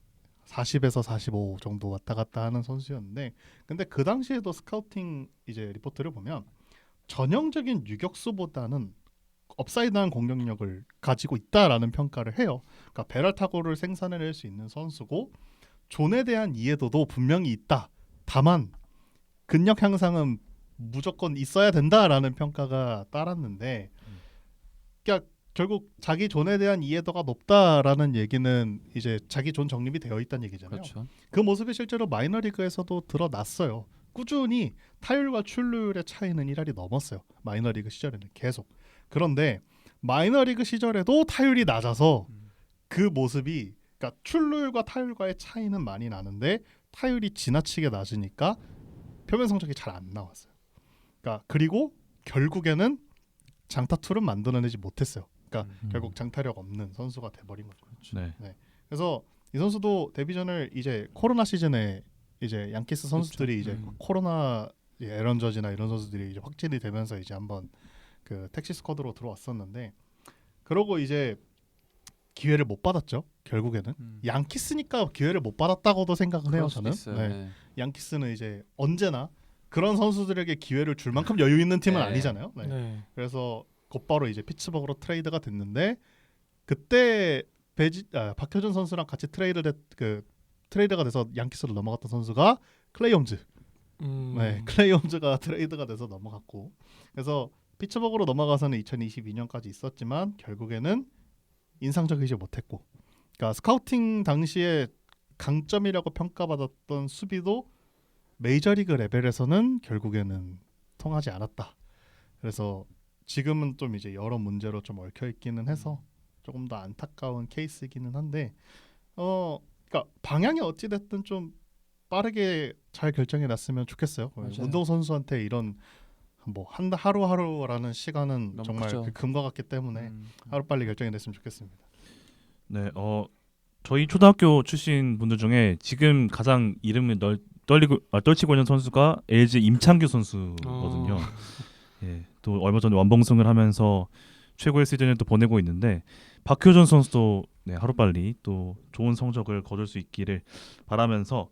40에서 45 정도 왔다 갔다 하는 선수였는데 근데 그 당시에도 스카우팅 이제 리포트를 보면 전형적인 유격수보다는 업사이드한 공격력을 가지고 있다라는 평가를 해요. 그러니까 베랄타고를 생산해낼 수 있는 선수고 존에 대한 이해도도 분명히 있다. 다만 근력 향상은 무조건 있어야 된다라는 평가가 따랐는데, 그러니까 결국 자기 존에 대한 이해도가 높다라는 얘기는 이제 자기 존 정립이 되어 있다는 얘기잖아요. 그렇죠. 그 모습이 실제로 마이너리그에서도 드러났어요. 꾸준히 타율과 출루율의 차이는 1할이 넘었어요. 마이너리그 시절에는 계속. 그런데 마이너리그 시절에도 타율이 낮아서 그 모습이, 그러니까 출루율과 타율과의 차이는 많이 나는데 타율이 지나치게 낮으니까 표면 성적이 잘 안 나왔어요. 그러니까 그리고 결국에는 장타툴은 만들어내지 못했어요. 그러니까 결국 장타력 없는 선수가 돼버린 거죠. 네. 그래서 이 선수도 데뷔전을 이제 코로나 시즌에 이제 양키스 선수들이 이제 코로나 에런 저지나 이런 선수들이 이제 확진이 되면서 이제 한번 그 택시 스쿼드로 들어왔었는데, 그러고 이제 기회를 못 받았죠. 결국에는 양키스니까 기회를 못 받았다고도 생각을 해요. 저는. 네. 양키스는 이제 언제나 그런 선수들에게 기회를 줄 만큼 여유 있는 팀은 네. 아니잖아요. 네. 네. 그래서 곧바로 이제 피츠버그로 트레이드가 됐는데, 그때 박효준 선수랑 같이 트레이드가 돼서 양키스로 넘어갔던 선수가 클레이 홈즈. 네, 클레이 홈즈가 트레이드가 돼서 넘어갔고, 그래서 피츠버그로 넘어가서는 2022년까지 있었지만 결국에는 인상적이지 못했고, 그러니까 스카우팅 당시에 강점이라고 평가받았던 수비도 메이저리그 레벨에서는 결국에는 통하지 않았다. 그래서 지금은 좀 이제 여러 문제로 좀 얽혀 있기는 해서 조금 더 안타까운 케이스이기는 한데, 그러니까 방향이 어찌 됐든 좀 빠르게 잘 결정해 놨으면 좋겠어요. 맞아요. 운동 선수한테 이런 뭐 하루하루라는 시간은 너무 정말 크죠. 그 금과 같기 때문에 하루 빨리 결정이 됐으면 좋겠습니다. 네. 저희 초등학교 출신 분들 중에 지금 가장 이름을 떨치고 있는 선수가 LG 임창규 선수거든요. 예. 또 얼마 전에 완봉승을 하면서 최고의 시즌을 또 보내고 있는데, 박효준 선수도 네, 하루빨리 또 좋은 성적을 거둘 수 있기를 바라면서,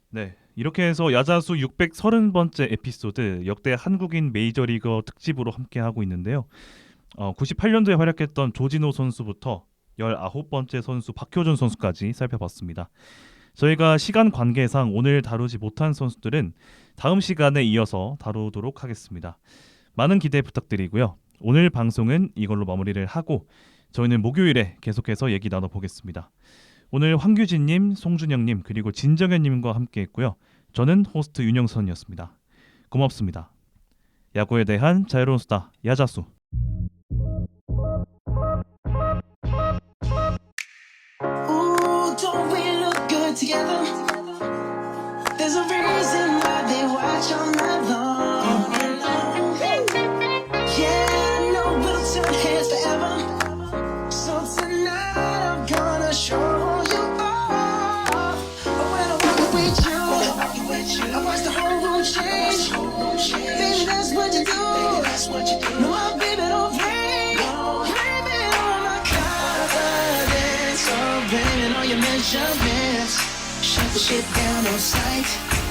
네, 이렇게 해서 야자수 630번째 에피소드 역대 한국인 메이저리거 특집으로 함께하고 있는데요. 98년도에 활약했던 조진호 선수부터 19번째 선수 박효준 선수까지 살펴봤습니다. 저희가 시간 관계상 오늘 다루지 못한 선수들은 다음 시간에 이어서 다루도록 하겠습니다. 많은 기대 부탁드리고요. 오늘 방송은 이걸로 마무리를 하고 저희는 목요일에 계속해서 얘기 나눠보겠습니다. 오늘 황규진님, 송준영님 그리고 진정현님과 함께했고요. 저는 호스트 윤영선이었습니다. 고맙습니다. 야구에 대한 자유로운 수다 야자수. Ooh, don't we look good together? There's a reason why they watch all night long. Yeah, I know we'll turn heads forever. So tonight I'm gonna show you all. When I walk with you, I watch the whole room change. Baby, that's what you do. No, my baby don't play. Blame it on my confidence. Oh, blaming all your measurements. Shut the shit down on sight.